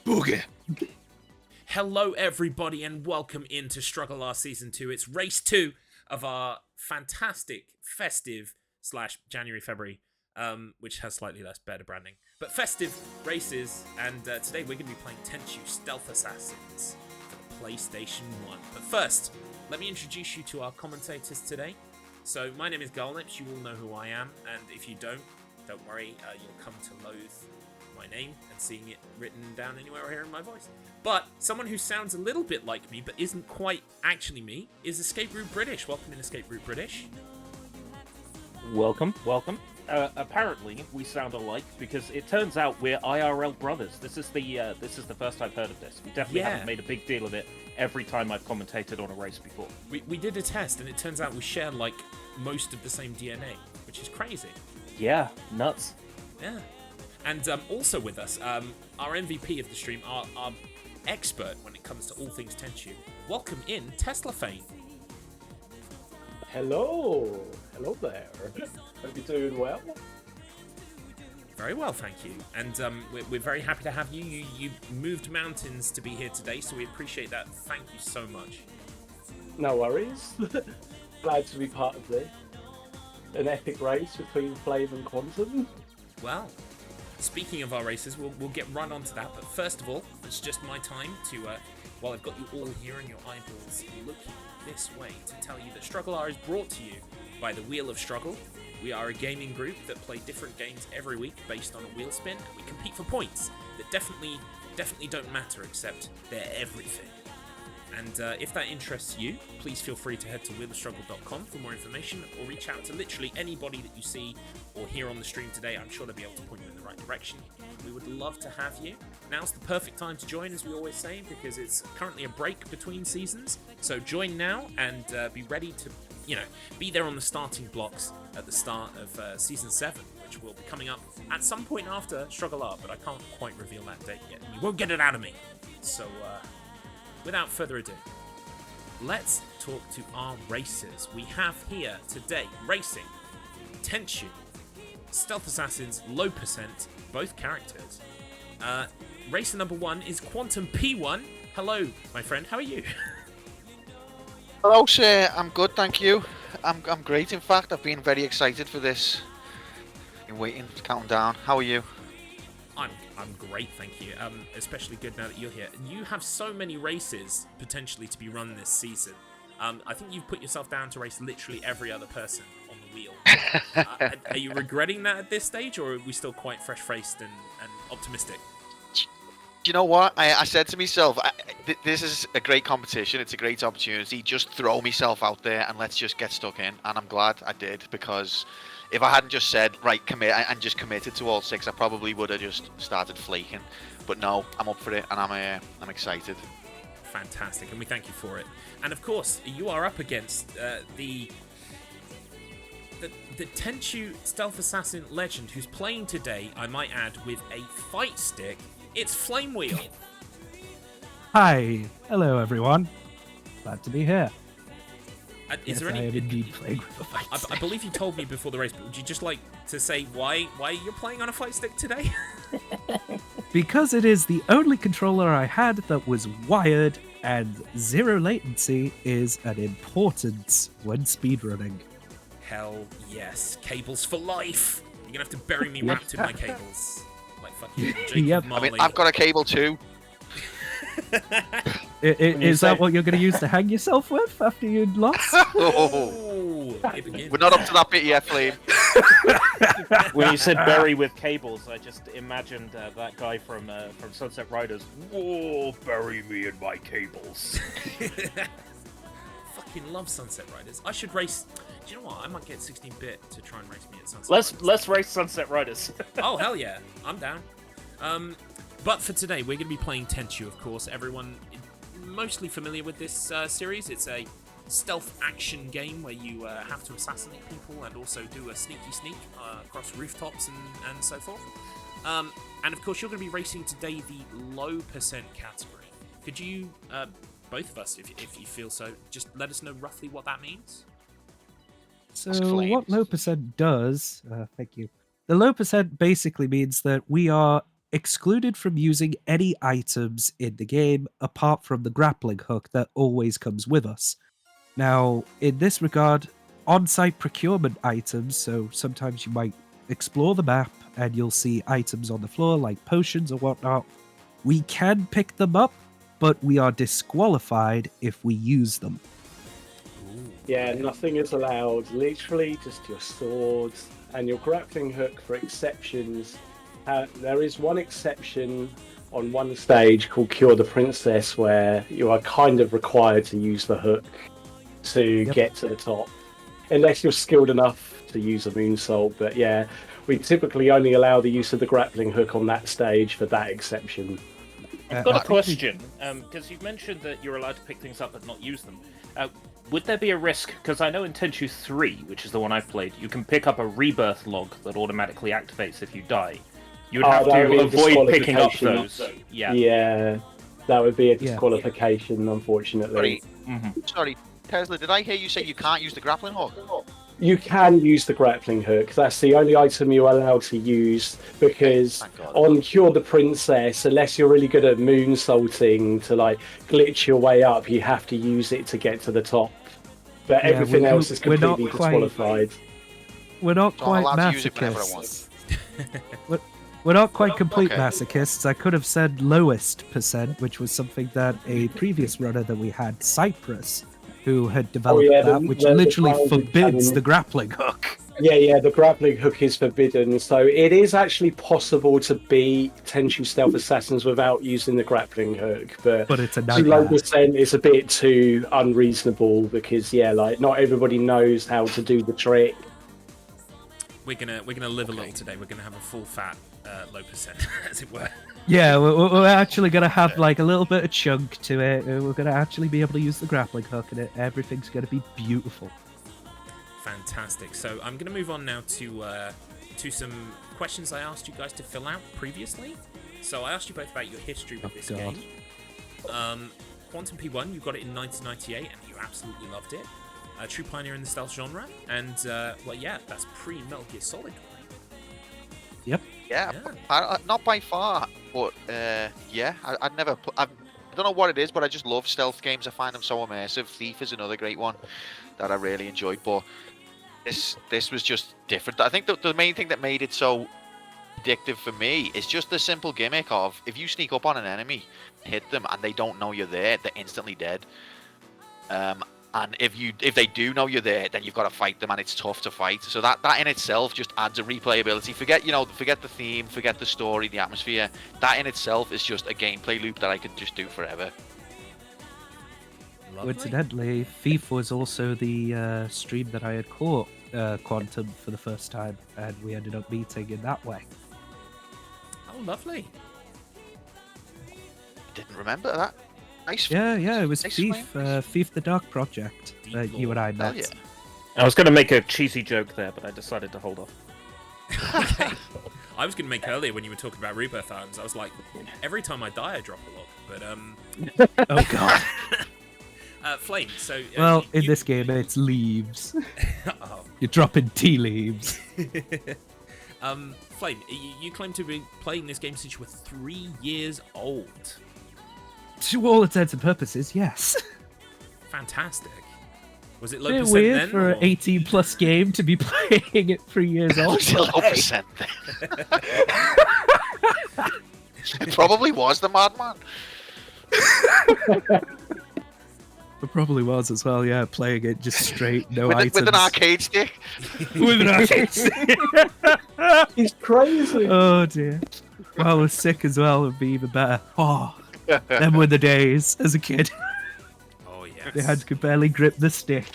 Boogie. Hello, everybody, and welcome into StruggleR Season 2. It's Race 2 of our fantastic, festive / January-February, which has slightly less better branding, but festive races, and today we're going to be playing Tenchu Stealth Assassins for the PlayStation 1. But first, let me introduce you to our commentators today. So, my name is Galnips, you all know who I am, and if you don't worry, you'll come to loathe my name and seeing it written down anywhere or hearing my voice. But someone who sounds a little bit like me but isn't quite actually me is Escape Route British. Welcome in, Escape Route British. Welcome. Apparently we sound alike because it turns out we're IRL brothers. This is the first I've heard of this. We definitely haven't made a big deal of it every time I've commentated on a race before. We did a test and it turns out we share like most of the same DNA, which is crazy. Yeah, nuts. Yeah. And also with us, our MVP of the stream, our expert when it comes to all things Tenchu. Welcome in, Tesla Fane. Hello there. Hope you're doing well. Very well, thank you. And we're very happy to have you. You moved mountains to be here today, so we appreciate that. Thank you so much. No worries. Glad to be part of an epic race between Flame and Quantum. Well, speaking of our races, we'll get right onto that. But first of all, it's just my time to, while I've got you all here and your eyeballs looking this way, to tell you that StruggleR is brought to you by the Wheel of Struggle. We are a gaming group that play different games every week based on a wheel spin, and we compete for points that definitely don't matter, except they're everything. And if that interests you, please feel free to head to wheelofstruggle.com for more information, or reach out to literally anybody that you see or hear on the stream today. I'm sure they'll be able to point you in the right direction. We would love to have you. Now's the perfect time to join, as we always say, because it's currently a break between seasons. So join now and be ready to, be there on the starting blocks at the start of Season 7, which will be coming up at some point after StruggleR, but I can't quite reveal that date yet. You won't get it out of me. So, without further ado, let's talk to our racers. We have here today racing Tenchu, Stealth Assassins, low percent, both characters. Racer number 1 is Quantum P1. Hello, my friend. How are you? Hello, sir. I'm good, thank you. I'm great. In fact, I've been very excited for this. Been waiting, counting down. How are you? I'm great, thank you. Especially good now that you're here. You have so many races potentially to be run this season. I think you've put yourself down to race literally every other person on the wheel. Are you regretting that at this stage, or are we still quite fresh-faced and optimistic? Do you know what? I said to myself, this is a great competition. It's a great opportunity. Just throw myself out there and let's just get stuck in. And I'm glad I did, because if I hadn't just said, right, commit, and just committed to all 6, I probably would have just started flaking. But no, I'm up for it, and I'm excited. Fantastic, and we thank you for it. And of course, you are up against the Tenchu Stealth Assassin legend, who's playing today, I might add, with a fight stick. It's Flame Wheel. Hi, hello everyone. Glad to be here. Is there I any? am indeed playing with a fight stick. I believe you told me before the race, but would you just like to say why you're playing on a fight stick today? Because it is the only controller I had that was wired, and zero latency is an importance when speedrunning. Hell yes, cables for life. You're gonna have to bury me wrapped in my cables, like fucking Jacob Yep. Marley. I mean, I've got a cable too. Is that what you're going to use to hang yourself with after you'd lost? Oh, it begins. We're not up to that bit yet, Flame. When you said bury with cables, I just imagined that guy from Sunset Riders. Whoa, bury me in my cables. Fucking love Sunset Riders. I should race. Do you know what? I might get 16-bit to try and race me at Sunset Riders. Let's race Sunset Riders. Oh hell yeah, I'm down. But for today, we're going to be playing Tenchu, of course. Everyone mostly familiar with this series. It's a stealth action game where you have to assassinate people and also do a sneaky sneak across rooftops and so forth. And of course, you're going to be racing today the low percent category. Could you, both of us, if you feel so, just let us know roughly what that means? So what low percent does, thank you. The low percent basically means that we are excluded from using any items in the game apart from the grappling hook that always comes with us. Now, in this regard, on-site procurement items, so sometimes you might explore the map and you'll see items on the floor like potions or whatnot. We can pick them up, but we are disqualified if we use them. Yeah, nothing is allowed. Literally just your swords and your grappling hook for exceptions. There is one exception on one stage called Cure the Princess where you are kind of required to use the hook to get to the top. Unless you're skilled enough to use a moonsault. But yeah, we typically only allow the use of the grappling hook on that stage for that exception. I've got a question, because you've mentioned that you're allowed to pick things up but not use them. Would there be a risk, because I know in Tenchu 3, which is the one I've played, you can pick up a rebirth log that automatically activates if you die. You would have to avoid picking up those. Yeah, that would be a disqualification, unfortunately. Sorry, Tesla, did I hear you say you can't use the grappling hook? You can use the grappling hook. That's the only item you're allowed to use, because on Cure the Princess, unless you're really good at moonsaulting to like glitch your way up, you have to use it to get to the top. But everything else is completely disqualified. We're not quite masochists. We're not quite complete masochists. I could have said lowest percent, which was something that a previous runner that we had, Cypress, who had developed which literally forbids the grappling hook. Yeah, the grappling hook is forbidden. So it is actually possible to beat Tenchu Stealth Assassins without using the grappling hook. But it's a nightmare. 2% is a bit too unreasonable because, not everybody knows how to do the trick. We're gonna live a little today. We're gonna have a full fat low percent, as it were. Yeah, we're actually going to have like a little bit of chunk to it. We're going to actually be able to use the grappling hook and everything's going to be beautiful. Fantastic. So I'm going to move on now to some questions I asked you guys to fill out previously. So I asked you both about your history with this game. Quantum P1, you got it in 1998 and you absolutely loved it. A true pioneer in the stealth genre. And, that's pre-Metal Gear Solid, right? Yep. Yeah. Not by far, but I'd never. I don't know what it is, but I just love stealth games. I find them so immersive. Thief is another great one that I really enjoyed, but this was just different. I think the main thing that made it so addictive for me is just the simple gimmick of if you sneak up on an enemy, hit them, and they don't know you're there, they're instantly dead. And if they do know you're there, then you've got to fight them, and it's tough to fight. So that in itself just adds a replayability. Forget the theme, forget the story, the atmosphere. That in itself is just a gameplay loop that I could just do forever. Lovely. Incidentally, Thief was also the stream that I had caught Quantum for the first time, and we ended up meeting in that way. Oh, lovely. Didn't remember that. Nice. Yeah, it was Thief, Thief the Dark Project that you and I met. Yeah. I was going to make a cheesy joke there, but I decided to hold off. Okay. I was going to make earlier when you were talking about rebirth items. I was like, every time I die, I drop a log. But Oh god. Flame. So well, in this game, it's leaves. Oh. You're dropping tea leaves. Flame, you claim to be playing this game since you were 3 years old. To all intents and purposes, yes. Fantastic. Was it low Bit percent weird then? for an 18-plus game to be playing at 3 years old. Still low percent then. It probably was the madman. It probably was as well, yeah, playing it just straight, no items. With an arcade stick. With an arcade stick. He's crazy. Oh dear. Well, I was sick as well, would be even better. Oh, them were the days as a kid. Oh, yes. The hands could barely grip the stick.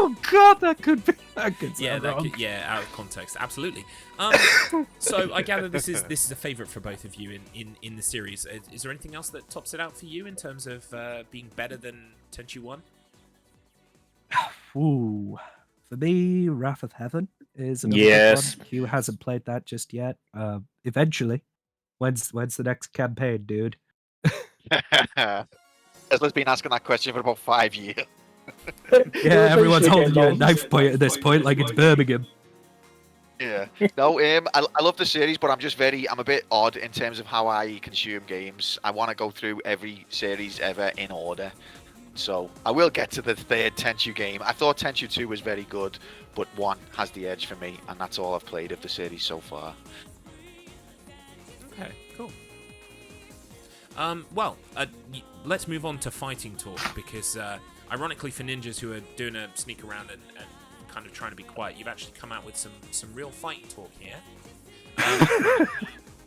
Oh god, that could sound wrong. Out of context, absolutely. So I gather this is a favourite for both of you in the series. Is there anything else that tops it out for you in terms of being better than Tenchu 1? Ooh, for me, Wrath of Heaven is another Yes. good one. Hugh hasn't played that just yet. Eventually, when's the next campaign, dude? Tesla's been asking that question for about 5 years. Yeah, everyone's holding you at knife point at this point, like it's Birmingham. Yeah. No, I love the series, but I'm a bit odd in terms of how I consume games. I want to go through every series ever in order. So I will get to the third Tenchu game. I thought Tenchu 2 was very good, but 1 has the edge for me, and that's all I've played of the series so far. Okay, cool. Let's move on to fighting talk, because ironically for ninjas who are doing a sneak around and kind of trying to be quiet, you've actually come out with some real fighting talk here.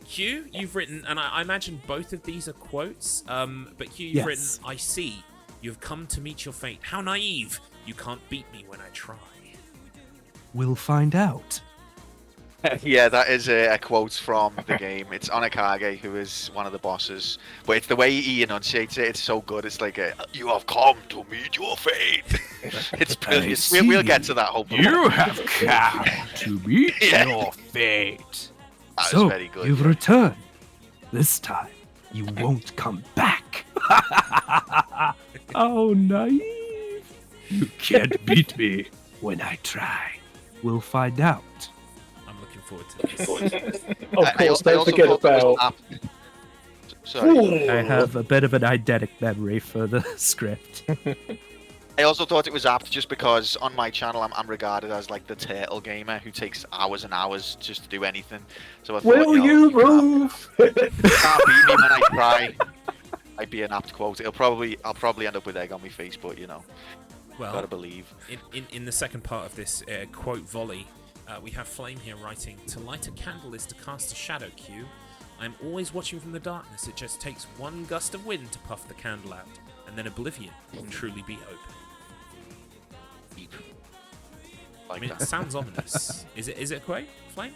Q, you've written, and I imagine both of these are quotes, but Q, you've written, "I see, you've come to meet your fate. How naive! You can't beat me when I try." We'll find out. Yeah, that is a quote from the game. It's Onakage, who is one of the bosses. But it's the way he enunciates it. It's so good. It's like, you have come to meet your fate. It's brilliant. We'll get to that, hopefully. You have come to meet your fate. That So, is very good. you've returned. This time, you won't come back. Oh, naive. You can't beat me when I try. We'll find out. I'm looking forward to this. Of course, don't forget about. Sorry. I have a bit of an eidetic memory for the script. I also thought it was apt just because on my channel I'm regarded as like the turtle gamer who takes hours and hours just to do anything. So I thought, Will you move? Can't beat me when I try. Might be an apt quote. I'll probably end up with egg on my face, but you know, Well, gotta believe. in the second part of this quote volley, we have Flame here writing, "To light a candle is to cast a shadow, Q. I'm always watching from the darkness. It just takes one gust of wind to puff the candle out, and then oblivion will truly be open." I mean, it sounds ominous. Is it a quote, Flame?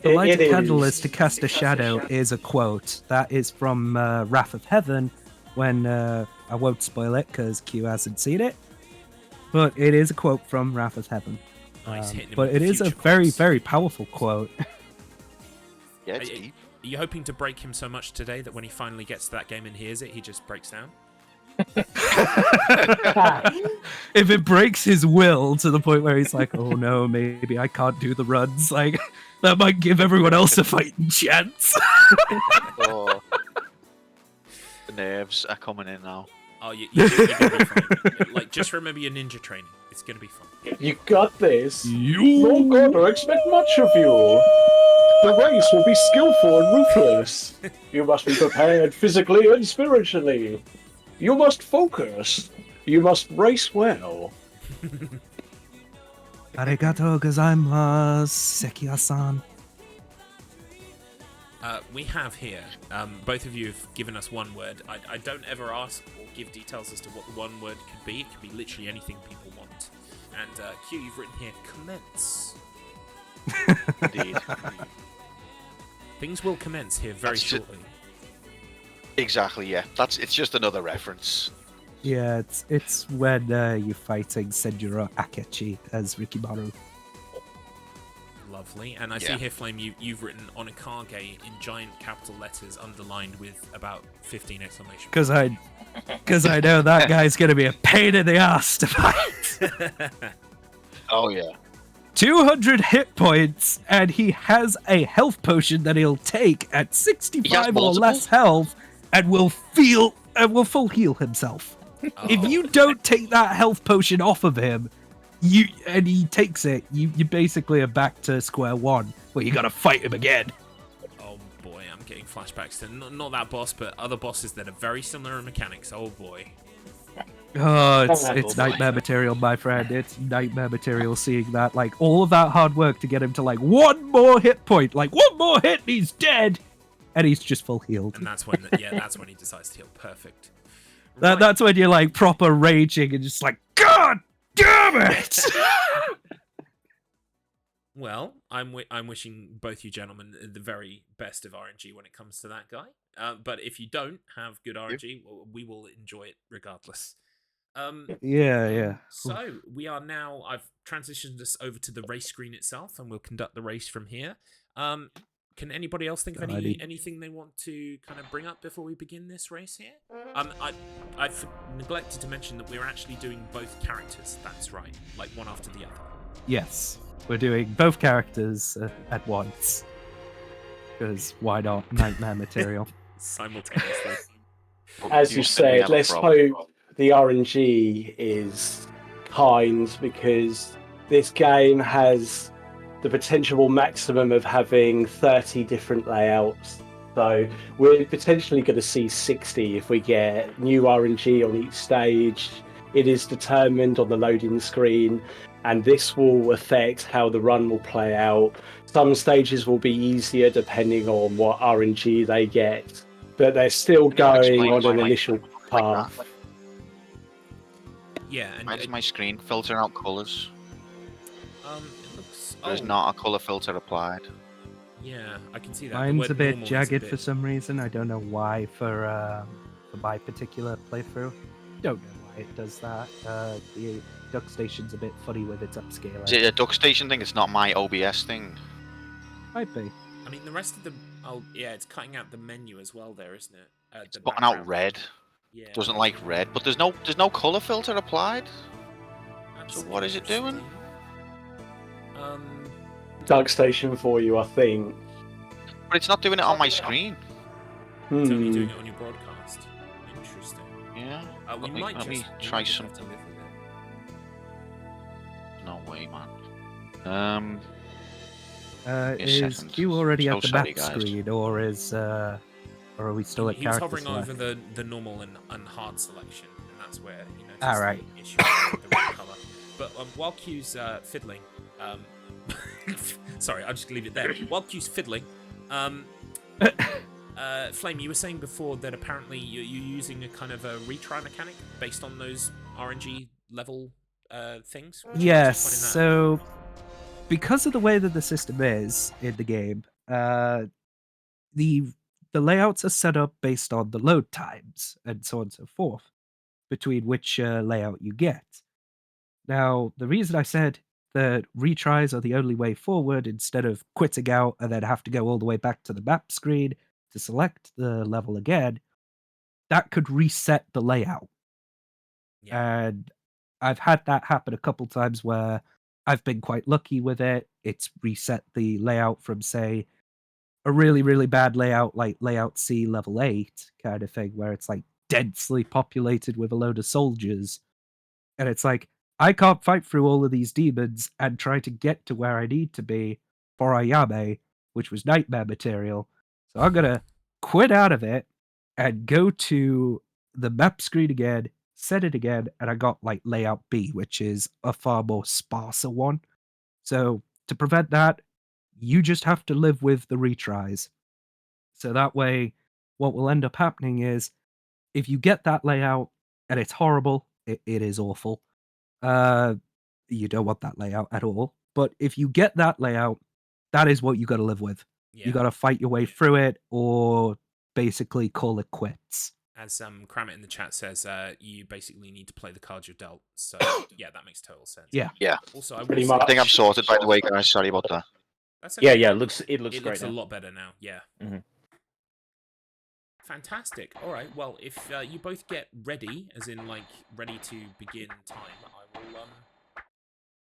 The light It a candle is. is to cast a shadow is a quote. That is from Wrath of Heaven, when I won't spoil it because Q hasn't seen it. But it is a quote from Wrath of Heaven. Nice, hitting him But with it is a future very, quotes. very powerful quote. Yeah, it's deep. Are you hoping to break him so much today that when he finally gets to that game and hears it, he just breaks down? If it breaks his will to the point where he's like, oh no, maybe I can't do the runs, like, that might give everyone else a fighting chance. Oh. The nerves are coming in now. Oh, you're gonna be fine. Like, just remember your ninja training. It's gonna be fun. You got this. No god, I expect much of you. The race will be skillful and ruthless. You must be prepared physically and spiritually. You must focus. You must race well. Arigato gozaimasu, Sekiya-san. We have here, both of you have given us one word. I don't ever ask or give details as to what the one word could be. It could be literally anything people want. And Q, you've written here, commence. Indeed. Things will commence here very That's shortly. Exactly, yeah. It's just another reference. Yeah, it's when you're fighting Senjuro Akechi as Rikimaru. Lovely. And I see here, Flame, you've written Onakage in giant capital letters underlined with about 15 exclamation Because I know that guy's going to be a pain in the ass to fight. Oh, yeah. 200 hit points, and he has a health potion that he'll take at 65 or less health, and will full heal himself. Oh. If you don't take that health potion off of him, and he takes it, you basically are back to square one, where you gotta fight him again. Oh boy, I'm getting flashbacks to not that boss, but other bosses that are very similar in mechanics. Oh boy. Oh, it's nightmare material, my friend. It's nightmare material seeing that. Like, all of that hard work to get him to, like, one more hit point. Like, one more hit and he's dead! And he's just full healed. And that's when, that's when he decides to heal. Perfect. Right. That's when you're, like, proper raging and just like, God damn it! Well, I'm wishing both you gentlemen the very best of RNG when it comes to that guy. But if you don't have good RNG, we will enjoy it regardless. Yeah. So we are now. I've transitioned us over to the race screen itself, and we'll conduct the race from here. Can anybody else think of anything they want to kind of bring up before we begin this race here? I've neglected to mention that we're actually doing both characters. That's right, like one after the other. Yes. we're doing both characters at once. Because why not? Nightmare material. Simultaneously. As you Houston, we said, have a let's problem. hope the RNG is kind, because this game has the potential maximum of having 30 different layouts. So we're potentially going to see 60 if we get new RNG on each stage. It is determined on the loading screen, and this will affect how the run will play out. Some stages will be easier depending on what RNG they get, but they're still Can you explain going on why an my initial screen looks like that? path. Yeah, and Why does my screen filter out colours? it looks. There's Oh, not a colour filter applied. yeah, I can see that. The Mine's word a bit normal is jagged for some reason. I don't know why for my particular playthrough. Don't know why it does that. The Duck Station's a bit funny with its upscaling. Is it a duck station thing? It's not my OBS thing. Might be. I mean, the rest of the. Oh, yeah, it's cutting out the menu as well. There, isn't it? It's The putting out background. red. Yeah. Doesn't like red, but there's no colour filter applied. That's So what is it doing? interesting. Dark Station for you, I think. But it's not doing it on my screen. It's only Hmm. doing it on your broadcast. Interesting. Yeah. We Let me- might let me just we try might just some- have to live with it. No way, man. a Is second. Q already So at the sorry, map guys. screen, or are we still at He was character hovering select? over the normal and hard selection, and that's where you noticed Alright. the issue with the red colour. But while Q's fiddling, sorry, I'll just leave it there. While Q's fiddling, Flame, you were saying before that apparently you're using a kind of a retry mechanic based on those RNG level things. Would you Yes, explain that? so because of the way that the system is in the game, the layouts are set up based on the load times and so on and so forth between which layout you get. Now, the reason I said that retries are the only way forward instead of quitting out and then have to go all the way back to the map screen to select the level again, that could reset the layout. Yeah. And I've had that happen a couple times where I've been quite lucky with it. It's reset the layout from, say, a really, really bad layout like layout C level 8 kind of thing, where it's like densely populated with a load of soldiers. And it's like, I can't fight through all of these demons and try to get to where I need to be for Ayame, which was nightmare material. So I'm going to quit out of it and go to the map screen again, set it again, and I got like layout B, which is a far more sparser one. So to prevent that, you just have to live with the retries. So that way, what will end up happening is if you get that layout and it's horrible, it is awful. You don't want that layout at all. But if you get that layout, that is what you got to live with. Yeah. You got to fight your way through it, or basically call it quits. As Kramit in the chat says, you basically need to play the cards you're dealt. So yeah, that makes total sense. Yeah. Yeah. Also, I will Pretty say- much. I think I'm sorted, by the way, guys. Sorry about that. That's Yeah, okay. yeah, it looks It great looks a now. lot better now. Yeah. Mhm. Fantastic. All right. Well, if you both get ready, as in like ready to begin time, I will.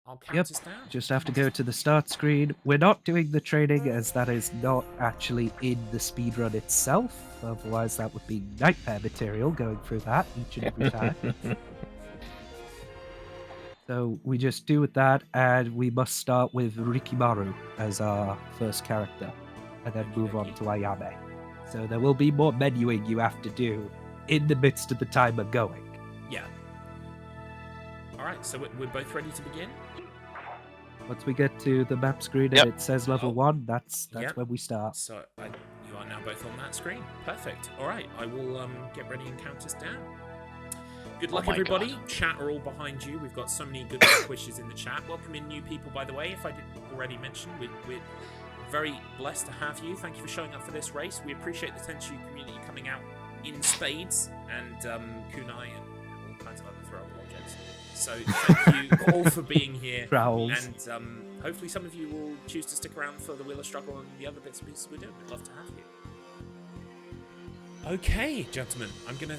I'll count Yep. us down. Just have to go to the start screen. We're not doing the training as that is not actually in the speedrun itself. Otherwise, that would be nightmare material going through that each and every time. So we just do with that, and we must start with Rikimaru as our first character, and then move on to Ayame. So there will be more menuing you have to do in the midst of the timer going. Yeah. All right. So we're both ready to begin. Once we get to the map screen Yep. and it says level 1, that's Yep. when we start. So you are now both on that screen. Perfect. All right. I will get ready and count us down. Good luck, Oh my everybody. God. Chat are all behind you. We've got so many good wishes in the chat. Welcome in new people, by the way. If I didn't already mention, we're very blessed to have you. Thank you for showing up for this race. We appreciate the Tenchu community coming out in spades, and kunai and all kinds of other throwable objects. So thank you all for being here. Growls. And hopefully some of you will choose to stick around for the Wheel of Struggle and the other bits and pieces we're doing. We'd love to have you. Okay, gentlemen, I'm gonna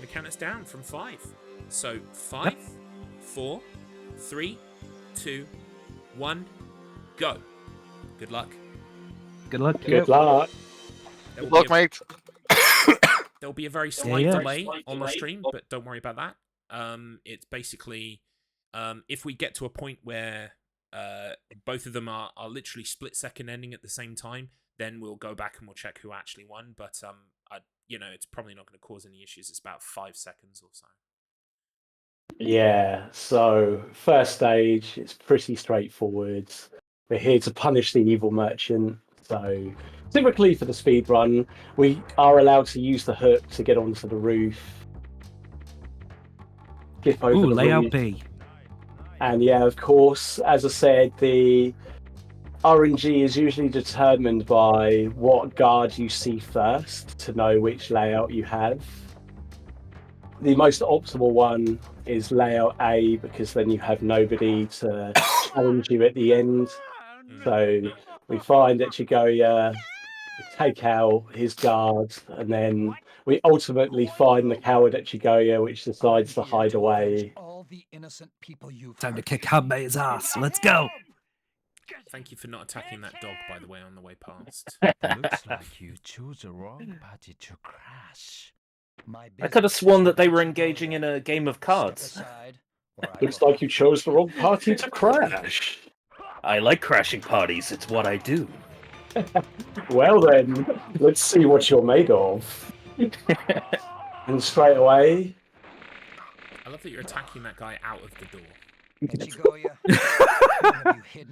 count us down from 5. So 5, 4, 3, 2, 1, go. Good luck. Good luck. Good luck. There will Look, be a- mate. There'll be a very slight yeah. delay on the stream, but don't worry about that. It's basically if we get to a point where both of them are literally split-second ending at the same time, then we'll go back and we'll check who actually won. But it's probably not going to cause any issues. It's about 5 seconds or so. Yeah, so first stage, it's pretty straightforward. We're here to punish the evil merchant. So typically for the speed run, we are allowed to use the hook to get onto the roof. Skip over Ooh, the layout roof. B. And yeah, of course, as I said, the RNG is usually determined by what guard you see first to know which layout you have. The most optimal one is layout A because then you have nobody to challenge you at the end. So we find that Chigoya, we take out his guard, and then we ultimately find the coward at Chigoya, which decides to hide away. Time to kick Hanbei's ass. Let's go. Thank you for not attacking that dog, by the way, on the way past. Looks like you chose the wrong party to crash. I could have sworn that they were engaging in a game of cards. Looks like you chose the wrong party to crash. I like crashing parties. It's what I do. Well then, let's see what you're made of. And straight away, I love that you're attacking that guy out of the door.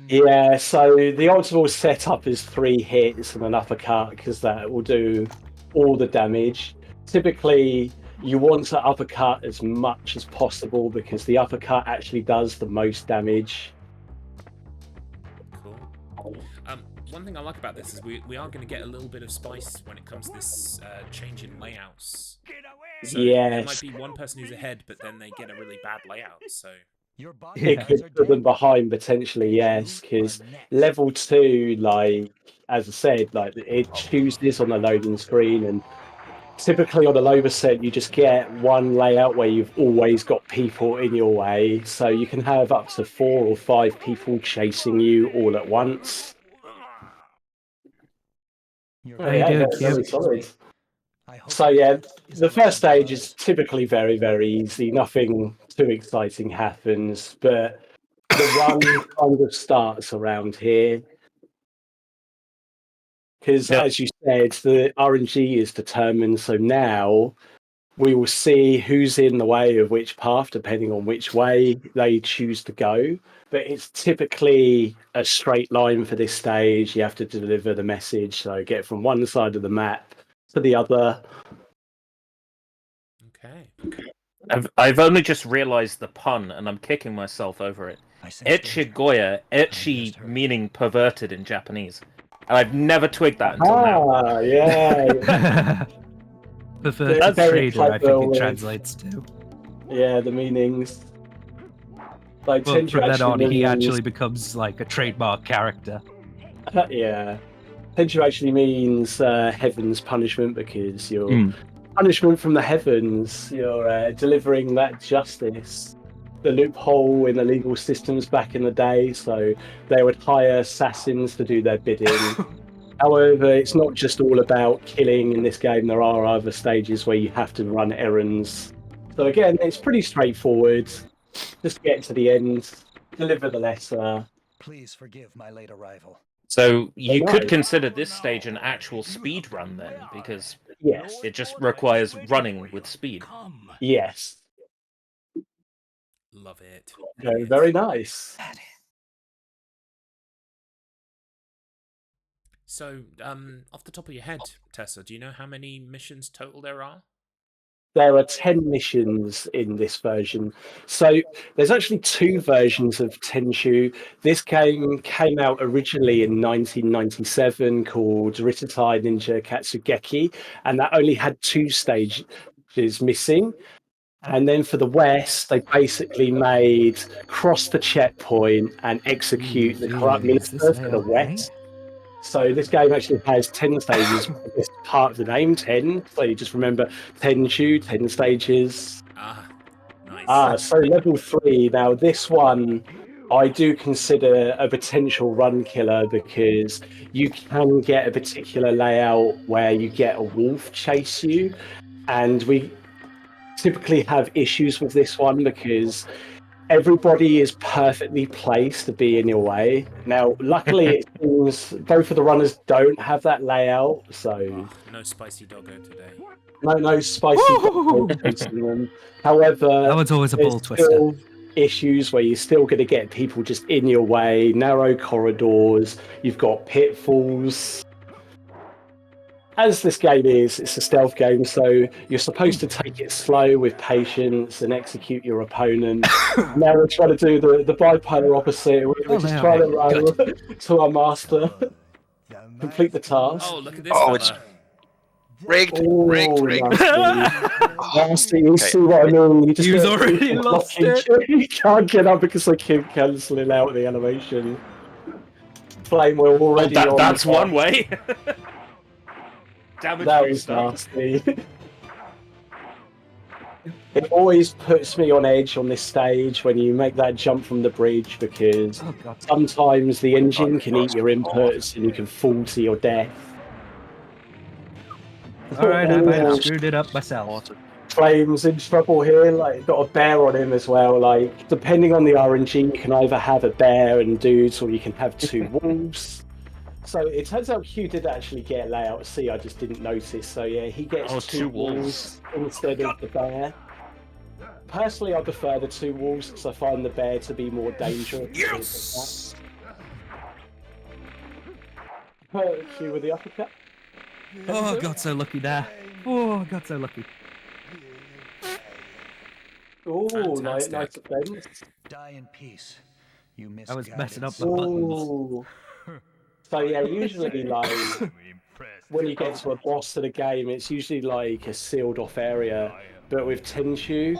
yeah, so the optimal setup is 3 hits and an uppercut because that will do all the damage. Typically, you want to uppercut as much as possible because the uppercut actually does the most damage. Cool. One thing I like about this is we are going to get a little bit of spice when it comes to this change in layouts. So there might be one person who's ahead, but then they get a really bad layout. So It could put them behind potentially, yes, because level 2, like as I said, like it chooses on the loading screen, and typically on a low percent you just get one layout where you've always got people in your way, so you can have up to 4 or 5 people chasing you all at once. Very solid. So yeah, the first stage is typically very, very easy. Nothing too exciting happens, but the run kind of starts around here. Because as you said, the RNG is determined, so now we will see who's in the way of which path, depending on which way they choose to go. But it's typically a straight line for this stage. You have to deliver the message, so get from one side of the map to the other. Okay. I've only just realised the pun, and I'm kicking myself over it. Echigoya, echi meaning perverted in Japanese. And I've never twigged that until now. Yeah. Preferred That's very trader, I think clever it with- translates to. Yeah, the meanings. Like Well, Tenchu from then on, he means- actually becomes like a trademark character. Yeah. Tenchu actually means heaven's punishment because you're punishment from the heavens. You're delivering that justice. The loophole in the legal systems back in the day, so they would hire assassins to do their bidding. However, it's not just all about killing in this game. There are other stages where you have to run errands. So again, it's pretty straightforward. Just get to the end, deliver the letter. Please forgive my late arrival. So you Oh, could no. consider this stage an actual speed run then, because Yes. it just requires running with speed. Yes. Love it. Very, very nice. So, off the top of your head, Tessa, do you know how many missions total there are? There are 10 missions in this version. So there's actually 2 versions of Tenchu. This game came out originally in 1997 called Ritatai Ninja Katsugeki, and that only had 2 stages missing. And then for the West, they basically made cross the checkpoint and execute the corrupt minister for the West. So this game actually has 10 stages. It's part of the name, 10. So you just remember Tenchu, 10 stages. Ah, nice. So level 3. Now this one, I do consider a potential run killer because you can get a particular layout where you get a wolf chase you, and we typically have issues with this one because everybody is perfectly placed to be in your way. Now, luckily, it seems both of the runners don't have that layout, so No spicy doggo today. no spicy doggo chasing them. However, That one's always a there's ball twister. still issues where you're still going to get people just in your way, narrow corridors, you've got pitfalls. As this game is, it's a stealth game, so you're supposed to take it slow with patience and execute your opponent. Now we're trying to do the bipolar opposite. We're just there trying to we run to our master, complete the task. Oh, look at this Oh, fella. it's rigged. Oh, Rigged. nasty. You see what I mean? You just He's get already people lost blocking you. You can't get up because they keep cancelling out the animation. Flame, we're already on. That's one way. Damage That was restart. nasty. It always puts me on edge on this stage when you make that jump from the bridge because Oh, God. sometimes the engine can eat your inputs and you can fall to your death. All right, I might have Oh, screwed it up myself. Flame's in trouble here, like got a bear on him as well. Like depending on the RNG, you can either have a bear and dudes or you can have two wolves. So it turns out Hugh did actually get layout C, I just didn't notice. So yeah, he gets two wolves instead of the bear. Personally, I prefer the two wolves because I find the bear to be more dangerous. Yes! Hugh with the uppercut. Oh, got so lucky there. Oh, got so lucky. Oh, nice Fantastic. defense. Die in peace. You I was messing up misguided the buttons. Ooh. So yeah, usually like when you get to a boss of the game, it's usually like a sealed off area. But with Tenchu,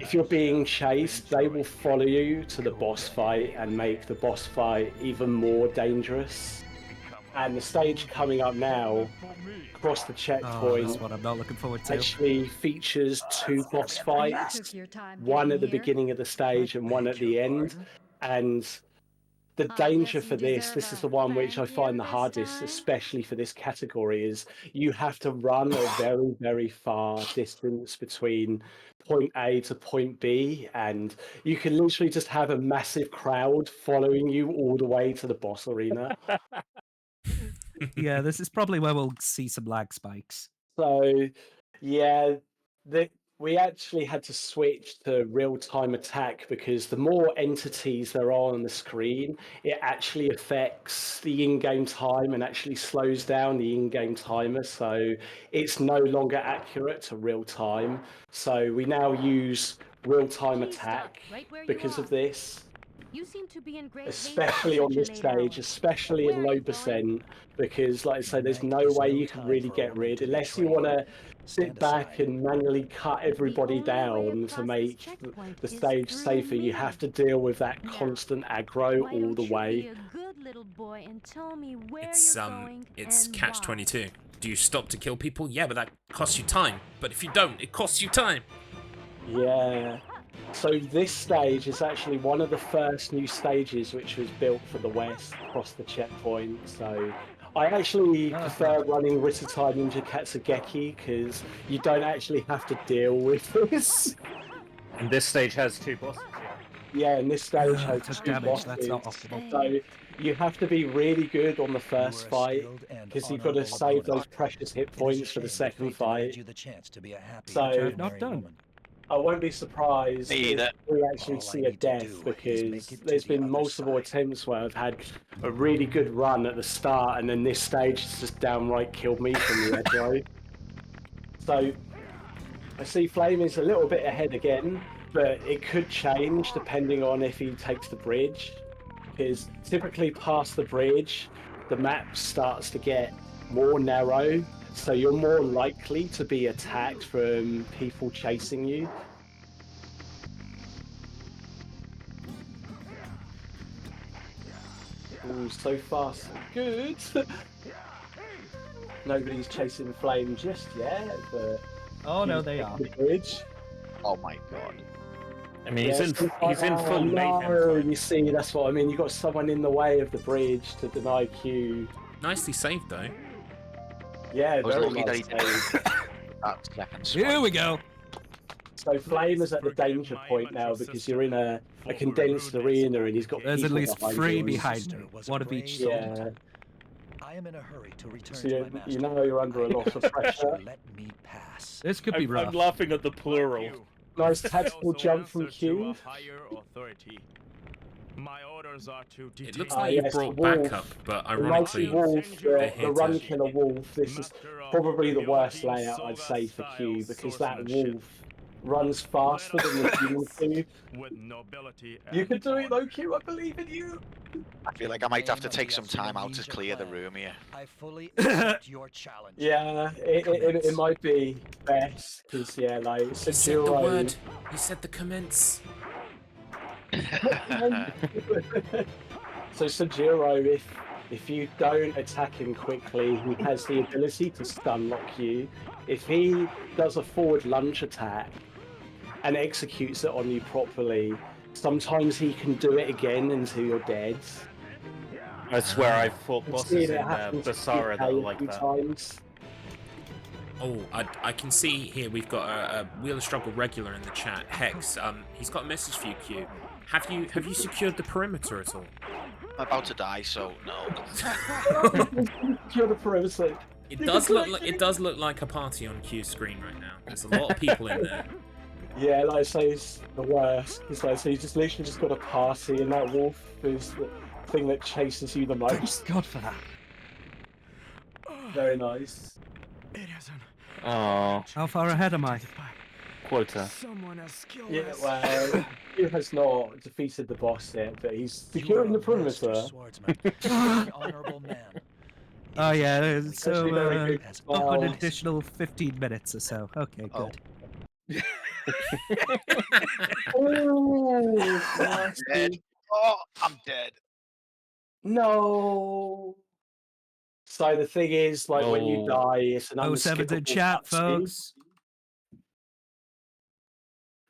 if you're being chased, they will follow you to the boss fight and make the boss fight even more dangerous. And the stage coming up now, across the Oh, checkpoint, that's what I'm not looking forward to. actually features two boss fights, one at the beginning of the stage and one at the end. And the danger for this is the one which I find the hardest, especially for this category, is you have to run a very, very far distance between point A to point B, and you can literally just have a massive crowd following you all the way to the boss arena. Yeah, this is probably where we'll see some lag spikes. So, yeah, we actually had to switch to real-time attack because the more entities there are on the screen, it actually affects the in-game time and actually slows down the in-game timer. So it's no longer accurate to real time. So we now use real-time attack because of this. You seem to be in great Especially on this stage, especially in low percent, because like I say, there's no way you can really get rid, unless you want to sit back and manually cut everybody down to make the stage safer. You have to deal with that constant aggro all the way. It's catch-22. Do you stop to kill people? Yeah, but that costs you time. But if you don't, it costs you time. Yeah. So this stage is actually one of the first new stages which was built for the West across the checkpoint. So I actually prefer running Ritsutai Ninja Katsugeki because you don't actually have to deal with this. And this stage has two bosses. Yeah, and this stage has Took two damage, bosses. that's not optimal. So you have to be really good on the first fight because you've got to save those precious hit points for the second fight. So I've not done. I won't be surprised Me if either. we actually see a death because there's been multiple attempts where I've had a really good run at the start and then this stage has just downright killed me from the edge. So I see Flame is a little bit ahead again, but it could change depending on if he takes the bridge. Because typically past the bridge, the map starts to get more narrow. So you're more likely to be attacked from people chasing you. Ooh, so far so good. Nobody's chasing Flame just yet, but Oh no, they are. the bridge. Oh my god. I mean, he's in full mayhem no, time. you see, that's what I mean. You got someone in the way of the bridge to deny Q. Nicely saved though. Yeah, I was very lucky that he nice did save. that second Here swipe. we go. So Flame is at the danger point now because you're in a condensed arena and he's got There's at people least behind 3 him. behind me. One of each side. Yeah. I am in a hurry to return So to you, my master. you know you're under a lot of pressure. Let me pass. This could be I'm rough. laughing at the plural. Nice tactical jump from Q. My orders are to It looks Ah, like you've yes, brought the wolf. backup, but The mighty ironically, wolf, they're the here run to... killer wolf. This is probably the worst layout I'd say for Q because that wolf runs faster than the human Q. You can do it though, Q. I believe in you. I feel like I might have to take some time out to clear the room here. I fully accept your challenge. Yeah, it might be best because yeah, like He said the Sajiro. word. He said the commence. So Sajiro, if you don't attack him quickly, he has the ability to stun lock you. If he does a forward lunge attack and executes it on you properly, sometimes he can do it again until you're dead. I swear I've fought I've bosses seen in it happen to Basara that are PK a like few that. times. Oh, I can see here we've got a Wheel of Struggle regular in the chat. Hex, he's got a message for you, Q. Have you secured the perimeter at all? I'm about to die, so no. You're the perimeter. It does look like a party on Q's screen right now. There's a lot of people in there. Yeah, like I say, it's the worst. It's like, so you just literally just got a party, and that wolf is the thing that chases you the most. God for that. Very nice. Oh, How far ahead am I? quota. Yeah, well, he has not defeated the boss yet, but he's securing the perimeter. Honorable man. Oh yeah, Actually, so very good. up an additional 15 minutes or so. Okay, Oh. good. Oh, Dead. Oh, I'm dead. no. So the thing is, like when you Oh. die, it's an 07's in unskippable chat, cutscene. folks.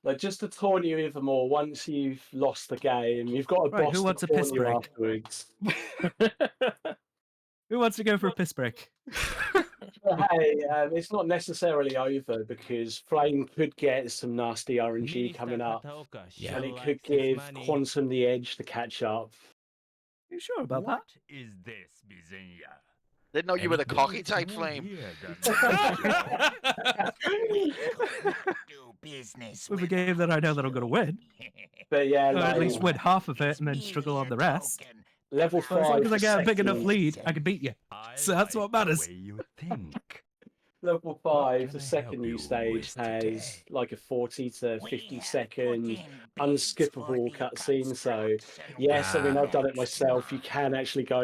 Like just to taunt you even more, once you've lost the game, you've got a Right, boss who wants to a piss taunt you break? afterwards. Who wants to go for a piss break? But hey, it's not necessarily over because Flame could get some nasty RNG coming up, Yeah. and it could give Quantum the edge to catch up. You sure about that? is this, Bizinya? Didn't know you were the cocky type, Flame. Do business With a game that I know that I'm going to win. But yeah, Or at least like, win half of it and then struggle on the rest. level So as 5. long as I get a big enough second- lead, I can beat you. So that's what matters. You think? Level What 5, can the I second help new you stage with has today? like a 40 to 50 second unskippable cutscene. So yes, I mean I've done it myself. You can actually go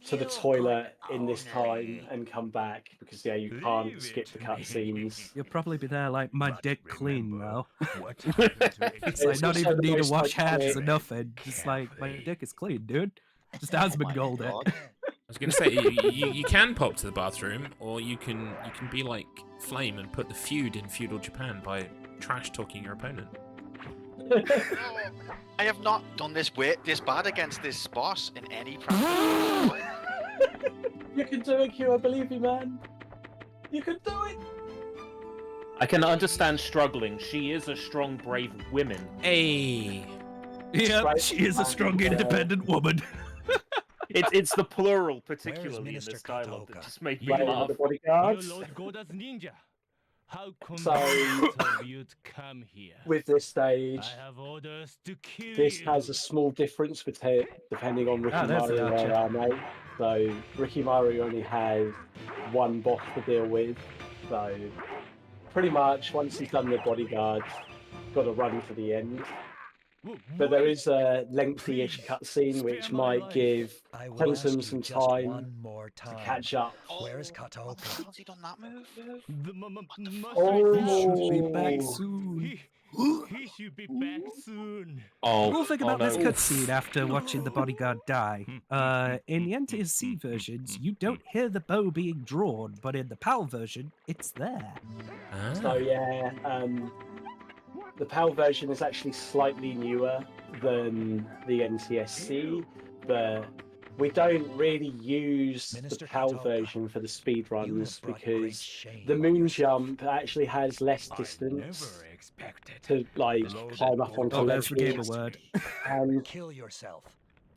to the toilet in this time and come back because yeah, you can't skip the cutscenes. You'll probably be there like my dick clean though. What happened to It's like It's not also even the need to most wash hands iconic- or nothing. Just like my dick is clean, dude. Just Asmund Gold it. I was gonna say you can pop to the bathroom, or you can be like Flame and put the feud in feudal Japan by trash talking your opponent. I have not done this bad against this boss in any practice. You can do it, Q. I believe you, man. You can do it. I can understand struggling. She is a strong, brave woman. Hey, Yeah, Right. she is a strong, independent woman. It's the plural, particularly in Mr. this dialogue, that Kataoka? just made me Right, laugh. the bodyguards. How So- convenient of you to come here. With this stage, I have orders to kill this you. has a small difference depending on Ricky there's the Mario archer. mate. So Ricky Mario only has one boss to deal with. So pretty much once he's done the bodyguards, got to run to the end. But there is a lengthy-ish cutscene which might give I will Quantum ask you some just time one more to time. catch up. Where is What the Kataoka? hell's he done that move? The Oh. Should be back soon. He should be back soon. Oh, Cool thing oh about this no. cutscene after watching the bodyguard die, in the NTSC versions, you don't hear the bow being drawn, but in the PAL version, it's there. ah. So yeah, the PAL version is actually slightly newer than the NTSC, but we don't really use the PAL version for the speed runs because the moon jump actually has less distance to like climb up onto Oh, there's the gamer ledges, word. and Kill yourself.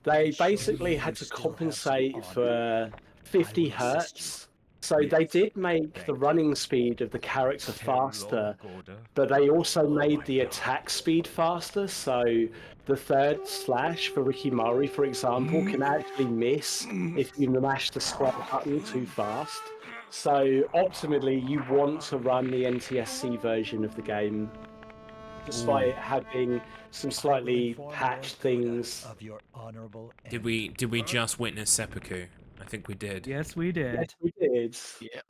they basically had to compensate for 50 hertz. So they did make the running speed of the character faster, but they also made the attack speed faster. So the third slash for Rikimari, for example, can actually miss if you mash the square button too fast. So optimally, you want to run the NTSC version of the game, despite having some slightly patched things. Did we just witness seppuku? I think we did. Yes, we did. Yes, we did. Yeah.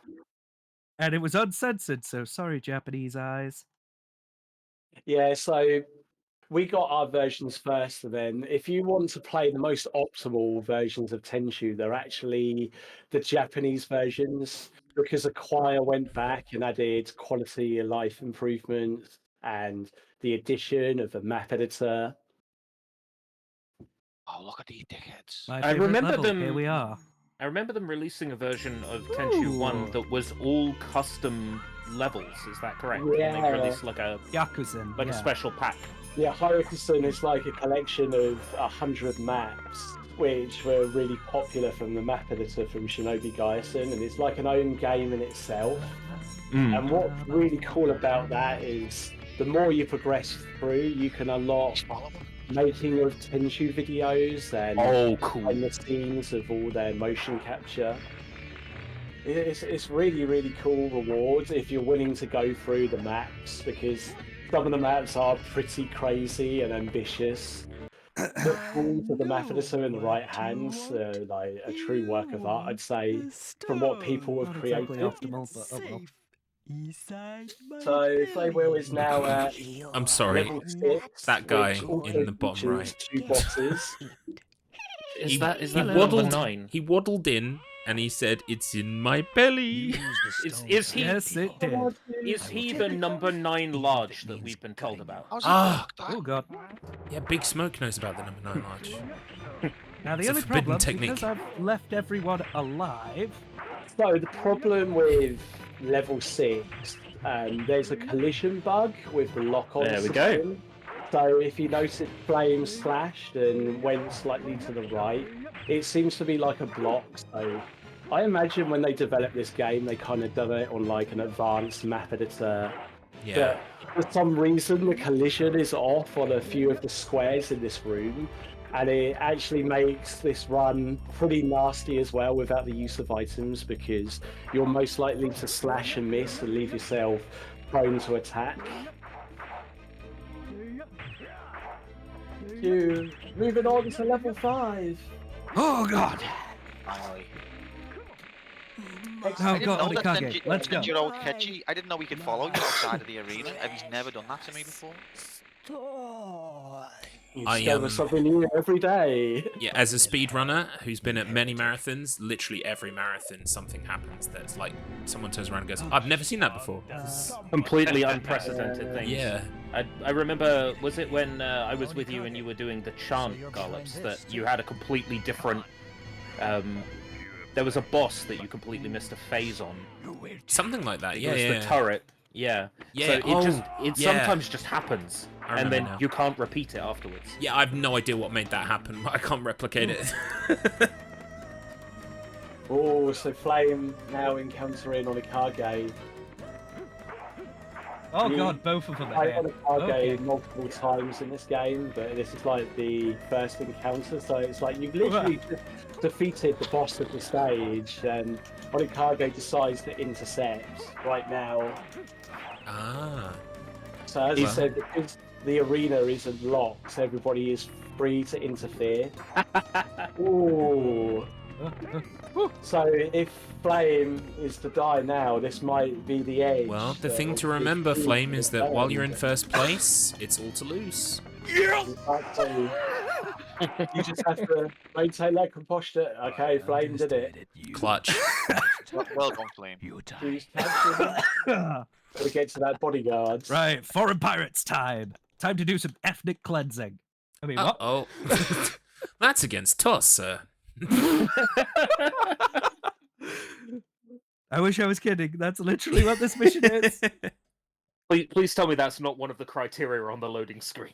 And it was uncensored, so sorry, Japanese eyes. Yeah, so we got our versions first, and then if you want to play the most optimal versions of Tenchu, they're actually the Japanese versions, because Acquire went back and added quality of life improvements and the addition of a map editor. Oh, look at these dickheads. My I favorite remember level. them. Here we are. I remember them releasing a version of Tenchu 1 that was all custom levels. Is that correct? And Yeah. they released like a Yakuzen. a yeah. special pack. Yeah, Harukusen is like a collection of 100 maps, which were really popular from the map editor from Shinobi Gaisen, and it's like an own game in itself. And what's really cool about that is the more you progress through, you can unlock making of Tenchu videos and Oh, cool. behind the scenes of all their motion capture. It's really, really cool rewards if you're willing to go through the maps, because some of the maps are pretty crazy and ambitious. The tools of the map editor in the right hands are like a true work of art, I'd say, from what people have Not created. exactly optimal, but oh well. So Flywheel is now at I'm sorry. level 6. That guy which also in the bottom features right. 2 bosses. Is that he level waddled 9? He waddled in and he said, "It's in my belly." Is he? Yes, it did. Is he the number 9 large that we've been told about? How's Ah. he blocked Oh god. Yeah, Big Smoke knows about the number 9 large. Now the It's a only forbidden problem, technique. because I've left everyone alive. So the problem with level 6, there's a collision bug with the lock-on There we go. system. So if you notice Flame slashed and went slightly to the right, it seems to be like a block. So I imagine when they developed this game, they kind of done it on like an advanced map editor. Yeah. But for some reason, the collision is off on a few of the squares in this room, and it actually makes this run pretty nasty as well without the use of items, because you're most likely to slash and miss and leave yourself prone to attack. Moving on to level 5. Oh god. I Oh didn't god, know that Mikage, let's go. Tenjiro Kechi. I didn't know we could follow you outside of the arena. He's never done that to me before. You I, discover something new every day. Yeah, as a speedrunner who's been at many marathons, literally every marathon something happens that's like someone turns around and goes, "I've never seen that before." Completely unprecedented things. Yeah. I remember, was it when I was with you and you were doing the chant gallops that you had a completely different... there was a boss that you completely missed a phase on. Something like that, It yeah, was yeah. the turret. Yeah. Yeah, So it yeah. sometimes just happens. I And remember then now. you can't repeat it afterwards. Yeah, I have no idea what made that happen, but I can't replicate it. Oh, so Flame now encountering Onikage. Oh You god, both of them are I here. Onikage Okay. multiple times in this game, but this is like the first encounter, so it's like you've literally defeated the boss of the stage, and Onikage decides to intercept right now. Ah. So as I Well. said, because the arena isn't locked, everybody is free to interfere. Ooh. So if Flame is to die now, this might be the edge. Well, the that thing will to remember, defeat Flame, is that while you're in Flame. first place, it's all to lose. Exactly. You just have to maintain that composure. Okay, Flame did it. Clutch. Well gone, Flame. You die. Who's captured? Gotta get to that bodyguard. Right, foreign pirates time. Time to do some ethnic cleansing. I mean, what? Oh, that's against TOS, sir. I wish I was kidding. That's literally what this mission is. Please tell me that's not one of the criteria on the loading screen.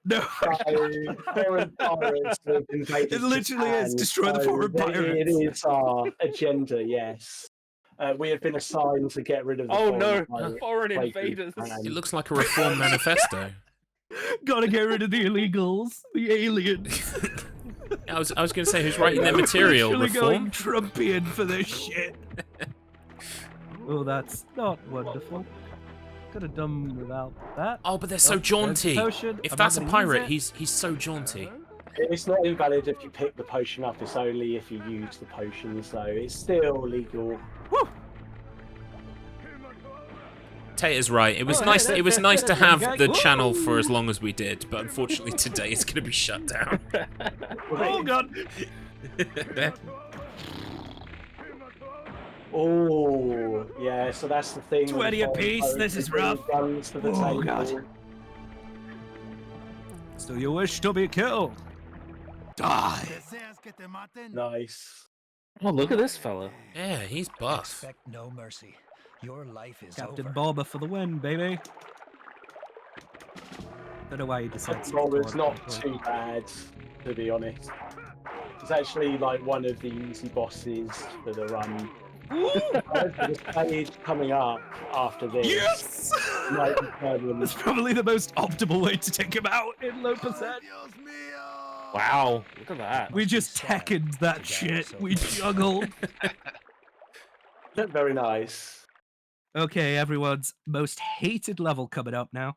No. Foreign pirates have invaded It literally is. Japan, Destroy the foreign It pirates. is our agenda, yes. We have been assigned to get rid of the Oh foreign no, pirates. foreign Like invaders. Japan. It looks like a reform manifesto. Gotta get rid of the illegals, the aliens. I was going to say, who's writing their material? Literally going Reform? Trumpian for this shit. Oh, that's not wonderful. Could have done without that. Oh, but they're so Oh, there's jaunty. the potion. If I'm that's a not gonna use pirate, it. he's so jaunty. It's not invalid if you pick the potion up, it's only if you use the potion, so it's still legal. Tater's right. It was Oh, nice. hey, It was there- nice to there have we go. the channel for Woo! as long as we did, but unfortunately today it's going to be shut down. Oh god. Oh, yeah, so that's the thing. with 20 foreign apiece, pirates, this is they bring rough. guns to the Oh, table. God. Still you wish to be killed. Die. Nice. Oh, look at this fella. Yeah, he's buff. Expect no mercy. Your life is Captain over. Bomber for the win, baby. Don't know why you decided to Well, it's record not that, too bad, to be honest. It's actually like one of the easy bosses for the run. The stage coming up after this. Yes! might be permanent. That's probably the most optimal way to take him out in low percent. Wow, look at that. We just Tekkened that shit. We juggled. Very nice. Okay, everyone's most hated level coming up now.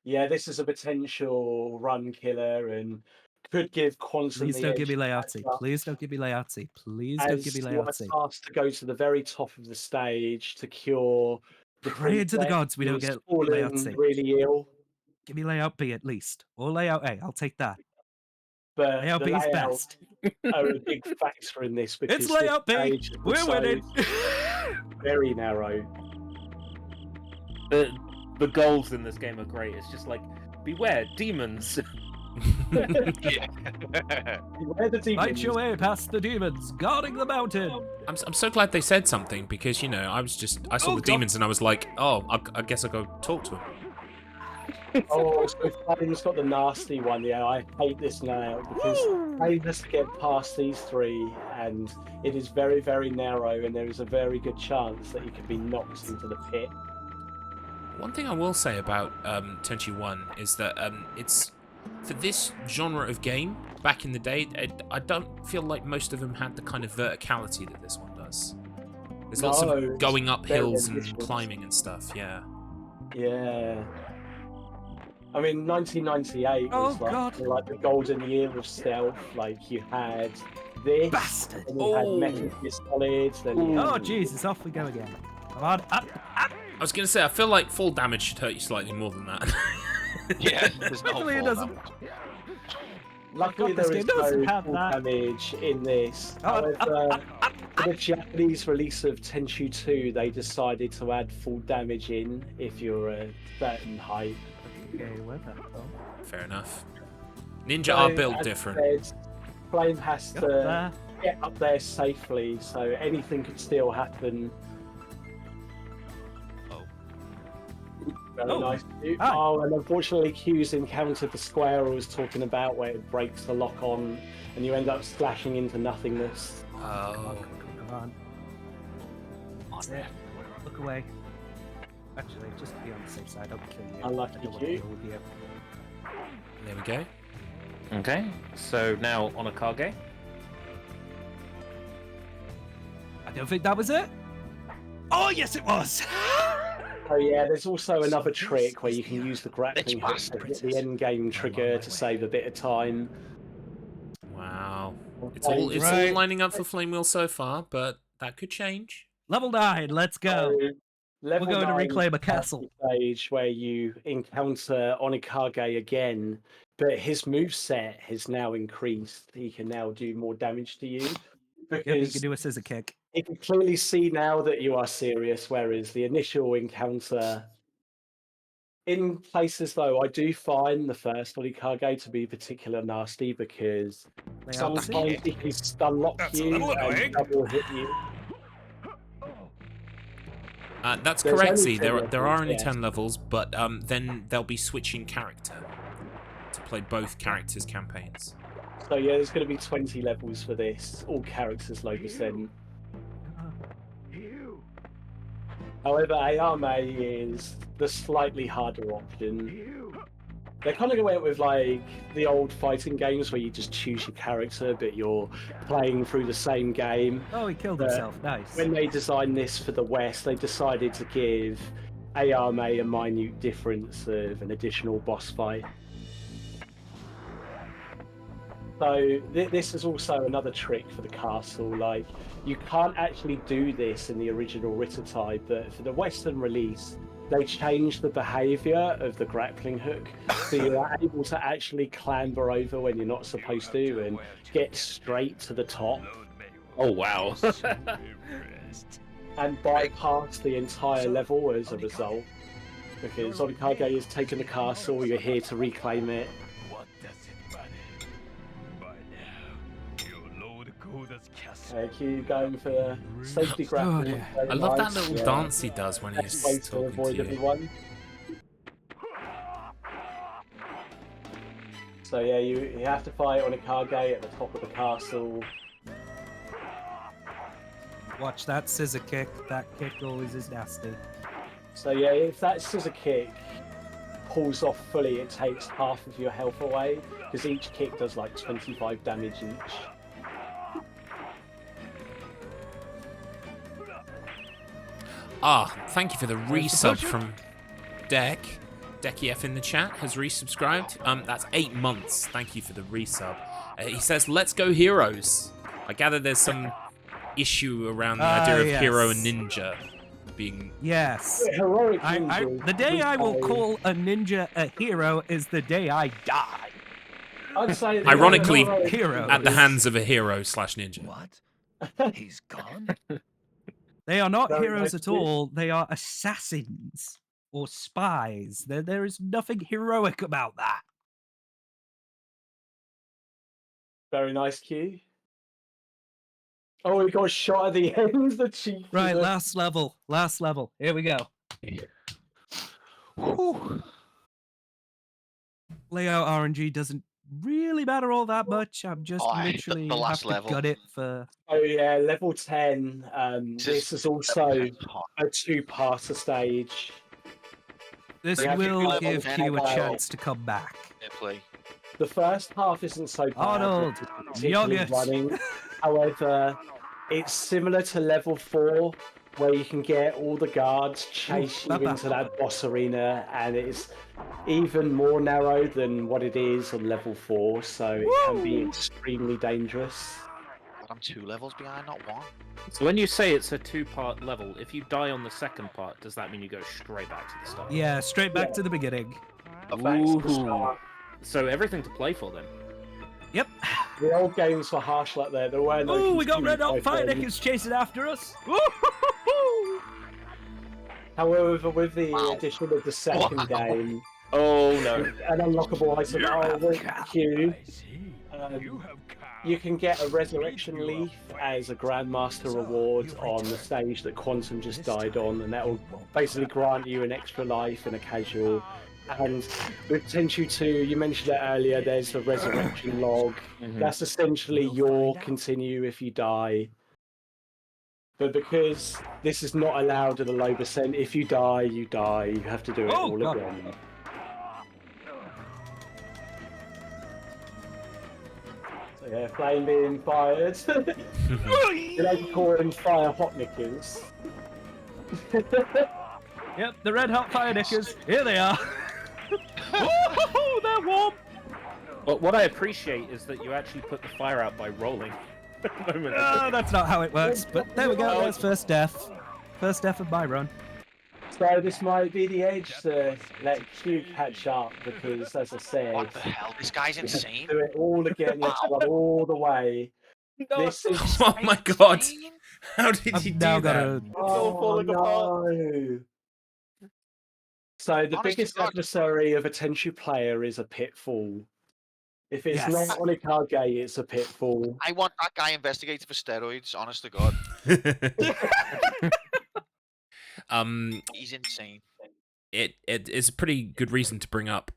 Yeah, this is a potential run killer and could give constantly. Please don't give me edge Laozi. matchup. Please don't give me Laozi. Please don't give me As you are Laozi. tasked to go to the very top of the stage to cure the Pray to the princess gods we don't who's get fallen Laozi. really ill. Give me layout B at least. Or layout A. I'll take that. But Layout the B is layouts best. are a big factor in this because It's layout this B. stage is We're also winning. very narrow. The goals in this game are great. It's just like, beware, demons. Where the demons? Fight your way past the demons, guarding the mountain. I'm so glad they said something because, you know, I saw Oh, the God. demons and I was like, oh, I guess I'll go talk to him. Oh, so Flame's got the nasty one. Yeah, I hate this now because Flame has to get past these three, and it is very, very narrow, and there is a very good chance that he could be knocked into the pit. One thing I will say about Tenchu 1 is that it's for this genre of game back in the day. I don't feel like most of them had the kind of verticality that this one does. There's lots No, of going up very hills and ambitious. climbing and stuff. Yeah. Yeah. I mean, 1998 was Oh, God. like the golden year of stealth. Like you had this, Bastard. and you had Oh. Metal Gear Solid. Then you Oh, had Jesus, off we go again. Come on, up. I was gonna say I feel like fall damage should hurt you slightly more than that. Yeah, there's no Hopefully it fall doesn't. damage. Luckily, God, this there is game doesn't no have full that. damage in this. Oh, However, for the Japanese release of Tenchu 2, they decided to add full damage in if you're a certain height. Okay, where the hell? Fair enough. Ninja So, are built as different. said, Flame has Up to there. get up there safely, so anything could still happen. Oh. Very Oh, nice. hi. Oh, and unfortunately, Q's encountered the square I was talking about, where it breaks the lock on, and you end up splashing into nothingness. Oh. Come on. What's there? Look away. Actually, just to be on the safe side, I'll kill you. Unlucky I don't want to you. deal with you. There we go. Okay, so now on a Kage. I don't think that was it. Oh, yes, it was. Oh yeah, there's also another trick where you can use the grappling hook bastard. as the end game trigger to save a bit of time. Wow. It's Okay, all Right. lining up for Flame Wheel so far, but that could change. Level 9, let's go. So, level We're going to 9 reclaim a is the castle. stage where you encounter Onikage again, but his moveset has now increased. He can now do more damage to you Yep, you because can do a scissor kick. You can clearly see now that you are serious, whereas the initial encounter. In places though, I do find the first Onikage to be particularly nasty because They are sometimes sick. he can stun lock That's a you little and annoying. double hit you. That's There's correct, only Z. 10 There levels, are only yes. 10 levels, but then they'll be switching character to play both characters' campaigns. So yeah, there's going to be 20 levels for this, all characters low percent. However, Ayame is the slightly harder option. They kind of went with like the old fighting games where you just choose your character, but you're playing through the same game. Oh, he killed But himself. Nice. when they designed this for the West, they decided to give Ayame a minute difference of an additional boss fight. So this is also another trick for the castle. Like, you can't actually do this in the original Ritter type, but for the Western release, they changed the behavior of the grappling hook, so you're able to actually clamber over when you're not supposed to and get straight to the top. Oh wow. And bypass the entire level as a result. Because Onikage has taken the castle, you're here to reclaim it. Keep going for safety grappling. I love that little dance he does when Best he's way to talking to avoid you. everyone. So yeah, you have to fight Onikage at the top of the castle. Watch that scissor kick. That kick always is nasty. So yeah, if that scissor kick pulls off fully, it takes half of your health away, because each kick does like 25 damage each. Thank you for the resub from Deck. Decky F in the chat has resubscribed. That's 8 months. Thank you for the resub. He says, "Let's go heroes." I gather there's some issue around the idea of yes. hero and ninja being. Yes. Heroic I, ninjas, the day I will we call a ninja a hero is the day I die. I'd say that Ironically, heroic hero At the ninjas- hands of a hero / ninja. What? He's gone? They are not Very heroes nice at all. They are assassins or spies. There is nothing heroic about that. Very nice cue. Oh, we got shot at the end. The cheek. Right, last level. Last level. Here we go. Whew. Layout RNG doesn't really matter all that much. I'm just Oh, I hate literally the last have to level. gut it for. Oh yeah, level 10. This is also a 2-parter stage. This Yeah, will level give 10 Q a level. chance to come back. Play. The first half isn't so bad. Arnold, particularly yogurt. running. However, it's similar to level 4, where you can get all the guards chase you Baba. into that boss arena, and it's even more narrow than what it is on level 4, so it can be extremely dangerous. But I'm 2 levels behind, not 1. So when you say it's a 2-part level, if you die on the second part, does that mean you go straight back to the start? Yeah, straight back to the beginning. Back to the Ooh. start. So everything to play for then. Yep. The old games were harsh like that. There were no. Oh, we got continued Red Hot life Fire then. Nickers chasing after us. However, with the addition of the second game, Oh no. an unlockable item, Q, you can get a resurrection leaf as a Grandmaster reward on the stage that Quantum just died on, and that will basically grant you an extra life in a casual. And with Tenchu 2, you mentioned it earlier, there's the resurrection log. That's essentially your continue if you die. But because this is not allowed at a low percent, if you die, you die. You have to do it all God. again. So yeah, flame being fired. You like to call them fire hot knickers. Yep, the Red Hot Fire Nickers. Here they are. Oh, they're warm. But what I appreciate is that you actually put the fire out by rolling. At the moment. That's not how it works, but there we go. There's first death. First death of my run. So this might be the edge to let Q catch up, because as I said, What the hell? This guy's you have to insane. do it all again. You have to run all the way. This is Oh my god! How did I've you do now that? got a It's all falling apart. no. So the Honest to biggest God. adversary of a Tenchu player is a pitfall. If it's Yes. not on a card gate, it's a pitfall. I want that guy investigated for steroids. Honest to God, he's insane. It is a pretty good reason to bring up.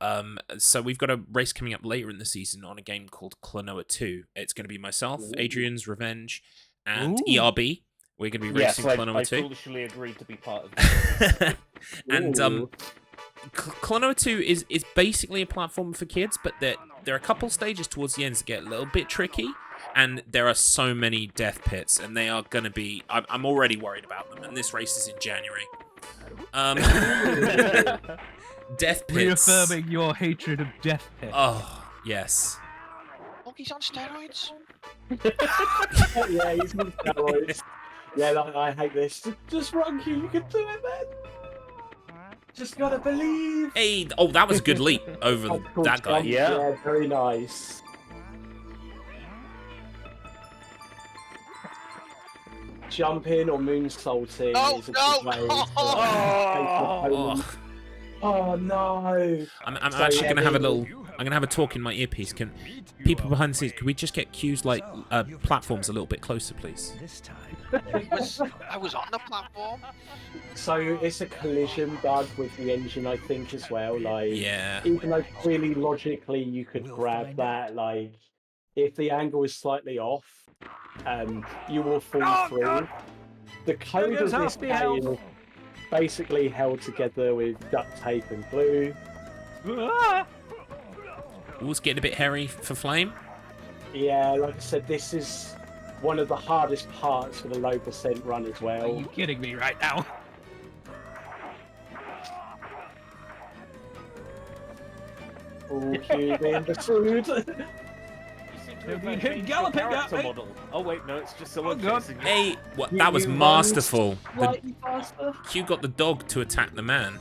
So we've got a race coming up later in the season on a game called Klonoa 2. It's going to be myself, Adrian's Revenge, and Ooh. ERB. We're going to be Yes, racing Klonoa I 2. foolishly agreed to be part of this. And Ooh. Klonoa 2 is basically a platform for kids, but there are a couple stages towards the end that get a little bit tricky, and there are so many death pits, and they are going to be... I'm already worried about them, and this race is in January. Death pits. reaffirming your hatred of Death Pit. Oh, yes. Oh, he's on steroids. Yeah, he's on steroids. Yeah, like, I hate this. Just run, you can do it, man. Just gotta believe. Hey, oh, that was a good leap over That's cool that guy. jump. Yeah. Very nice. Jumping or moonsaulting Oh, is a no! good way Oh. Oh no! I'm So, actually yeah, gonna have a they- little. I'm gonna have a talk in my earpiece. Can people behind the scenes? Could we just get cues like platforms a little bit closer, please? This time. I was on the platform. So it's a collision bug with the engine, I think, as well. Like, Yeah. even though clearly logically you could We'll grab find that, like, if the angle is slightly off, you will fall through. The code of this game is basically held together with duct tape and glue. Oh, it's getting a bit hairy for Flame. Yeah, like I said, this is one of the hardest parts for the low percent run as Are well. you kidding me right now? Oh, cube in the food. Galloping, character hey. model. Oh wait, no, it's just someone God. chasing you. Hey, what? You- That was you run masterful. The Slightly faster. Q got the dog to attack the man.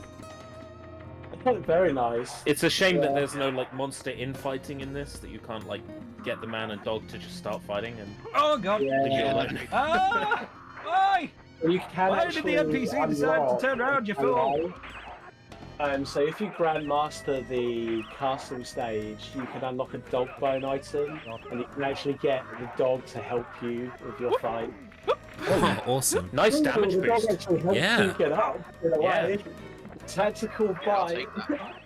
Very nice. It's a shame that Yeah. there's no like monster infighting in this, that you can't like get the man and dog to just start fighting and Oh god. leave you Yeah. alone. Ah! Why? You can Why did the actually NPC decide to unlock turn around, you fool? allow- So if you grandmaster the castle stage, you can unlock a dog bone item, and you can actually get the dog to help you with your fight. Oh, awesome. Nice Ooh, damage the dog boost. actually helps Yeah. you get up in a Yeah. way. Tactical Yeah, I'll bite. take that.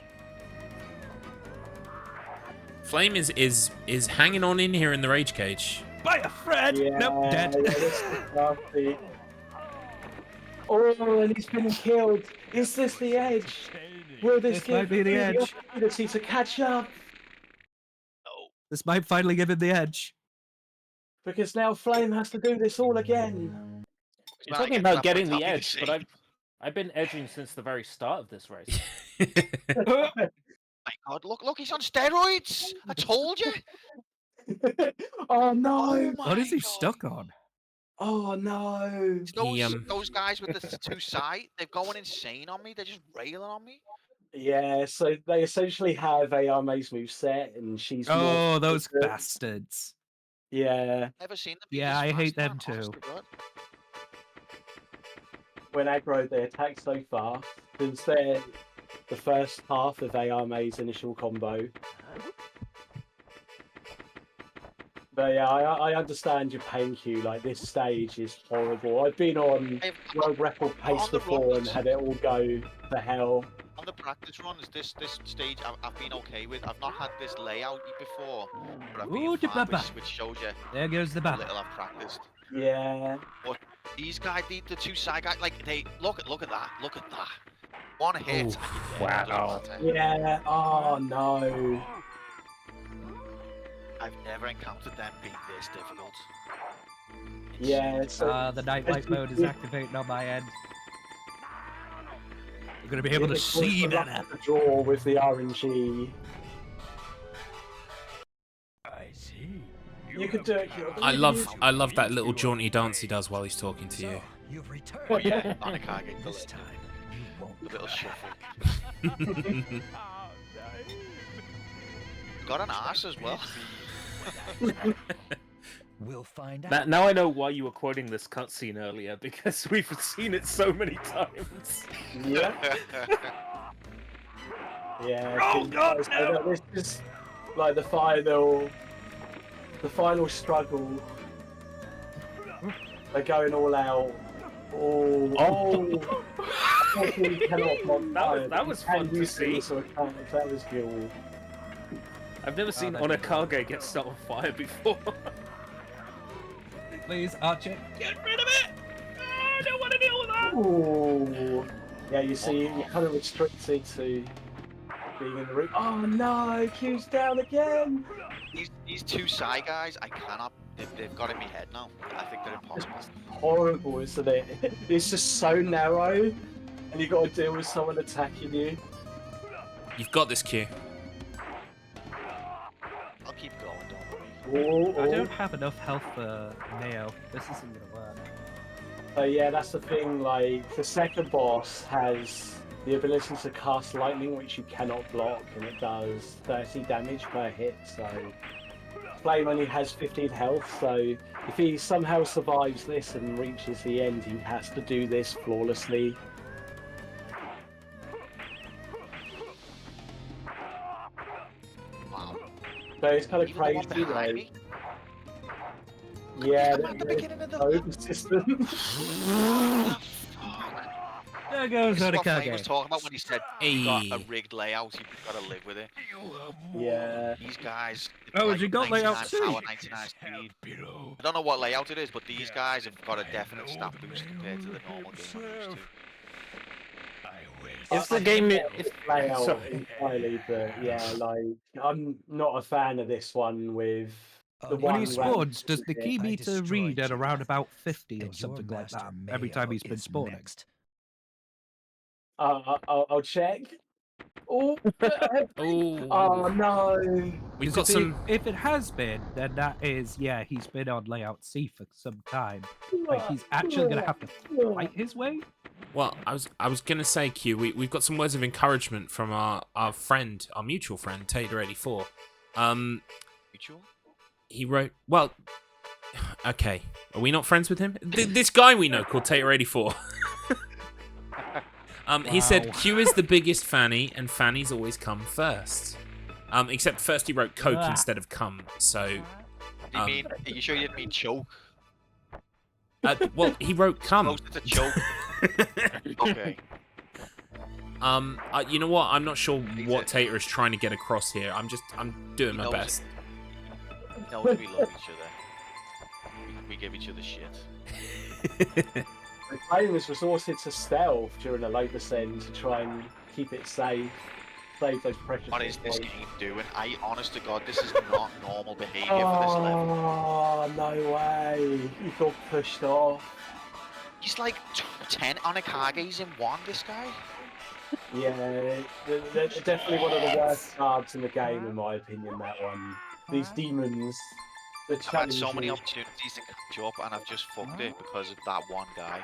Flame is hanging on in here in the rage cage. By a friend! Yeah, Nope, dead. yeah, this is nasty. Oh, and he's been killed. Is this the edge? Will this This might give be the you edge. opportunity to catch up? This might finally give him the edge. Because now Flame has to do this all again. You're When I talking get to about that getting point, the I'll be edge, but same. I've been edging since the very start of this race. My God, look, he's on steroids. I told you. Oh no! What is he God. stuck on? Oh no! Those guys with the two side, they're going insane on me. They're just railing on me. Yeah, so they essentially have Ayame's moveset, and she's more Oh, those good. bastards. Yeah, Never seen them. be Yeah, this I hate fast, man, them too. honest to God. when aggro they attack so fast, because they're the first half of Ayame's initial combo. But yeah, I understand your pain queue. Like, this stage is horrible. I've been on I've- world record pace on the before and runs. had it all go to hell. On the practice runs, this stage I've been okay with. I've not had this layout before, but I've Ooh, been fine, da-ba-ba. which shows you There goes the how bat. little I've practiced. Yeah. These guys, the two side guys, like they look at that. One hit. Ooh, and you're dead. wow. Yeah. Oh no. I've never encountered them being this difficult. Yeah. So The night light mode is activating on my end. We're gonna be able to it's also see luck better. of the draw with the RNG. I see. You could do it. I love that little jaunty dance he does while he's talking to you. You've returned. Oh yeah, on a car get This time, you won't a little die. shuffle. Got an ass as well. We'll find out. Now I know why you were quoting this cutscene earlier, because we've seen it so many times. Yeah. Yeah. Oh, God, no! This is like the final struggle. They're going all out. Oh. That was fun to see. That was good. I've never seen Onakage get set on fire before. Please, Archer, get rid of it! Oh, I don't want to deal with that! Ooh. Yeah, you see, you're kind of restricted to being in the room. Oh no, Q's down again! These two Psy guys, I cannot. They've got in my head now. I think they're impossible. Horrible, isn't it? It's just so narrow, and you got to deal with someone attacking you. You've got this, Q. I'll keep going, don't worry. I don't have enough health for Neo. This isn't gonna work. Yeah, that's the thing, like, the second boss has the ability to cast lightning, which you cannot block, and it does 30 damage per hit, so... Flame only has 15 health, so if he somehow survives this and reaches the end, he has to do this flawlessly. Wow. So it's kind of You were the one crazy, behind like... me? Yeah, Come at the beginning of the so persistent. There goes This is what Flame was Onakage. talking about when he said you got a rigged layout, you've got to live with it. Yeah. These guys. Oh, like you got 99 layout too? power, 99 speed. I don't know what layout it is, but these guys have got a definite stat boost compared to the normal game I'm used to. If the game... Layout Sorry. entirely, but yeah, like, I'm not a fan of this one with the When one he spawns, does the round- key I meter destroyed read at you, around about 50 or and your something like master that every time Mayo he's been is spawning? next. I'll check. Oh, Oh, oh no! we've 'Cause got if some. If it has been, then that is, yeah, he's been on layout C for some time. Like, he's actually gonna have to fight his way? Well, I was gonna say, Q. We've got some words of encouragement from our friend, our mutual friend, Tater84. Mutual? He wrote. Well, okay. Are we not friends with him? This guy we know called Tater84. He said Q is the biggest fanny, and fannies always come first. Except first he wrote Coke instead of cum. So. Do you mean? Are you sure you didn't mean choke? Well, he wrote cum. Close to choke. Okay. You know what? I'm not sure what Tater is trying to get across here. I'm doing my best. He knows we love each other. We give each other shit. The Flame has resorted to stealth during a low descent to try and keep it safe, save those precious. What is this game doing? Honest to God, this is not normal behaviour for this level. Oh, no way. He got pushed off. He's like 10 Onakages in one, this guy. Yeah, they're definitely one of the worst cards in the game, in my opinion, that one. These demons. I've had so many opportunities to catch up and I've just fucked it because of that one guy.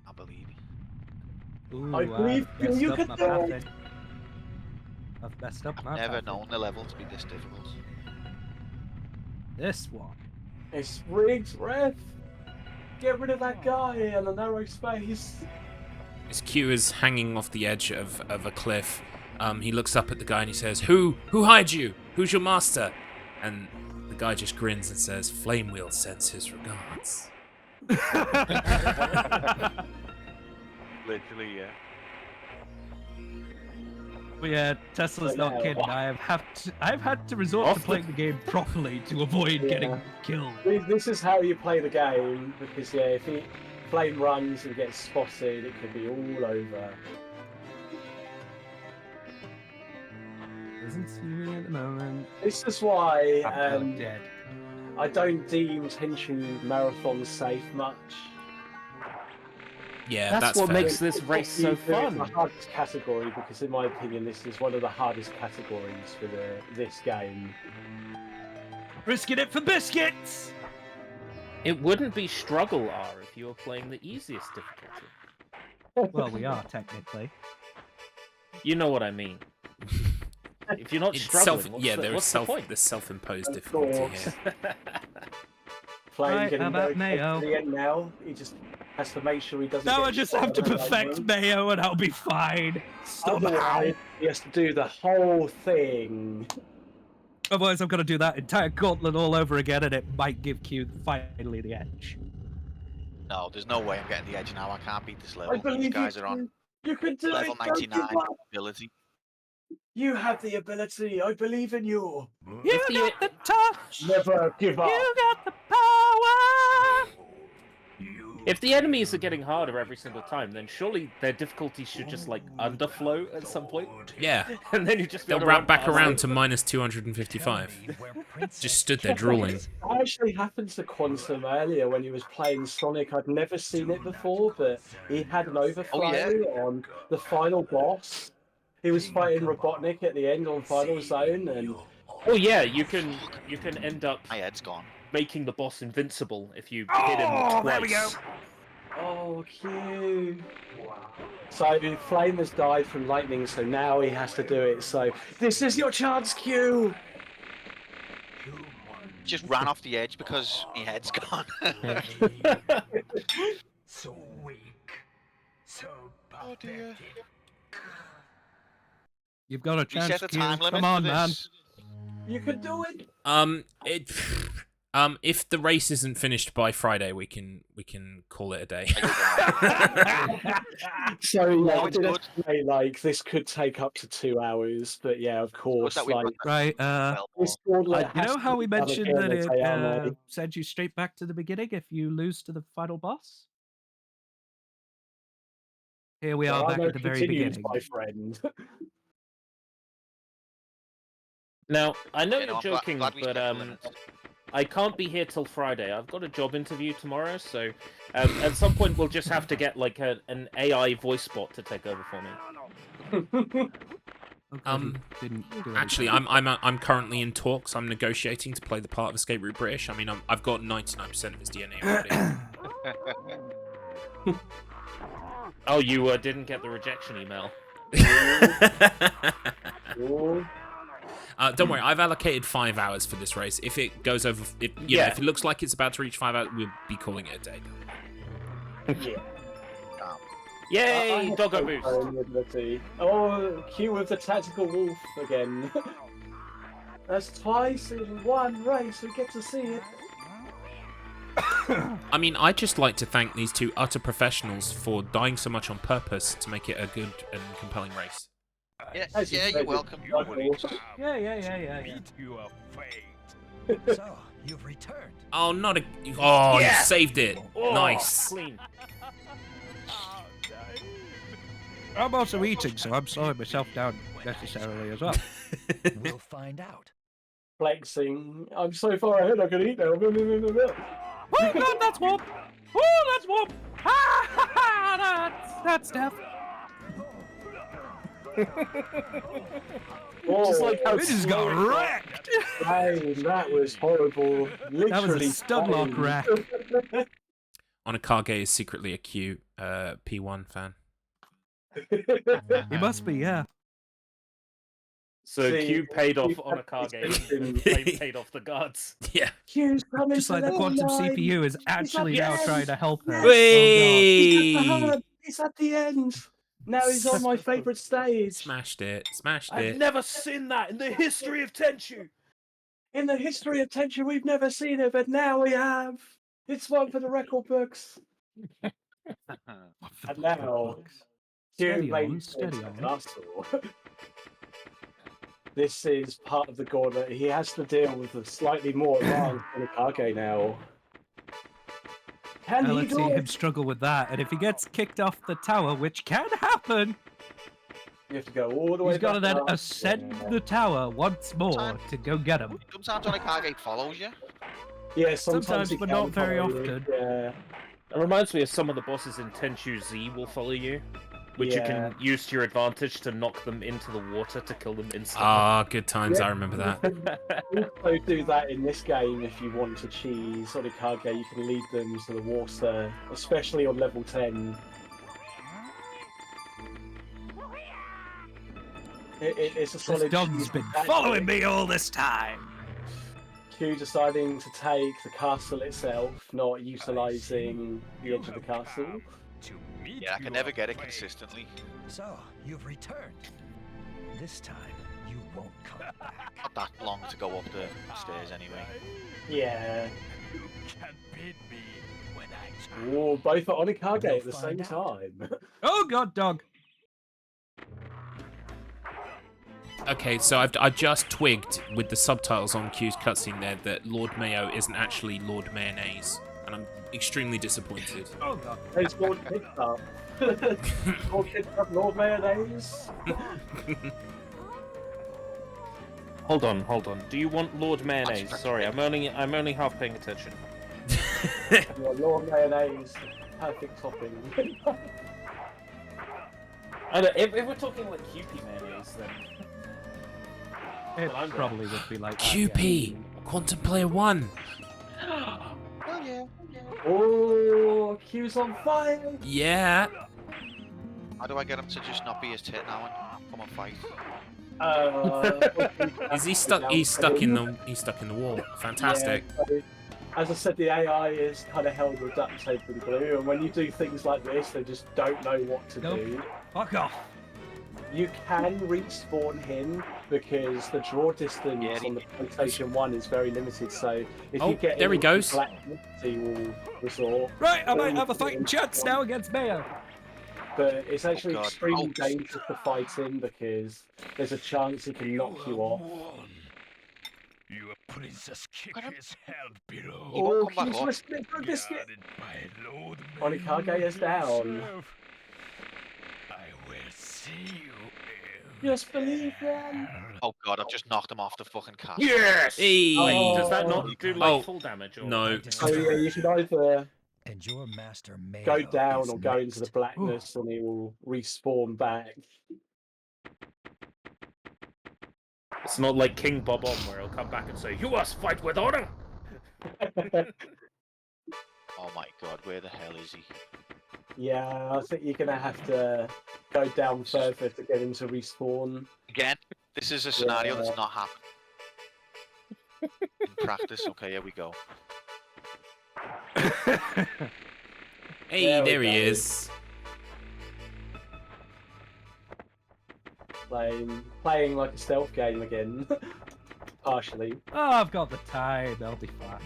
I believe. Ooh, I believe I've messed you up could my do it. pathing. I've messed up my Never pathing. known the level to be this difficult. This one. It's rigged, ref. Get rid of that guy in a narrow space. His Q is hanging off the edge of a cliff. He looks up at the guy and he says, Who hired you? Who's your master? And the guy just grins and says, Flamewheel sends his regards. Literally, yeah. But yeah, Tesla's But not yeah, kidding. I've had to resort to playing the game properly to avoid getting killed. This is how you play the game, because yeah, if Flame runs and gets spotted, it could be all over. Isn't seeing at the moment. This is why I'm dead. I don't deem Tenchu marathons safe much. Yeah, that's what fair. makes this race so It's fun. the hardest category, because in my opinion, this is one of the hardest categories for this game. Risking it for biscuits! It wouldn't be StruggleR if you were playing the easiest difficulty. Well, we are, technically. You know what I mean. If you're not It's struggling, what's the point? there's self-imposed Of difficulty course. here. Flame Right, getting how about very close mayo? to the end now. He just has to make sure he doesn't. Now get I just shot have to by perfect lightning. mayo and I'll be fine. Somehow. Otherwise, he has to do the whole thing. Otherwise, I'm going to do that entire gauntlet all over again, and it might give Q finally the edge. No, there's no way I'm getting the edge now. I can't beat this I level. These believe guys are on you can do level it. Don't 99 give up. ability. You have the ability. I believe in you. You got the touch. Never give up. You got the power. If the enemies are getting harder every single time, then surely their difficulty should just like underflow at some point. Yeah. And then you just be They'll able to wrap run back past around them. to minus 255. Just stood there drooling. That actually happened to Quantum earlier when he was playing Sonic. I'd never seen it before, but he had an overflow on the final boss. He was fighting Robotnik at the end on Final Zone, and Oh yeah, you can end up My head's gone. making the boss invincible if you hit him twice. there we go. oh, cute. So Flame has died from lightning, so now he has to do it. So this is your chance, Q. Just ran off the edge because my head's gone. So weak. So Oh dear. You've got a chance, Reset the Q. time limit Come for on, man. this. You can do it. If the race isn't finished by Friday, we can call it a day. So yeah, I it's did good. say like this could take up to 2 hours, but yeah, of course, that we've like got Right, well this more. gauntlet you has know to how be we done mentioned again that as it ARMA. sends you straight back to the beginning if you lose to the final boss? Here we are There back no at the very continues, beginning. my friend. Now, I know You you're know, joking, glad we but set the limit. I can't be here till Friday. I've got a job interview tomorrow, so at some point we'll just have to get like an AI voice bot to take over for me. Okay, didn't do Actually, anything. I'm currently in talks. I'm negotiating to play the part of Escape Route British. I mean, I've got 99% of his DNA already. Oh, you didn't get the rejection email. Ooh. Don't worry, I've allocated 5 hours for this race. If it goes over, if it looks like it's about to reach 5 hours, we'll be calling it a day. Yeah. Yay, I doggo have boost. no ability. Oh, Q with the tactical wolf again. That's twice in one race. We get to see it. I mean, I'd just like to thank these two utter professionals for dying so much on purpose to make it a good and compelling race. Yeah, As you yeah, said, you're it's welcome. No worries. Yeah. Meet your fate. So, you've returned. Oh, not a... Oh, Yeah! you saved it. Oh, Nice. Clean. I'm also eating, so I'm slowing myself down necessarily as well. We'll find out. Flexing. I'm so far ahead. I can eat now. Oh god, that's warm! Oh, that's warm! That's death. Just like how We just got slow it wrecked! Hey, that was horrible. Literally, That was a stud lock fine. wreck. Onakage is secretly a cute P1 fan. He must be, yeah. So See, Q paid off Q on a car has game, been- and Flame paid off the guards. Yeah. Q's coming Just to like the level quantum 9. CPU is actually now yes! trying to help her. Yes! Oh He's at the Whee! hub. He's at the end. Now he's on my favourite stage. Smashed it. Smashed I've it. never seen that in the history of Tenchu. In the history of Tenchu, we've never seen it, but now we have. It's one for the record books. god. And now, Steady Q on, makes steady it on. muscle. This is part of the gauntlet. He has to deal with a slightly more advanced Onakage now. Can Now he let's do see it? him struggle with that, and if he gets kicked off the tower, which can happen, You have to go all the way he's got to back then up. ascend Yeah. the tower once more to go get him. Sometimes Onakage follows you. Yeah, sometimes he but can not very follow you. often. Yeah. It reminds me of some of the bosses in Tenchu Z will follow you, which you Yeah. can use to your advantage to knock them into the water to kill them instantly. Ah, good times. Yeah. I remember that. Also do that in this game if you want to cheese Onakage. You can lead them to the water, especially on level 10. It's a solid. This dog's been following me all this time. Q deciding to take the castle itself, not utilising the edge of the castle. Yeah, I can never get it consistently. So, you've returned. This time, you won't come back. Not that long to go up the stairs anyway. Yeah. You can beat me when I try. Ooh, both are Onikage We'll at the same find out. time. Oh god, dog. Okay, so I've just twigged with the subtitles on Q's cutscene there that Lord Mayo isn't actually Lord Mayonnaise, and I'm extremely disappointed. Oh god. It's Lord Kidnap. Lord Kidnap, Lord Mayonnaise. Hold on. Do you want Lord Mayonnaise? Sorry, I'm only half paying attention. Yeah, Lord Mayonnaise, perfect topping. If we're talking like QP mayonnaise, then It I'm probably would be like that, QP! Quantum Player 1! Oh, Q's on fire. Yeah! How do I get him to just not be his tit now and come and fight? Is he stuck? He's stuck in the wall. Fantastic. Yeah, so, as I said, the AI is kind of held with duct tape and glue, and when you do things like this, they just don't know what to Nope. do. Fuck off. You can respawn him because the draw distance Yeah, on the PlayStation 1 is very limited, so if Oh, you get there he into goes. blackness, he will resort. Right, I might have a fighting chance now against Mayo. But it's actually God. extremely dangerous to fight him because there's a chance he can knock you off. Your princess kick is held below. He won't come back Q's up. whispering for a biscuit. Guarded by Lord Onikage is down. himself. I will see you. Just believe them. Oh god, I've just knocked him off the fucking castle. yes. Hey! Oh. Does that not do like Oh, full damage? Or... no. So yeah, you can either And your master Mayo go down is or go into the next. blackness and he will respawn back. It's not like King Bob-omb where he'll come back and say, "You must fight with honor." Oh my god, where the hell is he? Yeah, I think you're gonna have to go down further to get him to respawn. Again, this is a scenario Yeah. that's not happened. In practice, okay, here we go. Hey, There we there he go. is. Playing like a stealth game again. Partially. Oh, I've got the time. I'll be fine.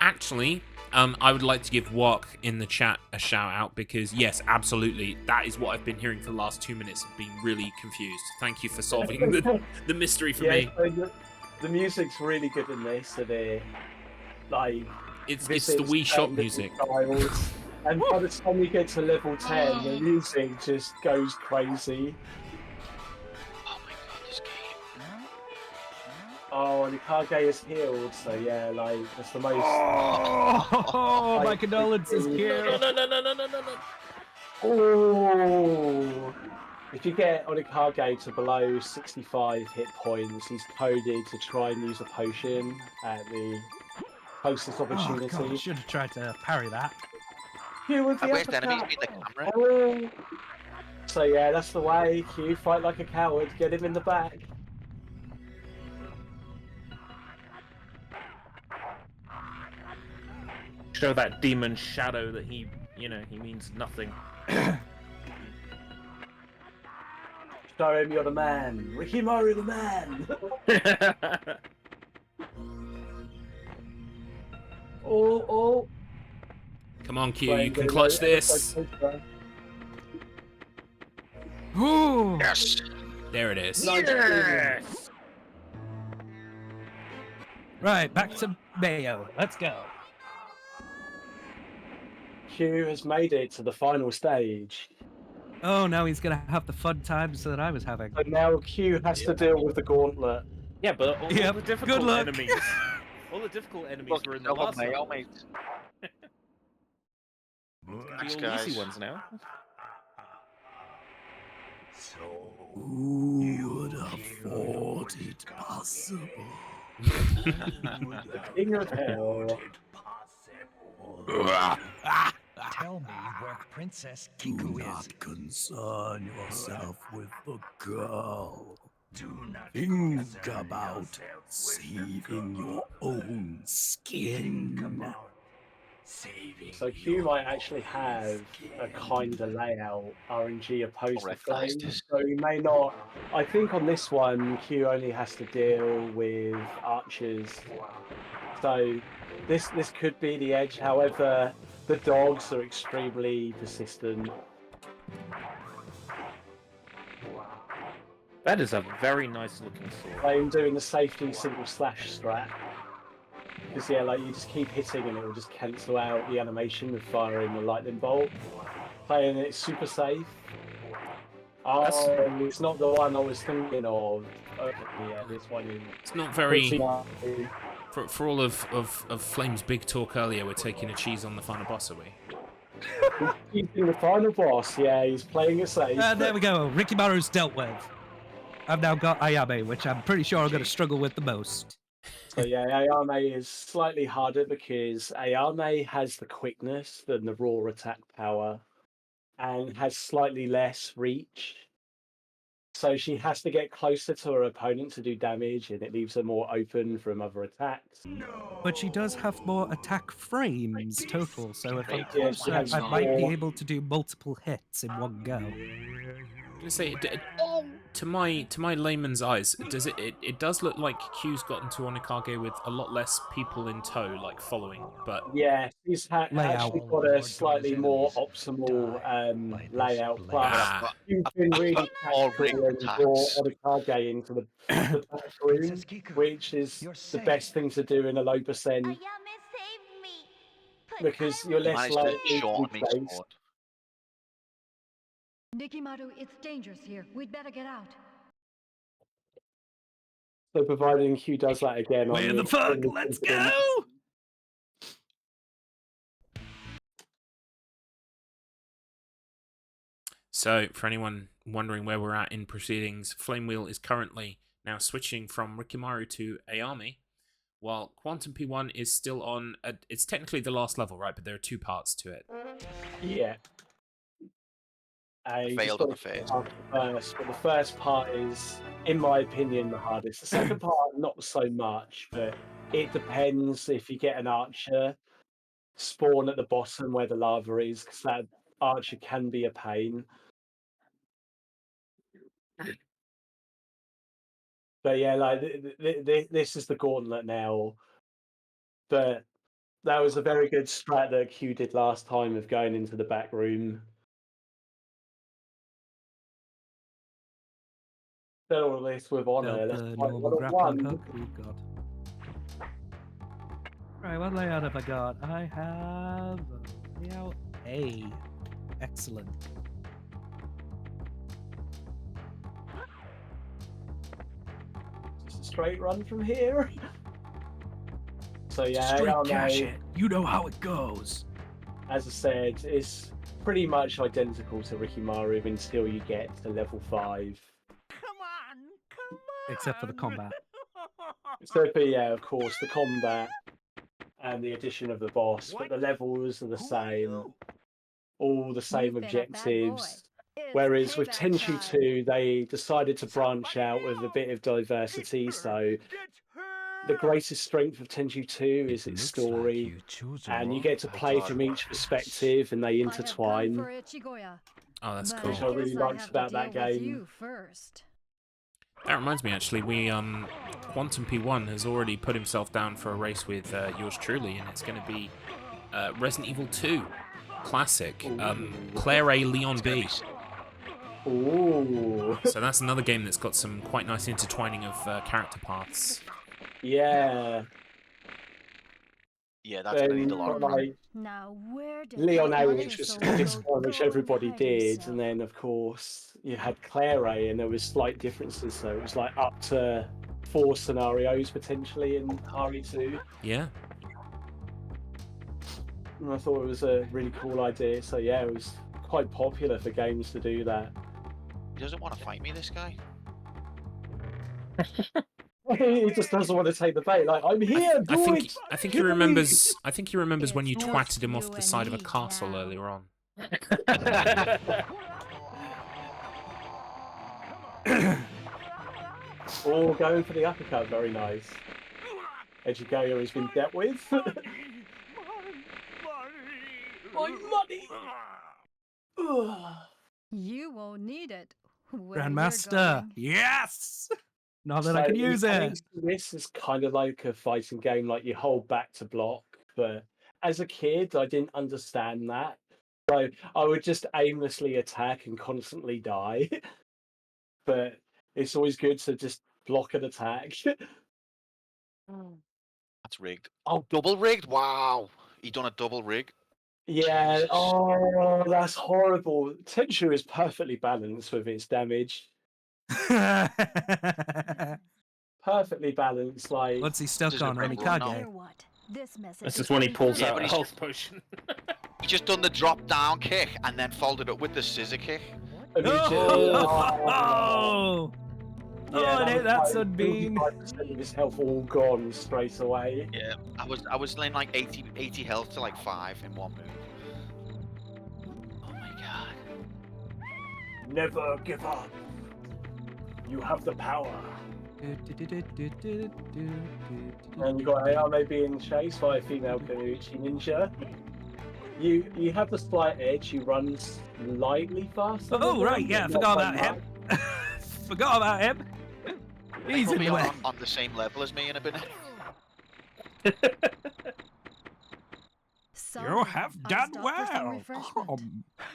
Actually, I would like to give Walk in the chat a shout out because yes, absolutely, that is what I've been hearing for the last 2 minutes and been really confused. Thank you for solving the mystery for me. So the music's really good in this, and it like It's this the is Wii Shop different music. styles. And by the time you get to level 10, the music just goes crazy. Oh my god, this game. Oh, and the Kage is healed, so yeah, like that's the most. Oh, my condolences, No, Q. no, no, no, no, no, no, no. Oh, if you get Onikage to below 65 hit points, he's coded to try and use a potion at the closest Oh, God, I opportunity. should have tried to parry that. Q with I the wish the enemies uppercut. beat the camera. Oh. So yeah, that's the way. Q, fight like a coward, get him in the back. Show that demon shadow that he means nothing. Show him you're the man. Rikimori the man. Oh. Come on, Q, you can clutch this. Ooh. Yes! There it is. Yes! Right, back to Mayo. Let's go. Q has made it to the final stage. Oh, now he's gonna have the fun times that I was having. But now Q has to deal with the gauntlet. Yeah, but all Yep, the difficult good luck. enemies. All the difficult enemies Look, were in the I love last Mayo, level. mate. Thanks, The all easy guys. ones now. You would have thought it possible. King of Hell. tell me where Princess Do Kiku is. not concern yourself with the girl. Do not Think concern about yourself with the saving girl. your own skin. Think about saving So Q your might actually own have a skin. kind of layout RNG opposed to Recognised Flame, this. so he may not. I think on this one, Q only has to deal with archers. So this could be the edge. However, the dogs are extremely persistent. That is a very nice looking sword. I'm doing the safety single slash strat. Because yeah, like you just keep hitting and it will just cancel out the animation of firing the lightning bolt. Playing it super safe. Oh, it's not the one I was thinking of. Okay, yeah, this one is. It's not very... pretty- For all of Flame's big talk earlier, we're taking a cheese on the final boss, are we? He's in the final boss. Yeah, he's playing it safe. There we go. Rikimaru's dealt with. I've now got Ayame, which I'm pretty sure I'm going to struggle with the most. So yeah, Ayame is slightly harder because Ayame has the quickness than the raw attack power, and has slightly less reach. So she has to get closer to her opponent to do damage, and it leaves her more open from other attacks. But she does have more attack frames total, so if I'm Yeah, she closer, has I might be more. able to do multiple hits in one go. I'm gonna say, to my layman's eyes, it does look like Q's gotten to Onikage with a lot less people in tow, like following, but Yeah, he's Layout. actually got a slightly more optimal layout. Plus, you can really all tactical and draw Onikage into the back room, Princess Kiku, which is you're the safe. best thing to do in a low percent Ayame saved me. But because I you're was less Managed likely to to short be me chased. sword. Nikimaru, it's dangerous here. We'd better get out. So providing Q does that again, Where I'm the fuck? extremely Let's confident. go! So, for anyone wondering where we're at in proceedings, Flamewheel is currently now switching from Rikimaru to Ayame, while Quantum P1 is still on... it's technically the last level, right? But there are two parts to it. Yeah. Failed on the first. But the first part is, in my opinion, the hardest. The second part, not so much, but it depends if you get an archer spawn at the bottom where the lava is, because that archer can be a pain. But yeah, like this is the gauntlet now. But that was a very good strat that Q did last time of going into the back room. Did all this with honor. Build That's the quite normal what a grappling one. hook. We've got. Right, what layout have I got? I have layout A. Excellent. Just a straight run from here. So yeah, Straight Ayame, cash it. You know how it goes. as I said, it's pretty much identical to Rikimaru until you get to level 5. Except for the combat. So, but yeah, of course, the combat and the addition of the boss, but the levels are the same, all the same You've been a bad objectives. boy. It's Whereas with payback Tenchu time. 2, they decided to branch out with a bit of diversity. So the greatest strength of Tenchu 2 is its story, and you get to play from each perspective, and they I have come intertwine, for Ichigoya, Oh, that's but cool. which I really guess liked have about to that deal with game. you first. That reminds me, actually, we Quantum P1 has already put himself down for a race with yours truly, and it's going to be Resident Evil 2 Classic, Claire A. Leon B. Ooh, So that's another game that's got some quite nice intertwining of character paths. yeah. Yeah, that's going to need a Then lot of like Now where did Leon that A, other which was soul this go one, which go and everybody hide did, himself? and then of course you had Claire A, and there was slight differences. So it was like up to 4 scenarios potentially in RE2. Yeah. And I thought it was a really cool idea. So yeah, it was quite popular for games to do that. He doesn't want to fight me, this guy. He just doesn't want to take the bait. Like, I'm here, I do think it! I think he Kill me!" remembers. I think he remembers when you It's twatted just him you off the and side of a me castle now. earlier on. Oh, going for the uppercut, very nice. Edugayo has been dealt with. My money! Ugh. You won't need it. Where Grandmaster, yes! Now that I can use it. This is kind of like a fighting game, like you hold back to block. But as a kid, I didn't understand that. So I would just aimlessly attack and constantly die. But it's always good to just block and attack. That's rigged. Oh, double rigged. Wow. He done a double rig. Yeah, Jesus. oh, that's horrible. Tenchu is perfectly balanced with its damage. Perfectly balanced, like. Once he's stuck This is a on great run now. Omikage. Hear what? This message This is when he pulls Yeah, out but a he's- health potion. He just done the drop down kick and then followed it up with the scissor kick. And he just- Oh! Oh, I hate that was sunbeam. 55% of his health all gone straight away. Yeah, I was laying like 80 health to like 5 in one move. Oh my god. Never give up. You have the power. And you got Ayame being chased by a female Kanuchi ninja. You have the slight edge. You run slightly faster. Oh, than right, them, yeah, but forgot not about by him. Forgot about him. He's in Probably the way. on the same level as me in a bit. You have done well.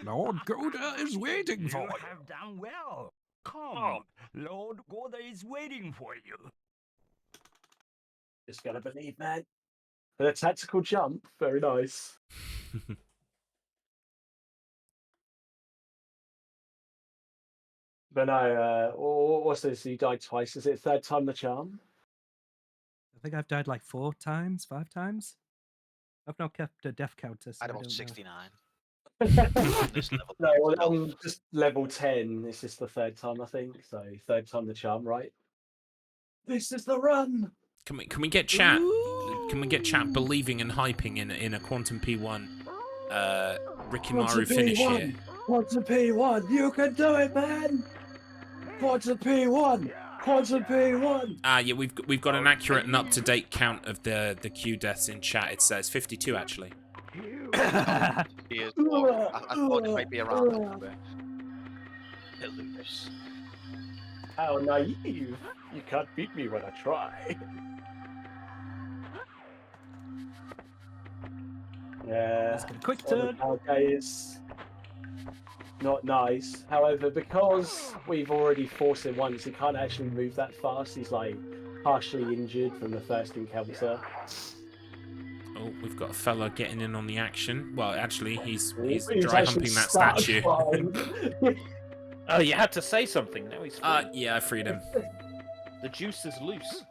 Lord Goda is waiting for You you. have done well. Come, Lord Goda is waiting for you. Just gotta believe, man. And a tactical jump, very nice. But no, what's this? You died twice. Is it third time the charm? I think I've died like 4 times, 5 times. I've not kept a death counter. So I had I about don't know. 69. On this level. No, well, I'm just level 10. This is the third time, I think. So third time the charm, right? This is the run. Can we get chat? Can we get chat believing and hyping in a Quantum P1 Rikimaru finish here? Quantum P1, you can do it, man. Quantum P1, Quantum P1. Ah, yeah, we've got an accurate and up to date count of the Q deaths in chat. It says 52 actually. He is, well, I thought it might be around that number. It lose. How naive. You can't beat me when I try. Yeah. Let's get a quick turn. Okay, is not nice. However, because we've already forced him once, he can't actually move that fast. He's like partially injured from the first encounter. Oh, we've got a fella getting in on the action. Well, actually, he's He's dry actually humping that stuck. statue. Oh, you had to say something. Now he's free. Yeah, I freed him. The juice is loose.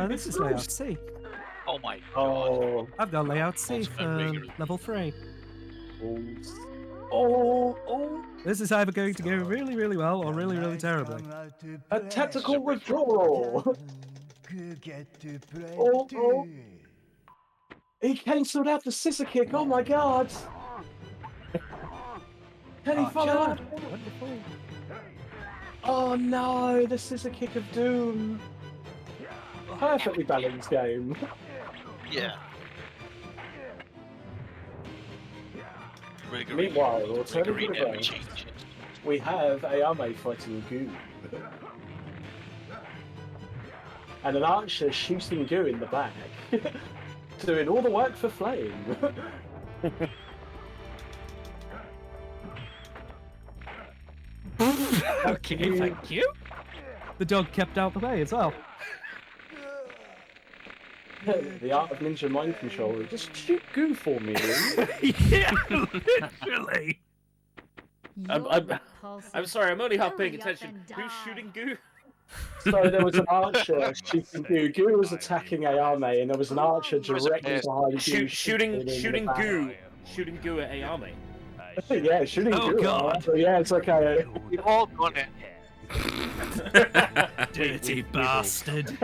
This is layout C. Oh my god. Oh, I've got layout C Ultimate for rigor. level 3. oh, This is either going to go really, really well or really, really terribly. a tactical withdrawal. Oh, oh. He cancelled out the scissor kick. Oh my god. Can he follow up? Wonderful. Oh no, the scissor kick of doom. Perfectly balanced game. Yeah. Rigor, Meanwhile, alternative rigor, never reverse, changes. we have Ayame fighting Goo. And an archer shooting Goo in the back. Doing all the work for Flame. Okay, thank you. The dog kept out the way as well. The art of ninja mind control. Just shoot Goo for me, will you? Yeah, literally. I'm sorry, I'm only half paying attention. Who's shooting goo? So there was an archer shooting Goo. Goo was attacking Ayame, and there was an archer directly behind Goo. Shooting Goo. goo at Ayame. Yeah, shooting Oh, Goo. God. So yeah, it's okay. We've all done it. Dirty bastard. We've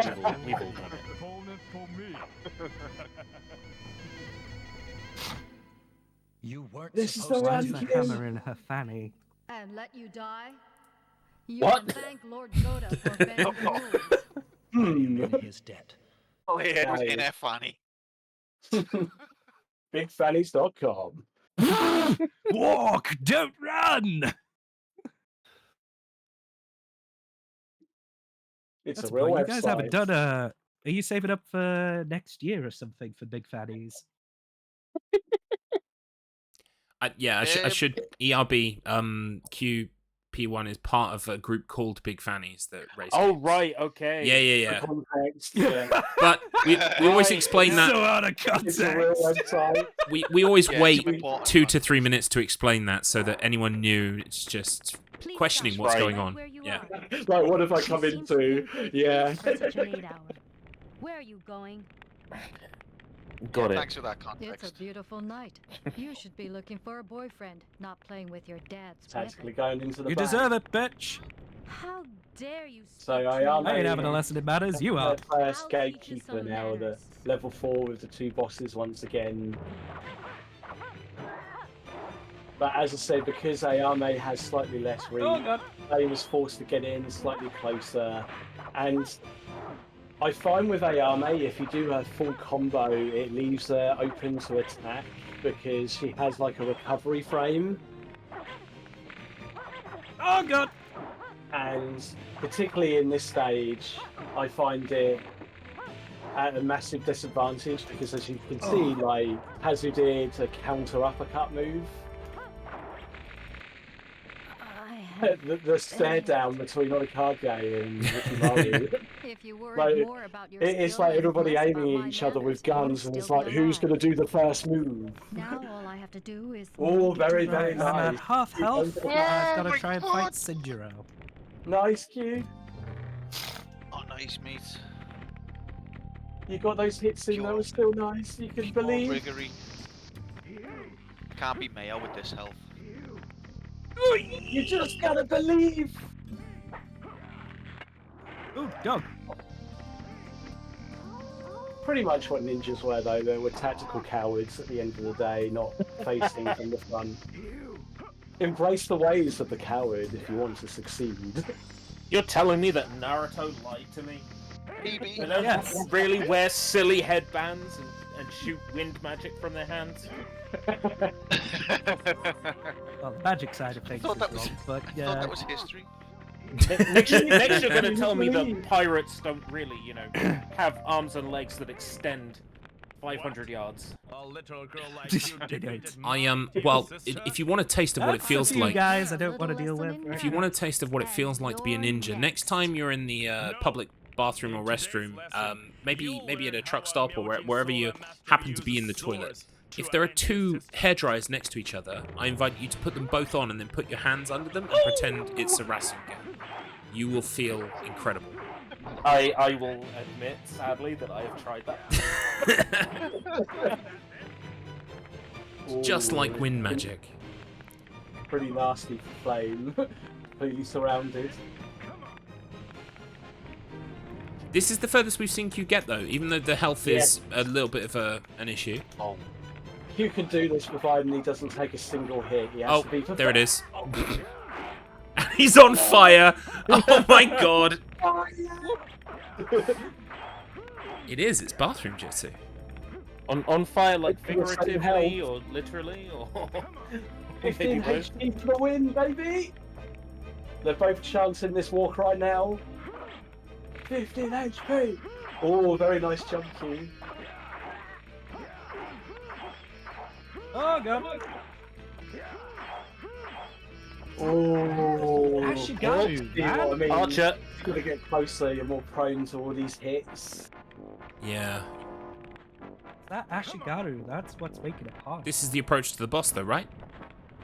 all done it. Opponent for me. You weren't This is supposed the to Why round is do that this. hammer in her fanny? And let you die? You What? can thank Lord Goda for bending the rules. I am in his debt. All he had was Nice. in her fanny. BigFannies.com. Walk, don't run! It's That's a real you website. guys haven't done a... Are you saving up for next year or something for big fannies? Yeah, I should. ERB QP1 is part of a group called Big Fannies that race. Oh games. right, okay. Yeah. Context, yeah. But we always Right, explain that. So out of It's a real context. website. We always Yeah, it's wait important. 2 to 3 minutes to explain that so that anyone new it's just Please questioning stop what's Right. going right on. where you Yeah. are. Like, what have I She come seems to be into? in great Yeah. pain for such a late hour. Where are you going? Got it. Thanks for that It's context. a beautiful night. You should be looking for a boyfriend, not playing with your dad's Tactically weapon. going into the You back. deserve it, bitch. How dare you speak So I to am me I ain't like having a that? lesson in manners. You are. The first I'll teach you gatekeeper some now, the manners. level 4 with the 2 bosses once again. But as I said, because Ayame has slightly less reach, Oh god. I was forced to get in slightly closer. And I find with Ayame, if you do a full combo, it leaves her open to attack because she has like a recovery frame. Oh god. And particularly in this stage, I find it at a massive disadvantage because, as you can see, like Hazu did a counter uppercut move. I have The stare down between Oikage and Rikimaru. If you worried Like, more about your it's skill like and everybody less about aiming my at each other with manners, you'd guns, and it's still like, be who's going to alive. do the first move? Now all I have to do is Oh, make it very, to very the I'm end. at nice. half health. Oh I've got my to try and God. fight Sinjiro. Nice, Q. Oh, nice, mate. You got those hits in, that was still nice. You can Be more believe. rigoury. Can't beat Mayo with this health. You just gotta believe. Oh, dog. Pretty much what ninjas were, though. They were tactical cowards at the end of the day, not facing from the front. Embrace the ways of the coward if you want to succeed. You're telling me that Naruto lied to me? They PB. don't Yes. really wear silly headbands and shoot wind magic from their hands? Well, the magic side of things thought is that was- wrong, but I yeah. thought that was history. Next you're going to tell me that Believe. pirates don't really, have arms and legs that extend 500 yards. A little girl like They you don't. defeated Well, my sister? if you want a taste of what it That's feels a few like, guys I don't Little want to deal lesson with. in if you want a taste of what it feels like to be a You're ninja, next time you're in the public bathroom or restroom, maybe at a truck stop or wherever you happen to be in the toilet. If there are 2 hairdryers next to each other, I invite you to put them both on and then put your hands under them and pretend it's a Rasengan. You will feel incredible. I will admit, sadly, that I have tried that. Just like Ooh, wind magic. Pretty nasty for flame. Completely surrounded. This is the furthest we've seen Q get, though, even though the health is a little bit of an issue. Oh, You can do this providing he doesn't take a single hit. He has Oh, to be there it is. He's on fire! Oh my god! It is, it's bathroom jutsu. On fire, like It's the same figuratively health. or literally, or 15 maybe both. HP for the win, baby! They're both chanting this walk right now. 15 HP! Oh, very nice jump Q. Oh god. Oh, Actually got you, see what I man. mean? Archer. You've got to get closer, you're more prone to all these hits. Yeah. That Ashigaru, that's what's making it hard. This is the approach to the boss, though, right?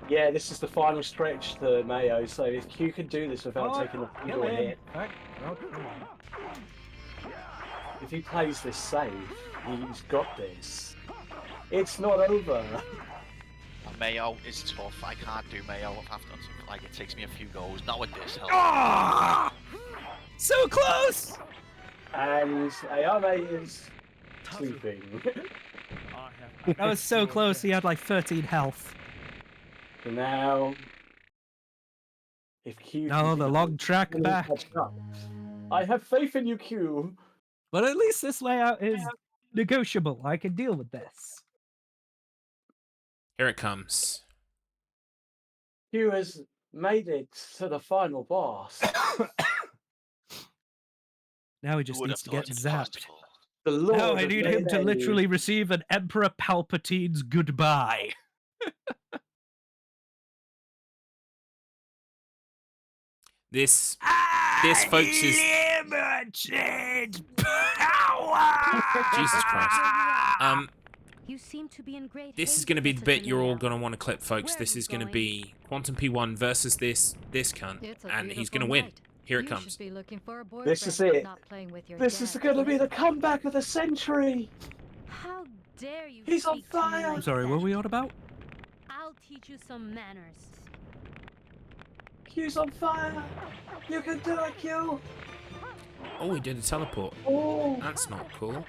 Yeah, this is the final stretch to Mayo, so if Q can do this without taking a kill single him. hit, Fuck, don't kill him. if he plays this safe, he's got this. It's not over. Mayo is tough. I can't do Mayo. I've done something like it takes me a few goes. Not with this health. Ah! So close! And Ayame is sleeping. That was so close, he had like 13 health. So now, if Q Now can the long track can he back. catch up? I have faith in you, Q. But at least this layout is negotiable. I can deal with this. Here it comes. Q has made it to the final boss. Now he just Who would needs have to get thought it zapped. possible? The Lord Now I of need him to Mayonnaise. literally receive an Emperor Palpatine's goodbye. This folks is limited power. Jesus Christ. You seem to be in great This is haste, going to be the Mr. bit you're all Cornelio. going to want to clip, folks. Where are This you is going to going? be Quantum P1 versus this cunt, It's a and he's beautiful going to win. night. Here it You comes. should be looking for a This is boyfriend, it. not playing with your This is dad's going to be the labor. comeback of the century. How dare you He's on speak to me fire. like I'm sorry, that? what were we on about? I'll teach you some manners. Q's on fire. You can do it, Q. Oh, he did a teleport. Oh, That's not cool.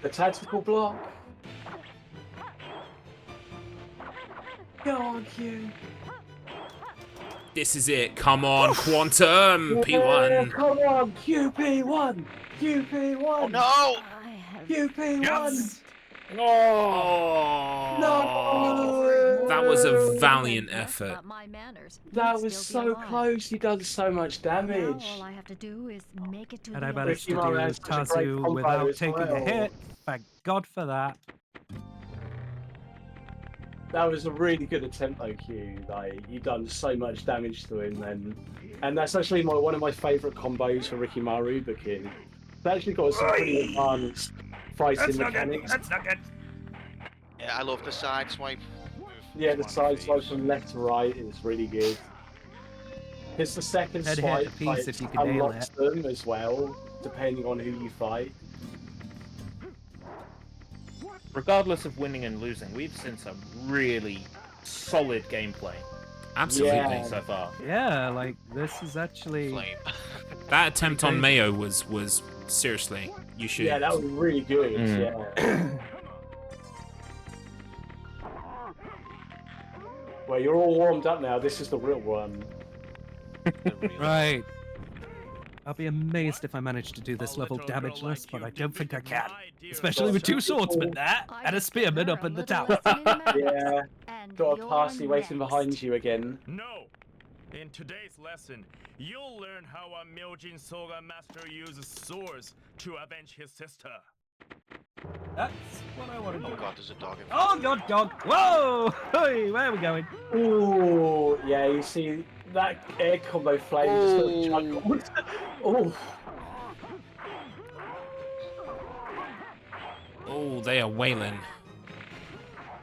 the tactical block. Go on, Q. This is it. Come on, Quantum Yeah, P1. come on, QP1. QP1. Oh no! I have QP1. Oh, No. that was a You valiant impressed effort. about my manners. That You'd was still be so alive. close. He done so much Now damage. all I have to do is make it to And the I other managed to Ricky do Mara has such a great Kazu combo without as taking a well. hit. Thank God for that. That was a really good attempt, though, Q. Like, you done so much damage to him, and that's actually one of my favourite combos for Ricky Maru because it's actually got some pretty advanced fighting mechanics. not good. Yeah, I love the side swipe. Move. Yeah, the It's one of my side swipe faves. from left to right is really good. It's the second Head hit swipe a piece like, if you can nail unlocks it. them as well, depending on who you fight. Regardless of winning and losing, we've seen some really solid gameplay Absolutely. Yeah. so far. Yeah, like this is actually. Flame. That attempt on Crazy. Mayo was seriously. You should. Yeah, that was really good. Yeah. Well, you're all warmed up now. This is the real one. Right. I'll be amazed if I manage to do this level damageless, but I don't think I can. Especially with two swordsmen there I and a just spearman gave up her a in the little tower. lesson in manners. Yeah. And Got a you're parsley waiting next. behind you again. No! In today's lesson, you'll learn how a Myojin Soga master uses swords to avenge his sister. That's what I want to Oh do. god, there's a dog in Oh god, dog! Whoa! Hey, where are we going? Ooh, yeah, you see that air combo flame just got juggled. Oh, Oh, they are wailing.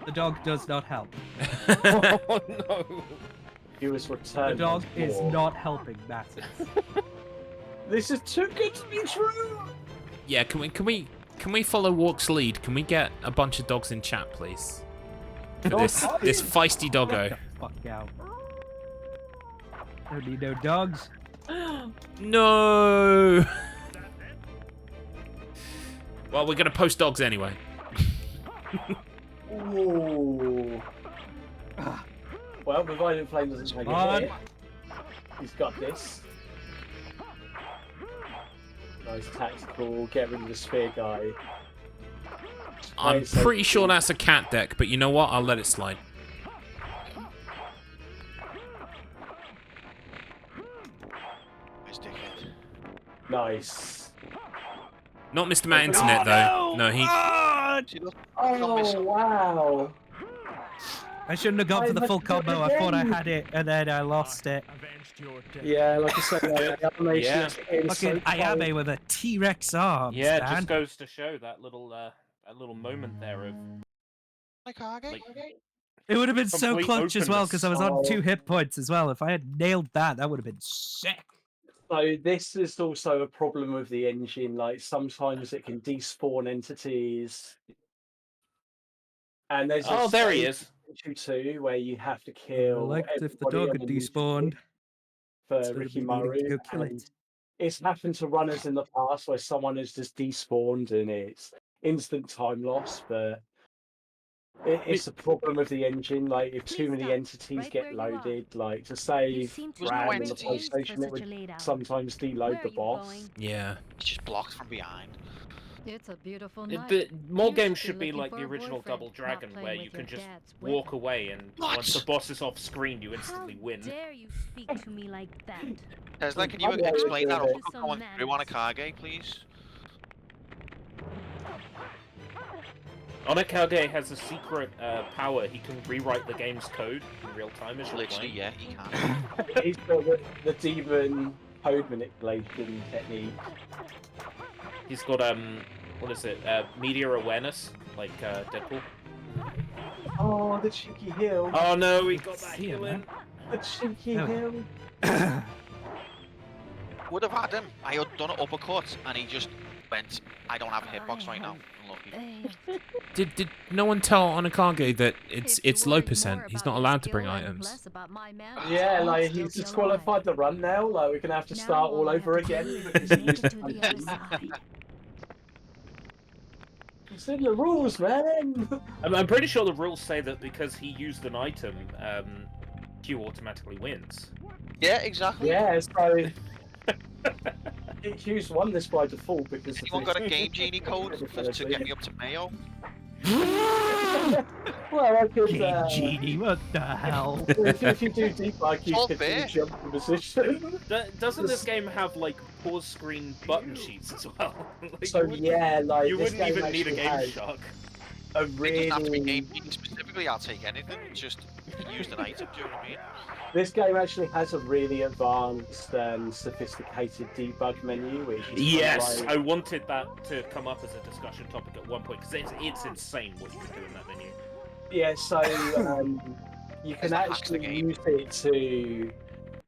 The dog does not help. Oh no! he was The returned. dog once is more. not helping matters. This is too good to be true. Yeah, can we follow Walk's lead? Can we get a bunch of dogs in chat, please? For this feisty doggo. Fuck out. Don't need no dogs. No. Well, we're gonna post dogs anyway. Ooh. Well, the violent flame doesn't take Come a on. hit. He's got this. Nice tactical. Get rid of the spear guy. I'm Right, so- pretty sure that's a cat deck, but you know what? I'll let it slide. Nice dickhead. Nice. Not Mr. Matt Internet though. No, he. See, look, Oh wow. I shouldn't have gone for the I full must do it combo. I thought I again. had it, and then I lost it. Avenged your death. Yeah, like I said, the animation Yeah. is getting so Fucking Ayame with a T-Rex arm. Yeah, it Stan. just goes to show that little moment there of like Hargate. like It would have been so complete clutch as well because I was on openness. 2 hit points as well. If I had nailed that, that would have been sick. So this is also a problem with the engine. Like sometimes it can despawn entities, and there's oh, there he is. Tenchu where you have to I kill. liked if the everybody dog and had then you despawned. for instead of Ricky me needing to Maru, go kill and it. it's happened to runners in the past where someone has just despawned and it's instant time loss, but it's a problem with the engine. Like if too many entities get loaded, like to save There's no RAM on the entities. PlayStation, it would sometimes deload the boss. Yeah. It's just blocked from behind. It's a beautiful night. The more You games should should be be looking like for the a original boyfriend, Double not Dragon, playing where with you your can just dad's walk weapon. away, and What? once the boss is off screen, you instantly How win. dare you speak to me like that? Tesla, can you One way of explain that doing over it- going through on a Kage, please? Onakage has a secret power. He can rewrite the game's code in real time as you're Literally, playing. yeah, he can. He's got the demon code manipulation technique. He's got what is it? Media awareness, like Deadpool. Oh, the cheeky hill. Oh no, we got that See ya, heal in. The cheeky Oh. hill. Would have had him. I had done an uppercut, and he just went, I don't have a hitbox right now. Unlucky. Did no one tell Onakage that it's If you low worried percent? more He's about not your allowed to bring skill and items. less about my manners, Yeah, you'd like still he's be disqualified the run now. Like we're gonna have to start all over again because he used to Make it to the other side. It's in the rules, man. I'm pretty sure the rules say that because he used an item, Q automatically wins. Yeah, exactly. Yeah, so Q's won this by default because Anyone got a Game Genie code to get me up to Mayo? Well, I could. Game Genie, what the hell? If you do debug, you All can fair. jump the position. Doesn't this game have like pause screen button sheets as well? Like, So you wouldn't- yeah, like you this wouldn't game even need a actually Game has Shock. a It doesn't have to be really. Game Genie specifically, I'll take anything. It's just used an item, do you know what I mean? This game actually has a really advanced and sophisticated debug menu, which is kind of Yes, like- I wanted that to come up as a discussion topic at one point because it's insane what you can do in that menu. Yeah, so you can That's the actually game. use it to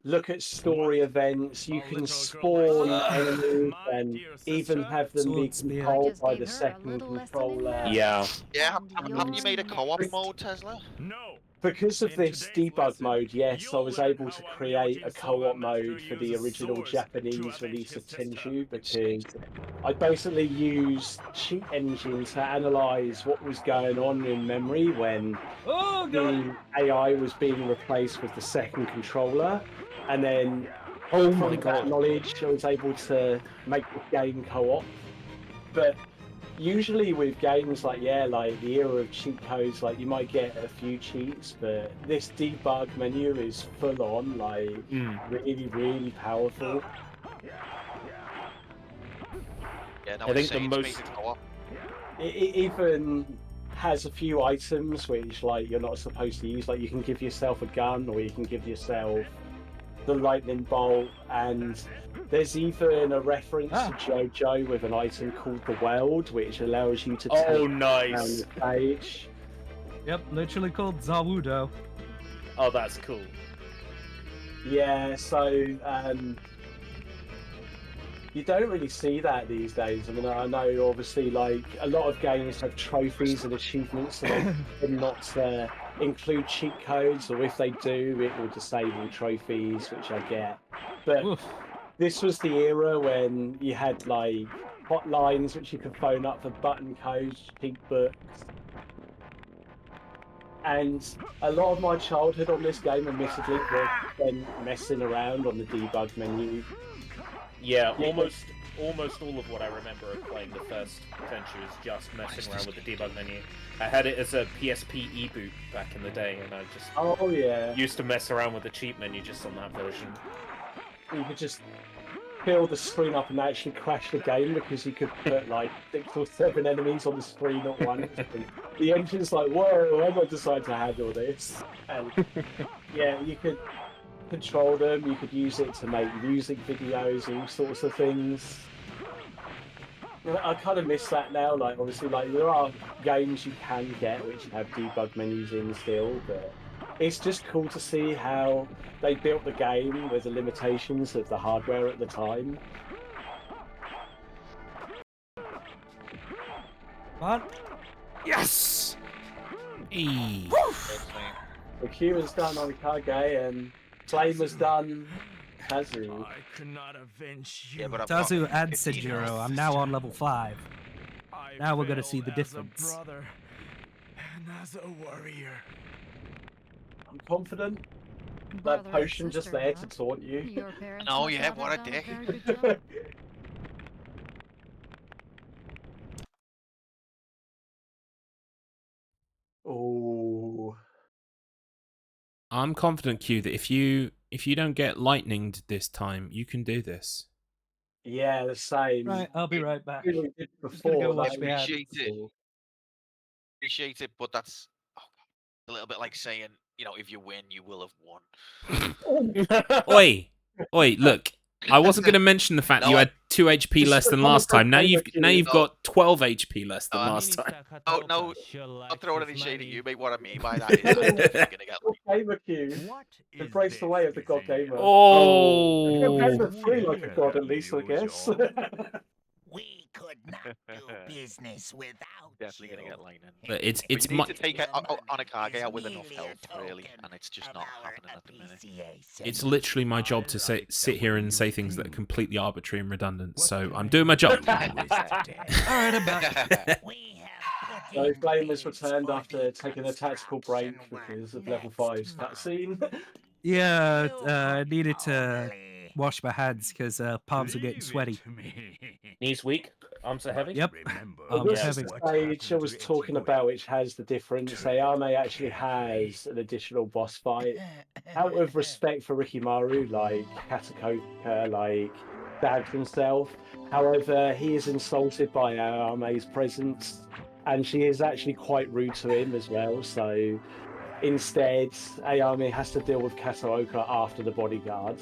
look at story events. You can spawn enemies and even have them be Sword spear. controlled Just by gave the her a second little lesson in controller. manners. Yeah. Yeah, And haven't you made a yours co-op next. mode, Tesla? No. Because of In this today's debug lesson, mode, yes, I you'll was learn able to how a create a Myojin co-op Soga mode master for the uses original swords Japanese to avenge release his of sister. Tenchu because I basically used Cheat Engine to analyze what was going on in memory when the AI was being replaced with the second controller, and then Oh from my that god. knowledge, I was able to make the game co-op. But usually with games like like the era of cheat codes, like you might get a few cheats, but this debug menu is full on, like really, really powerful. Yeah, no, I think it's the insane to most- make a co-op. It even has a few items which like you're not supposed to use. Like you can give yourself a gun, or you can give yourself the lightning bolt, and there's even a reference to JoJo with an item called the Weld, which allows you to take Oh, down nice. the stage. Yep, literally called Zawudo. Oh, that's cool. Yeah, so you don't really see that these days. I mean, I know obviously like a lot of games have trophies and achievements, so they tend not to include cheat codes, or if they do, it will disable trophies, which I get. But Oof. this was the era when you had like hotlines which you could phone up for button codes, cheat books. And a lot of my childhood on this game, admittedly, was spent messing around on the debug menu. Yeah, almost all of what I remember of playing the first Tenchu is just messing around with the debug menu. I had it as a PSP e-boot back in the day, and I just Oh yeah, used to mess around with the cheat menu just on that version. you could just fill the screen up and actually crash the game because you could put like 6 or 7 enemies on the screen at once. And the engine's like, whoa, I'm gonna decide to handle this. And yeah, you could control them, you could use it to make music videos and all sorts of things. I kind of miss that now. Like obviously, like there are games you can get which have debug menus in still, but it's just cool to see how they built the game with the limitations of the hardware at the time. What? Yes! Hey. The Q was done on Kage and Flame was done Tazu. I could not avenge you. Yeah, but I've Tazu got and 15 Senjuro, now. I'm now on level 5. I Now we're gonna failed see the as difference. a brother and as a warrior. I'm confident. Brother That and potion just sister, there huh? to taunt you. Your parents No, must yeah, not what have a done dick. very good job. Oh. I'm confident, Q, that if you don't get lightninged this time, you can do this. Yeah, the same. Right, I'll be right back. We did Just gonna go before, wash like, my hands. Appreciate it. Appreciate it, but that's a little bit like saying, you know, if you win, you will have won. Oi, look. I wasn't going to mention the fact that No, you I- had 2 HP This less is than a last time. Now comment you've No. got 12 HP less than No, last time. Oh, no, not throwing any shade at you, mate. What I mean by that is I'm definitely going to get God Gamer Q. What is Embrace the way of the God Gamer. Oh, Gamer 3 like a god at least, I guess. We could not do business without definitely going to get lightning. but it's But you my need to take on a Kage out with enough health, really, and it's just not happening at the minute. it's literally my job to sit here and say things that are completely arbitrary and redundant. So I'm doing my job. Alright, I'm back. So Flame has returned after taking a tactical break because of level 5's cutscene. Yeah, I needed to wash my hands because palms were getting sweaty. Knees weak, arms are heavy. Yep. This heavy. is the stage I was talking about, which has the difference. Ayame actually has an additional boss fight. Out of respect for Rikimaru, like Katakoka, like stabbed himself. However, he is insulted by Ayame's presence, and she is actually quite rude to him as well. So instead, Ayame has to deal with Kataoka after the bodyguard.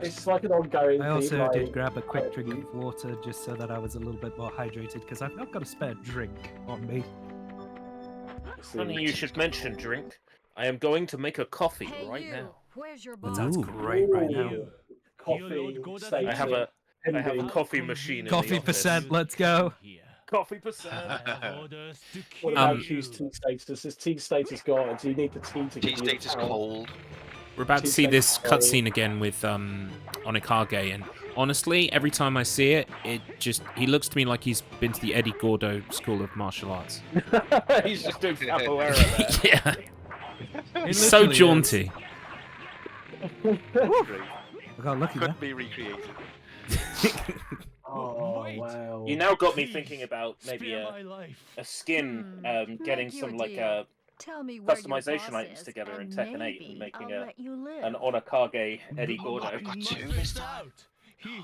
It's like an ongoing I thing. also like, did grab a quick drink of water just so that I was a little bit more hydrated because I've not got a spare drink on me. Funny you should mention drink. I am going to make a coffee Hey, right you. now. Where's your That boss? sounds great right now. Ooh, coffee. I have a pending. coffee machine in the Coffee office. percent, let's go. Coffee percent. What about Q's T status? Is T status gone? Do you need the T to T give you state the is power? cold. We're about to see this cutscene again with Onikage, and honestly, every time I see it, he looks to me like he's been to the Eddie Gordo School of Martial Arts. He's just doing capoeira there. Yeah, It he's so literally jaunty. Great. I got lucky there. Couldn't be recreated. Oh wow! You now got me thinking about maybe Spare a my life. skin, Make getting you some a like deal. Tell me where your customization boss items is, together in and Tekken 8 and maybe making I'll a let you live. an Onikage Eddie Gordo. I've got two Must this get time. out.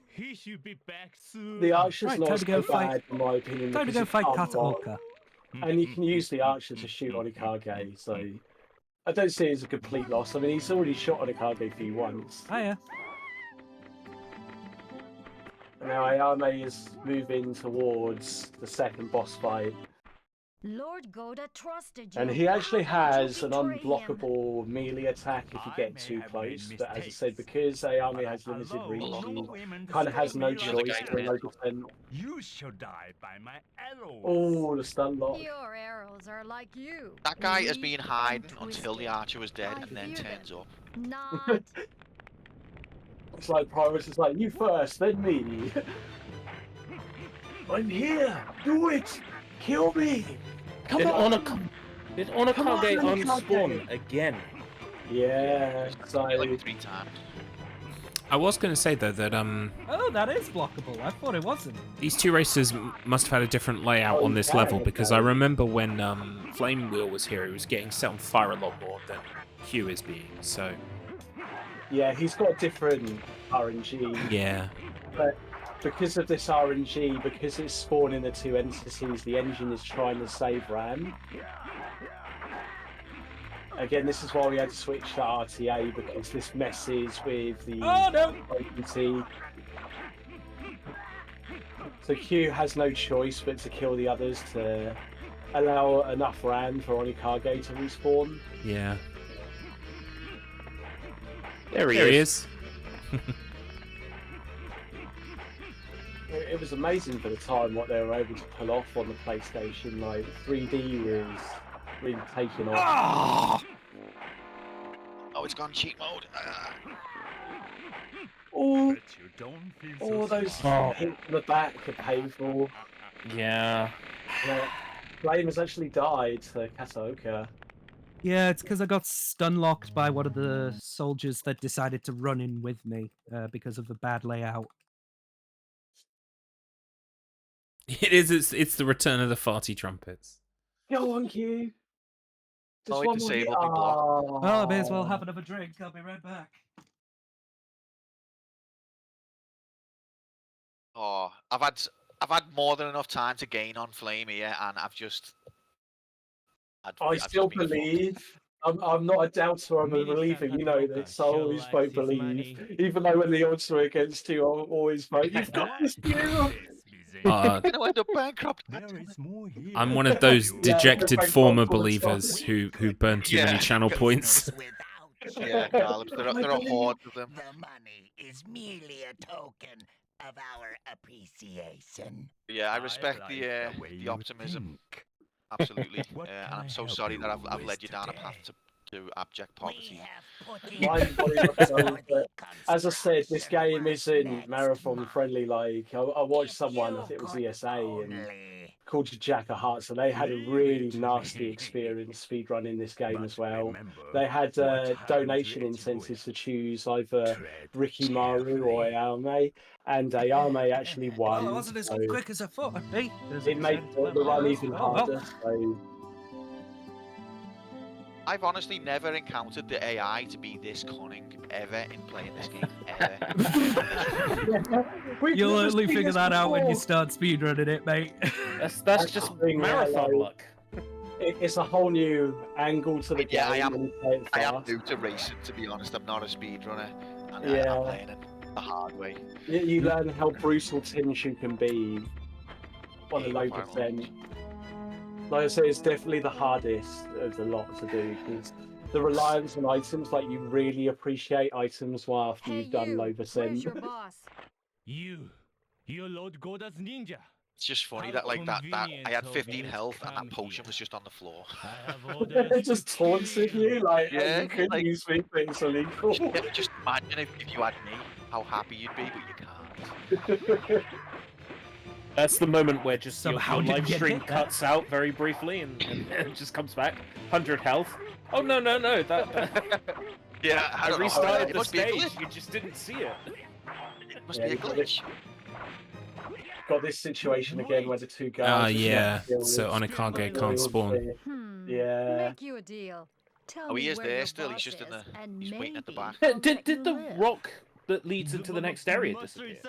He should be back soon. The archer's Right, not time to go so fight- bad, in my opinion. Time to because go you fight can't block, Kataoka. and you can use the archer to shoot Onikage. So I don't see it as a complete loss. I mean, he's already shot Onikage for you once. Oh yeah. Now Ayame is moving towards the second boss fight, Lord Goda trusted you. and he actually How could has you an betray him? unblockable melee attack if you get too close. But as I said, because Ayame has limited reach, he kind of has no choice to no defend. You should die by my arrows. Oh, the stun lock. Your arrows are like you. That guy has weak been and hiding until the twisted. archer was dead I and then fear turns them. up. Not. It's like Primus is like, you first, then me. I'm here. Do it. Kill me. Come Did on. Did Come on, Onikage Onikage. unspawn again? Yeah. So Like 3 times. I was going to say though that Oh, that is blockable. I thought it wasn't. these two races must have had a different layout on this level, because I remember when Flame Wheel was here, he was getting set on fire a lot more than Hugh is being. So yeah, he's got a different RNG. yeah. But because of this RNG, because it's spawning the two entities, the engine is trying to save RAM. Again, this is why we had to switch to RTA, because this messes with the potency. So Q has no choice but to kill the others to allow enough RAM for Onikage to respawn. Yeah. There he is. It was amazing for the time what they were able to pull off on the PlayStation. Like 3D was really taking off. Oh, it's gone cheat mode. Oh, Bet you don't feel oh, so those smart. hits in the back are painful. Yeah. Flame has actually died to Kataoka. Yeah, it's because I got stun locked by one of the soldiers that decided to run in with me because of a bad layout. It is. It's the return of the farty trumpets. Go on, Q. Just Oh, it one more hit. disabled me block. Oh, I may as well have another drink. I'll be right back. Oh, I've had more than enough time to gain on flame here, and I've just. I still been fucked. believe. I'm not a doubter, I'm a believer. You know this. I always vote believe. Even though when the odds are against you, I'll always vote. You've got this, Q. Uh, I'm gonna end up bankrupt. There is more here. I'm one of those Yeah, dejected thank former God for the believers who burn too many Yeah. channel points. Yeah, Carlos, there are hordes of them. The money is merely a token of our appreciation. Yeah, I respect like the way the you optimism. think. Absolutely, What and can I I'm so help sorry you that I've with led you down a today? path to abject poverty. Mine's probably not so, but as I said, this game isn't marathon friendly. Like I watched someone, I think it was ESA, and called you Jack of Hearts, and they had a really nasty experience speedrunning this game as well. They had donation incentives to choose either Ricky Maru or Ayame, and Ayame actually won. Oh, it wasn't as so quick as I thought. Hey, it made the run even harder. So I've honestly never encountered the AI to be this cunning ever in playing this game ever. You'll only figure that out when you start speedrunning it, mate. That's just the thing, marathon like, luck. It's a whole new angle to the Yeah, game. when you play it I am fast. new to racing, to be honest. I'm not a speedrunner, and Yeah. I'm playing it the hard way. You learn how brutal Tenchu can be on a Yeah, low final. percent. Like I say, it's definitely the hardest of the lot to do because the reliance on items, like you really appreciate items while after Hey, you've done low you. percent. Where's your boss? You Lord Goda's ninja. It's just funny How that like that I convenient had of 15 you to health and that come potion here. was just on the floor. I have orders Just to taunting kill you, like, oh, Yeah, you could like- use me, but it's illegal. Just imagine if you had me, how happy you'd be, but you can't. That's the moment where just Somehow your didn't live get stream hit, cuts out very briefly and it just comes back. 100 health. Oh no. That Yeah, I don't know. restarted It the must be a stage. glitch. You just didn't see it. It must Yeah, be a you got this- glitch. Got this situation again where the two guys. just Yeah. got killed. So Onikage can't Really spawn. unfair. Yeah. Make you a deal. Tell Oh, he me is where there your still. He's boss just in is, the. and He's waiting at the maybe back. I'll Did let you the live. rock that leads into the next area disappear?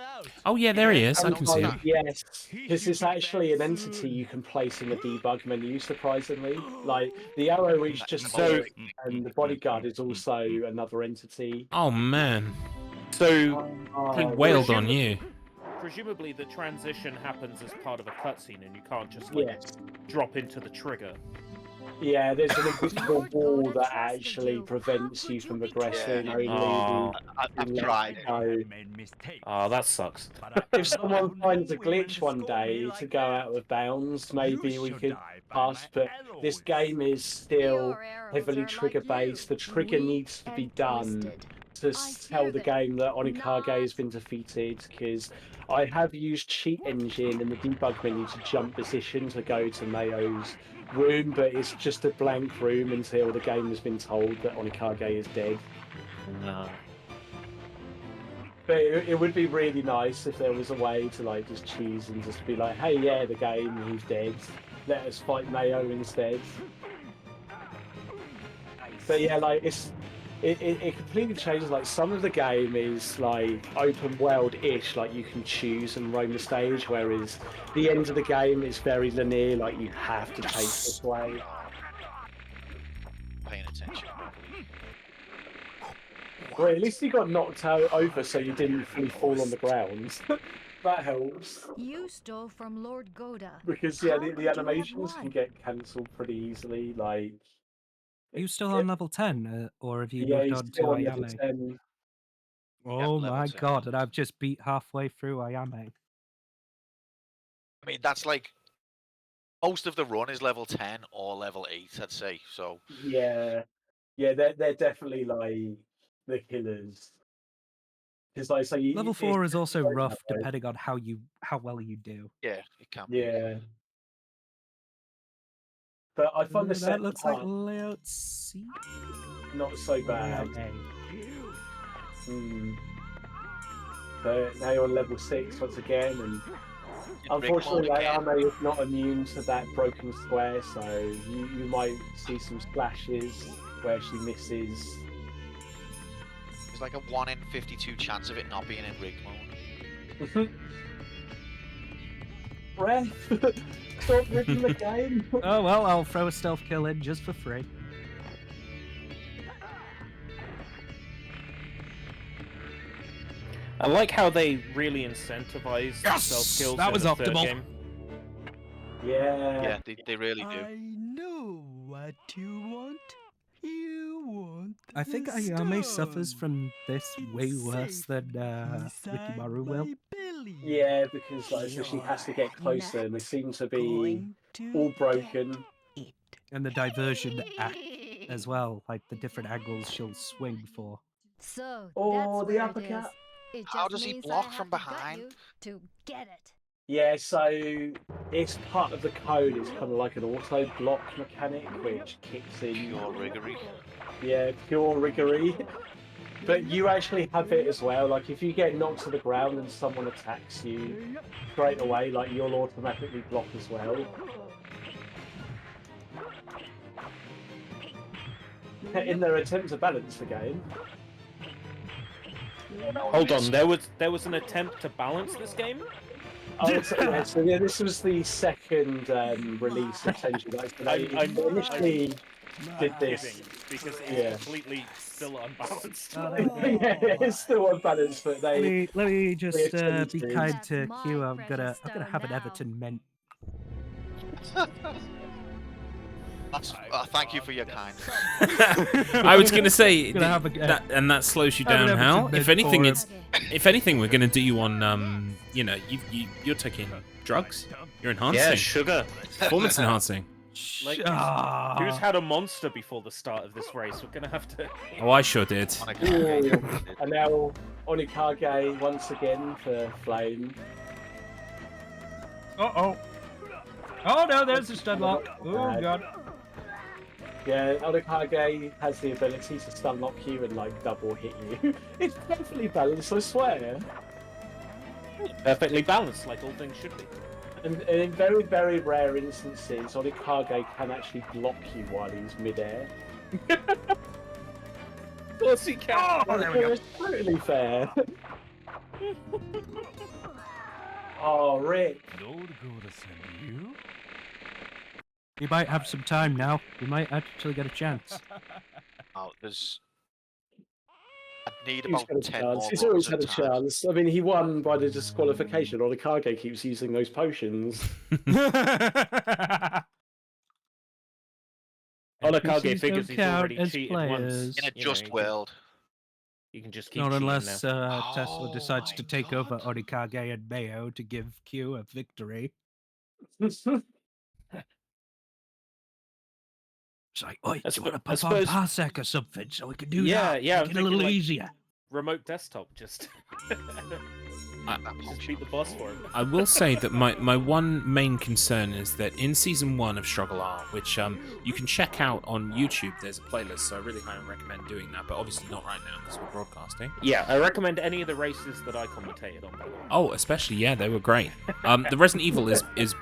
Oh yeah, there he is. I can see Sometimes, him. yes, because it's actually an entity you can place in the debug menu, surprisingly. Like, the arrow is just So- Oleg, and the bodyguard is also another entity. Oh man, So he Oh, wailed on you. presumably the transition happens as part of a cutscene and you can't just like yes. drop into the trigger. Yeah, there's an invisible Lord wall Goda that trusted actually you. prevents How you could from you betray progressing. him? Only Oh. I've tried. Oh, that sucks. If someone finds a glitch one day to go out of bounds, maybe we could pass. But this game is still Your arrows heavily are like trigger based. you, The trigger weak needs to be and done twisted. to I tell hear the them, game that Onikage not has been defeated. Because I have used Cheat Engine in the debug menu to jump position to go to Mayo's room, but it's just a blank room until the game has been told that Onikage is dead. No. But it would be really nice if there was a way to like just choose and just be like, hey, yeah, the game, he's dead. Let us fight Mayo instead. But yeah, like it completely changes. Like some of the game is like open world-ish, like you can choose and roam the stage, whereas the end of the game is very linear, like you have to take this way. Paying attention. Well, at least you got knocked out over, so you didn't fully fall on the ground. That helps. You stole from Lord Goda. Because yeah, How the could you have animations can won? get cancelled pretty easily. Like, Are you still on level 10, or have you yeah, moved he's on to still on level Ayame? 10. Oh level my 10. god, and I've just beat halfway through Ayame. I mean, that's like most of the run is level 10 or level 8, I'd say. So Yeah, Yeah, they're definitely like the killers. Because like so Level it's 4 is also very rough narrow. depending on how well you do. Yeah, it can be. Yeah. But I find the That second looks like part layout C. not so bad. Layout A. But now you're on level 6 once again, and unfortunately Ayame is not immune to that broken square, so you might see some splashes where she misses. There's like a 1 in 52 chance of it not being in rig mode. Breath! Stop rigging the game! Oh well, I'll throw a stealth kill in just for free. I like how they really incentivize stealth kills. That in was the third optimal. game. Yeah. Yeah, they really do. I know what you want. You want. I think Ayame suffers from this way worse than Rikimaru will. Yeah, because like so she has to get closer, and they seem to be all broken. And the diversion act as well, like the different angles she'll swing for. So Oh, that's the where uppercut. It is. It How just does he means block I from have to gut behind? you to get it. Yeah, so it's part of the code. It's kind of like an auto block mechanic, which kicks in. Pure riggery. Yeah, pure riggery. But you actually have it as well. Like if you get knocked to the ground and someone attacks you straight away, like you'll automatically block as well. In their attempt to balance the game. Hold on, there was an attempt to balance this game? Oh, so yeah, this was the second release of Tenchu. Like, they initially did this. Because it's completely still unbalanced. Yeah, it's still unbalanced, but they. Let me just attempted be to. kind to That's Q. my I'm gonna precious have stone an now. Everton mint. Thank you for your kindness. I was gonna say Gonna have a- that slows you have an down. How? Everton If mint anything, for it's if anything, we're gonna do you on you're taking drugs. You're enhancing. Yeah, sugar. Performance enhancing. Like, Ah. who's had a monster before the start of this race? We're gonna have to. Oh, I sure did. And now Onikage once again for Flame. Oh no, there's the stun lock. Oh god. Yeah, Onikage has the ability to stun lock you and like double hit you. It's perfectly balanced, I swear. Perfectly balanced, like all things should be. And in very, very rare instances, Onikage can actually block you while he's midair. Of course he can. Oh, there we go. It's totally fair. Oh, Rick. You might have some time now. You might actually get a chance. Oh, I need He's about got a 10 chance. more He's always bullets had a at chance. I mean, he won by the disqualification. Onikage keeps using those potions. Onikage NPCs figures don't he's count already as cheated players. once. in a You know, just world. You can just keep Not cheating unless now. Tesla Oh decides to my take over God. Onikage and Mayo to give Q a victory. It's like, oi, do you want to put on Parsec or something so we can do that? Yeah, Make it a little easier. Remote desktop, just just beat the boss for him. I will say that my one main concern is that in Season 1 of StruggleR, which you can check out on YouTube, there's a playlist, so I really highly recommend doing that, but obviously not right now because we're broadcasting. Yeah, I recommend any of the races that I commentated on. Oh, especially, yeah, they were great. The Resident Evil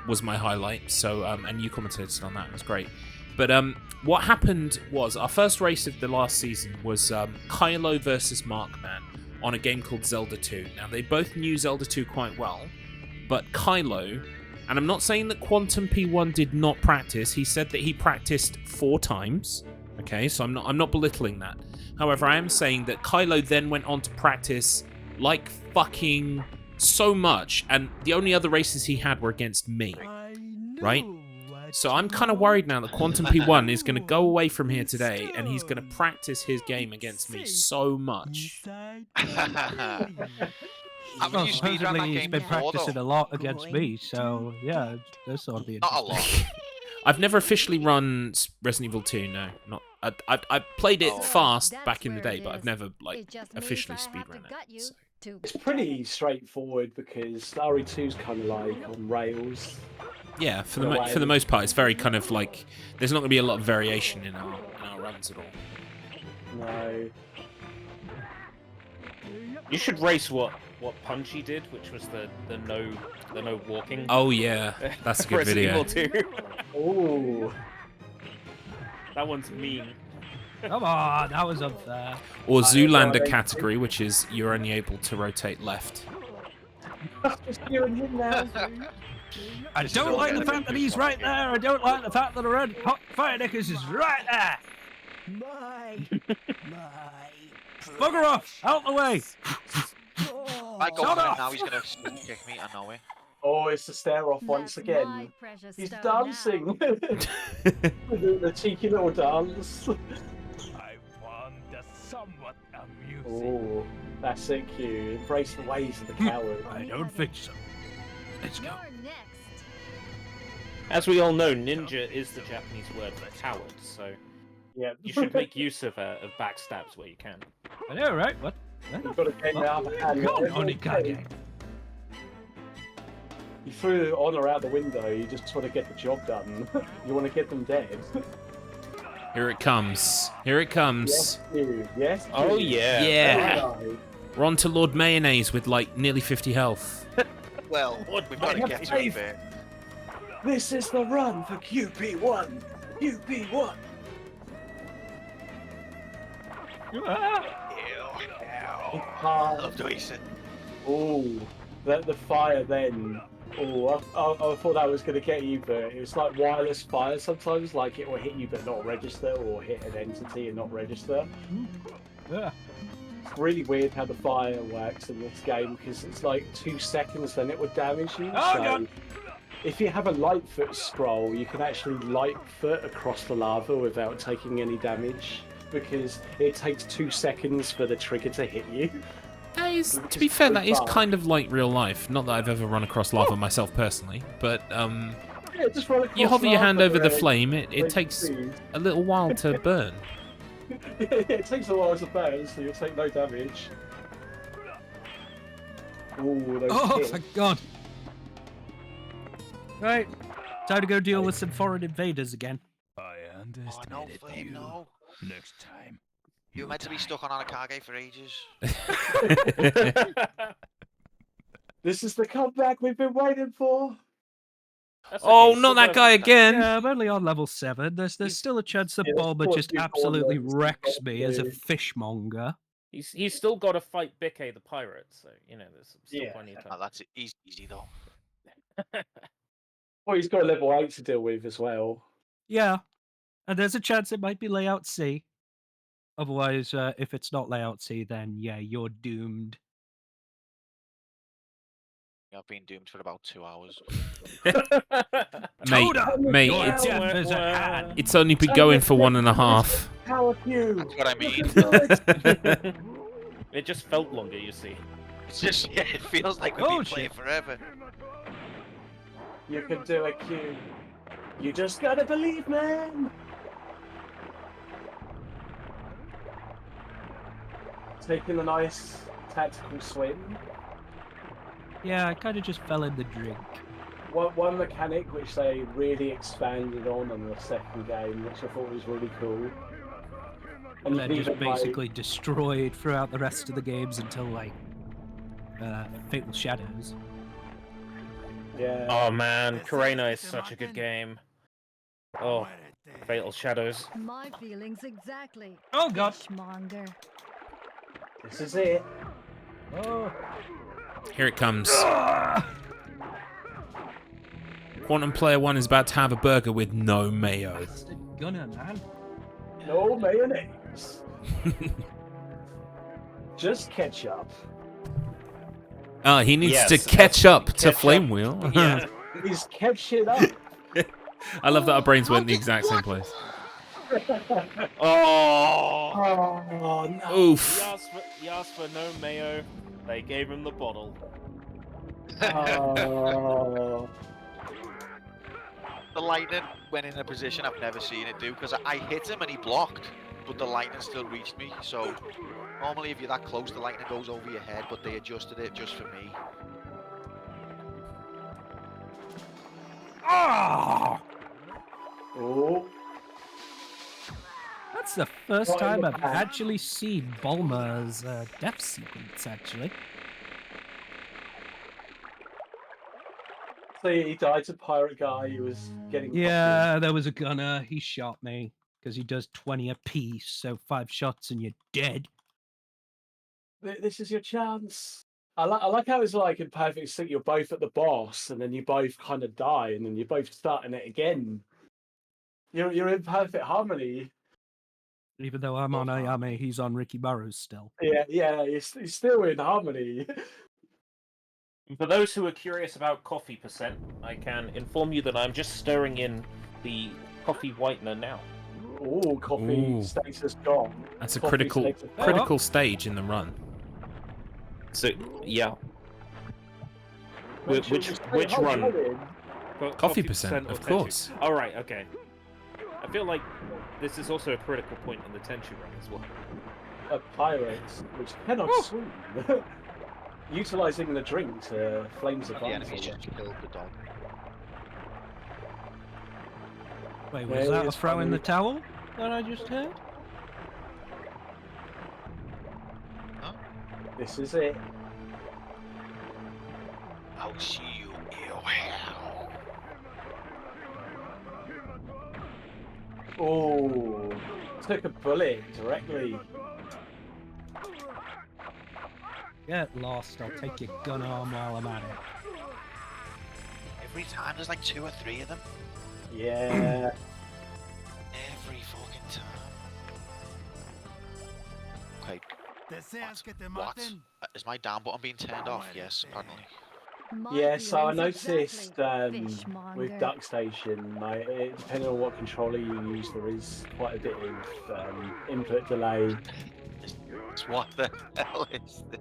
was my highlight, so and you commentated on that, it was great. But what happened was, our first race of the last season was Kylo versus Markman on a game called Zelda 2. Now, they both knew Zelda 2 quite well, but Kylo, and I'm not saying that Quantum P1 did not practice, he said that he practiced 4 times, okay, so I'm not belittling that. However, I am saying that Kylo then went on to practice like fucking so much, and the only other races he had were against me, right? So I'm kind of worried now that Quantum P1 is going to go away from here today and he's going to practice his game against me so much. Haven't Well, you speedrun that supposedly he's game been before, practicing though? a lot against me, so yeah, this ought to be Not a interesting. lot. I've never officially run Resident Evil 2. No, not. I played it fast That's back in the where day, it but I've is. never like It just means officially I have to speedrun gut it. you So. to- It's pretty straightforward because RE2's kind of like on rails. Yeah, for In a the way. most part, it's very kind of like there's not going to be a lot of variation in our runs at all. No. You should race what Punchy did, which was the no walking. Oh yeah, that's a good Resident video. Evil 2. Ooh. That one's mean. Come on, that was unfair. Or Zoolander I- category, which is you're only able to rotate left. Just you and him now. I don't like the fact that he's right there. I don't like the fact that the red hot fire knickers is right there. My. Bugger off! Out the way! I go Shut on up! now. He's gonna kick me. I know it. Oh, it's the stare off once That's again. my precious He's stone dancing. the cheeky little dance. I found that somewhat amusing. Oh, that's it, Q. Embrace the ways of the coward. I don't think so. Let's go. now. You're next. As we all know, ninja is the Japanese word for coward, so Yeah. you should make use of backstabs where you can. I know, right? What? You've got to get out of hand. Come on, Ikage. You threw the honor out the window. You just want to get the job done. You want to get them dead. Here it comes. Here it comes. Yes, you. Yes. Oh you. yeah. Yeah. Right. We're on to Lord Mayonnaise with like nearly 50 health. Well, we've got to have get to faith. it. This is the run for QP1. QP1. I love Dawson. Oh, the fire then. Oh, I thought that was going to get you, but it was like wireless fire sometimes. Like it will hit you but not register, or hit an entity and not register. Yeah. It's really weird how the fire works in this game because it's like 2 seconds, then it would damage you. Oh, so God. if you have a Lightfoot scroll, you can actually Lightfoot across the lava without taking any damage because it takes 2 seconds for the trigger to hit you. That is, to be fair, that is kind of like real life. Not that I've ever run across lava myself personally, but Yeah, just run across you hover your hand lava over the and flame, it take takes speed. a little while to burn. It takes a while to burn, so you'll take no damage. Ooh, those Oh, hits. thank God. Right. Time to go deal with some foreign invaders again. I Oh, understand no, Flame, no. Next time. You were meant to be stuck on Anakage for ages. This is the comeback we've been waiting for. That's Oh, okay, not so that guy again! Yeah, I'm only on level 7. There's still a chance that Yeah, there's Bulma four just people on absolutely levels, wrecks me as a probably. fishmonger. He's still got to fight Bikke the pirate, so you know there's still Yeah. plenty of Oh, time. that's easy though. Well, he's got a level 8 to deal with as well. Yeah. And there's a chance it might be layout C. Otherwise, if it's not layout C, then yeah, you're doomed. I've been doomed for about 2 hours. Mate, mate, Your it's, death is at hand. it's only been going for 1.5. Power Q! That's what I mean. It just felt longer, you see. It's just, yeah, it feels like we've Oh, been playing shit. forever. You can do it, Q. You just gotta believe, man! Taking a nice tactical swim. Yeah, I kind of just fell in the drink. One mechanic which they really expanded on in the second game, which I thought was really cool. And then just even by- basically destroyed throughout the rest of the games until, like, Fatal Shadows. Yeah. Oh man, Karena is such a good game. Oh, Fatal Shadows. My feelings exactly. Oh, God. Fishmonger. This is it. Oh. Here it comes. Quantum Player 1 is about to have a burger with no mayo. That's the gunner, man. No mayonnaise. Just ketchup. He needs Yes, to catch up to ketchup. Flame Wheel. Yeah. He's kept shit up. I love that our brains went in the exact same place. Oh. Oh no. Oof. He asked for no mayo. They gave him the bottle. Oh. The lightning went in a position I've never seen it do because I hit him and he blocked, but the lightning still reached me. So normally if you're that close, the lightning goes over your head, but they adjusted it just for me. Ah! Oh, That's the first Right in time the I've back. actually seen Bulmer's death sequence, actually. so he died to pirate guy. He was getting Yeah, there was a gunner. He shot me because he does 20 apiece, so 5 shots and you're dead. This is your chance. I like how it's like in Perfect Sync, you're both at the boss, and then you both kind of die, and then you're both starting it again. You're in perfect harmony. Even though I'm on Ayame, he's on Ricky Burrows still. Yeah, you're still in harmony. For those who are curious about coffee percent, I can inform you that I'm just stirring in the coffee whitener now. Oh, coffee Ooh. status gone. That's a Coffee critical status- critical stage in the run. So yeah, Make sure which you stay which run? hydrated. Coffee percent, or of Tenchu? course. All right, okay. I feel like this is also a critical point in the Tenchu run as well. A pirate which cannot swim. Utilizing the drink to flames The advantage. enemies just killed the dog. Wait, Yeah, was that a it's throw in the funny. towel that I just heard? This is it. I'll see you in hell. Oh, took a bullet directly. Get lost, I'll take your gun arm while I'm at it. Every time there's like 2 or 3 of them. Yeah. Every fucking time. Okay. What? Is my down button being turned off? Yes, apparently. Yeah, so I feelings noticed exactly, with fishmonger. Duck Station, depending on what controller you use, there is quite a bit of input delay. What the hell is this?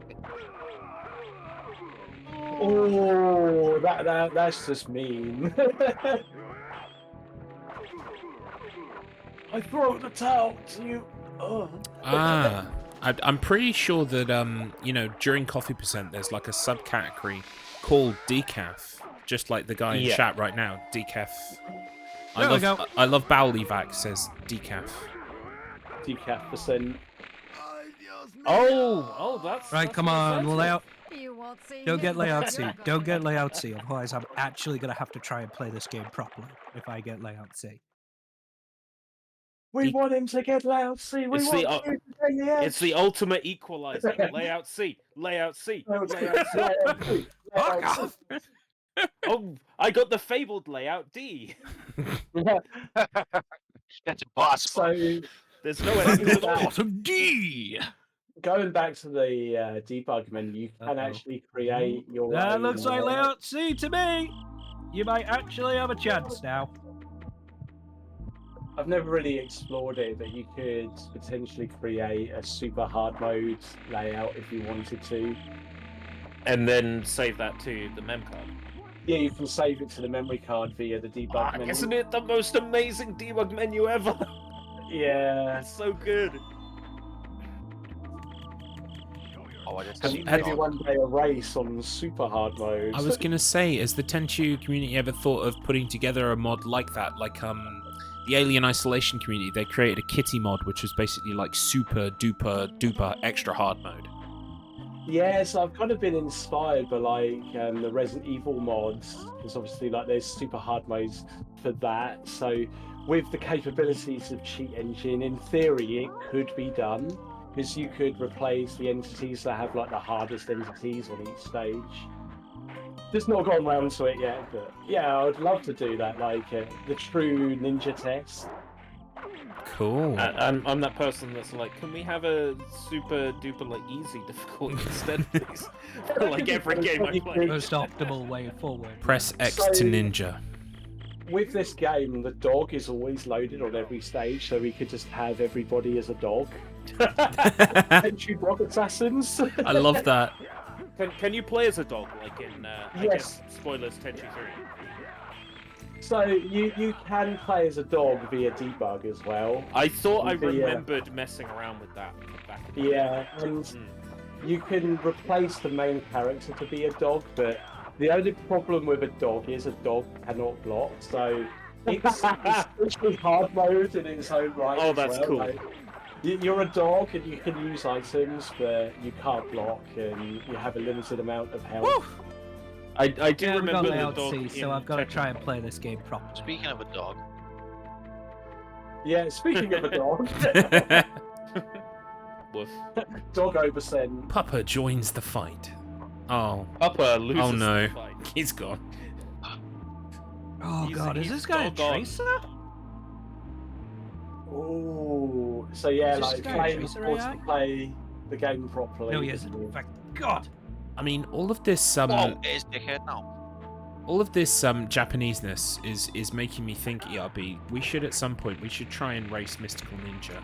Oh, that's just mean. I throw the towel to you. Oh. Ah, I'm pretty sure that during coffee percent there's like a subcategory called decaf, just like the guy in Yeah. chat right now, decaf. There we go. I love Bowel Evac says decaf. Decaf percent. Oh, that's Right, that's come more on, sensible. layout. You won't see Don't him, get layout but C. you're Don't get gonna. layout C, otherwise I'm actually going to have to try and play this game properly if I get layout C. We want him to get loud. See, we It's want the, him to take the edge. It's the ultimate equalizer. Layout C, layout C, Layout C, layout C. layout C, Fuck layout off! Oh, I got the fabled layout D. C. That's impossible. So There's no editing at all. Bottom D! going back to the debug menu, you can Uh-oh. actually create your That own. looks like layout C to me! You might actually have a chance now. I've never really explored it, but you could potentially create a super hard mode layout if you wanted to. And then save that to the mem card. Yeah, you can save it to the memory card via the debug menu. Isn't it the most amazing debug menu ever? Yeah. It's so good. Oh, I just And see maybe dog. one day a race on super hard mode. I was gonna say, has the Tenchu community ever thought of putting together a mod like that? Like the Alien Isolation community, they created a kitty mod, which was basically like super duper extra hard mode. Yeah, so I've kind of been inspired by like the Resident Evil mods, because obviously like there's super hard modes for that. So with the capabilities of Cheat Engine, in theory it could be done, because you could replace the entities that have like the hardest entities on each stage. Just not gone round to it yet, but yeah, I would love to do that, like the true ninja test. Cool. I'm that person that's like, can we have a super duper like easy difficulty instead, please? For like every game I play. Most optimal way forward. Press X So- to ninja. With this game, the dog is always loaded on every stage, so we could just have everybody as a dog. Tenchu dog assassins. I love that. Can you play as a dog, like in, I Yes. guess, spoilers, Tenchu 3? So you can play as a dog via debug as well. I thought I The, remembered messing around with that back in the Yeah, and you can replace the main character to be a dog, but the only problem with a dog is a dog cannot block, so it's especially hard mode in its own right. Oh, as that's well. cool. Like, you're a dog and you can use items, but you can't block and you have a limited amount of health. Woo! I do I've got remember the layout dog. C, so I've got to try and play this game properly. Speaking of a dog, Yeah, speaking of a dog, Woof. dog oversend. Papa joins the fight. Oh. Papa loses. Oh no. the fight. He's gone. Oh god, is he's this guy a doggone. tracer? Ooh, so yeah, Is this like guy Flames Tracer wants AI? to play the game properly. No, he isn't. In fact, God. I mean, all of this oh, it is dickhead now. all of this Japaneseness is making me think, ERB, we should at some point try and race Mystical Ninja.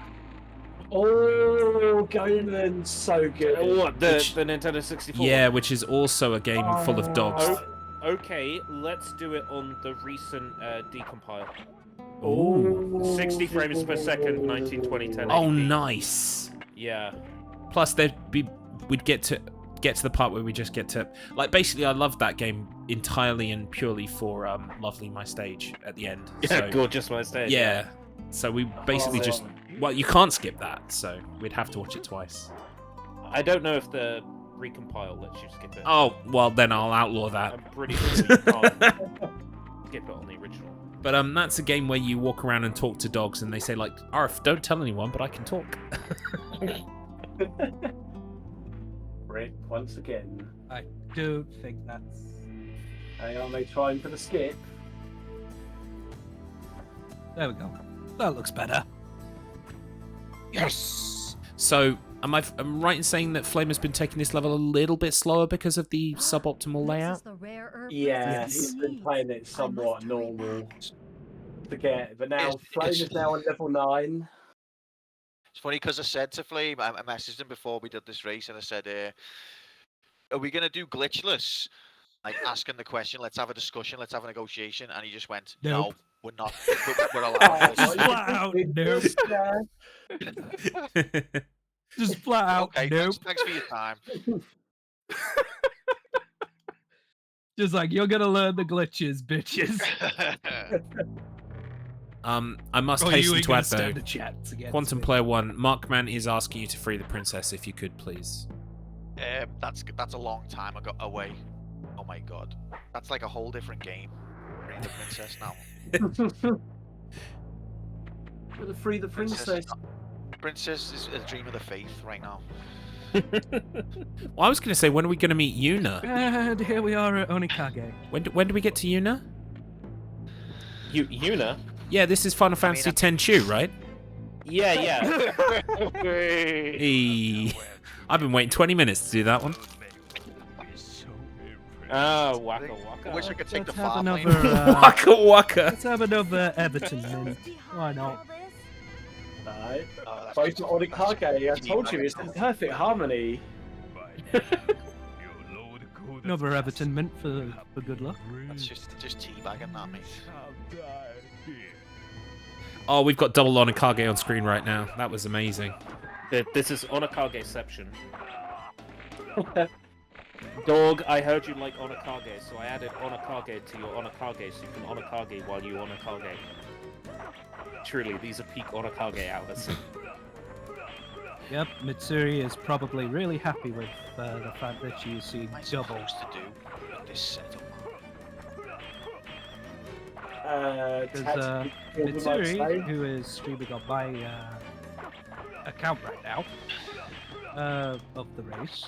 Oh, Goemon's so good. What, the Which- Nintendo 64? Yeah, which is also a game full of dogs. Oh, okay, let's do it on the recent decompile. Ooh. 60 frames per second, 1920 1080p. Oh, nice. Yeah. Plus, we'd get to the part where we just get to basically. I love that game entirely and purely for Lovely My Stage at the end. Yeah, So, gorgeous my stage. yeah. So we basically just you can't skip that. So we'd have to watch it twice. I don't know if the recompile lets you skip it. Oh well, then I'll outlaw that. I'm pretty sure you can't skip it on the original. But that's a game where you walk around and talk to dogs, and they say like, "Arf, don't tell anyone, but I can talk." Rick, once again. I don't think that's. Hang on, they trying for the skip. There we go. That looks better. Yes. So, am I right in saying that Flame has been taking this level a little bit slower because of the suboptimal layout? Yeah, Yes. he's been playing it somewhat normal. Forget, but now Flame is now on level 9. It's funny because I said to Flame, I messaged him before we did this race, and I said, "Are we gonna do glitchless?" Like asking the question, let's have a discussion, let's have a negotiation, and he just went, "No, Nope. we're not. We're allowed." Just flat out nope. Just flat out Okay, nope. thanks for your time. Just like, you're gonna learn the glitches, bitches. I must Or you hasten ain't to gonna add though. stand a chance against Quantum me. Player 1, Markman is asking you to free the princess if you could, please. That's a long time ago away. Oh my god, that's like a whole different game. Free the princess now. Free the princess. Princess is a dream of the faith right now. Well, I was going to say, when are we going to meet Yuna? And here we are at Onikage. When do we get to Yuna? Yuna? Yeah, this is Final Fantasy Tenchu, right? Yeah. Hey. I've been waiting 20 minutes to do that one. Oh, waka waka. I wish I could take Let's the have farm lane. another. Waka waka. Let's have another Everton win. Why not? Right. Oh, that's Both good. Onikage, I told you, it's in perfect harmony. Another Everton mint for good luck. That's just teabagging that, mate. Oh, we've got double Onikage on screen right now. That was amazing. This is Onikageception. Dog, I heard you like Onakage, so I added Onakage to your Onakage so you can Onakage while you Onakage. Truly, these are peak Onakage hours. Yep, Mitsuri is probably really happy with the fact that she's seeing What am I double. supposed to do with this setup? Because Mitsuri, who is streaming on my account right now, of the race,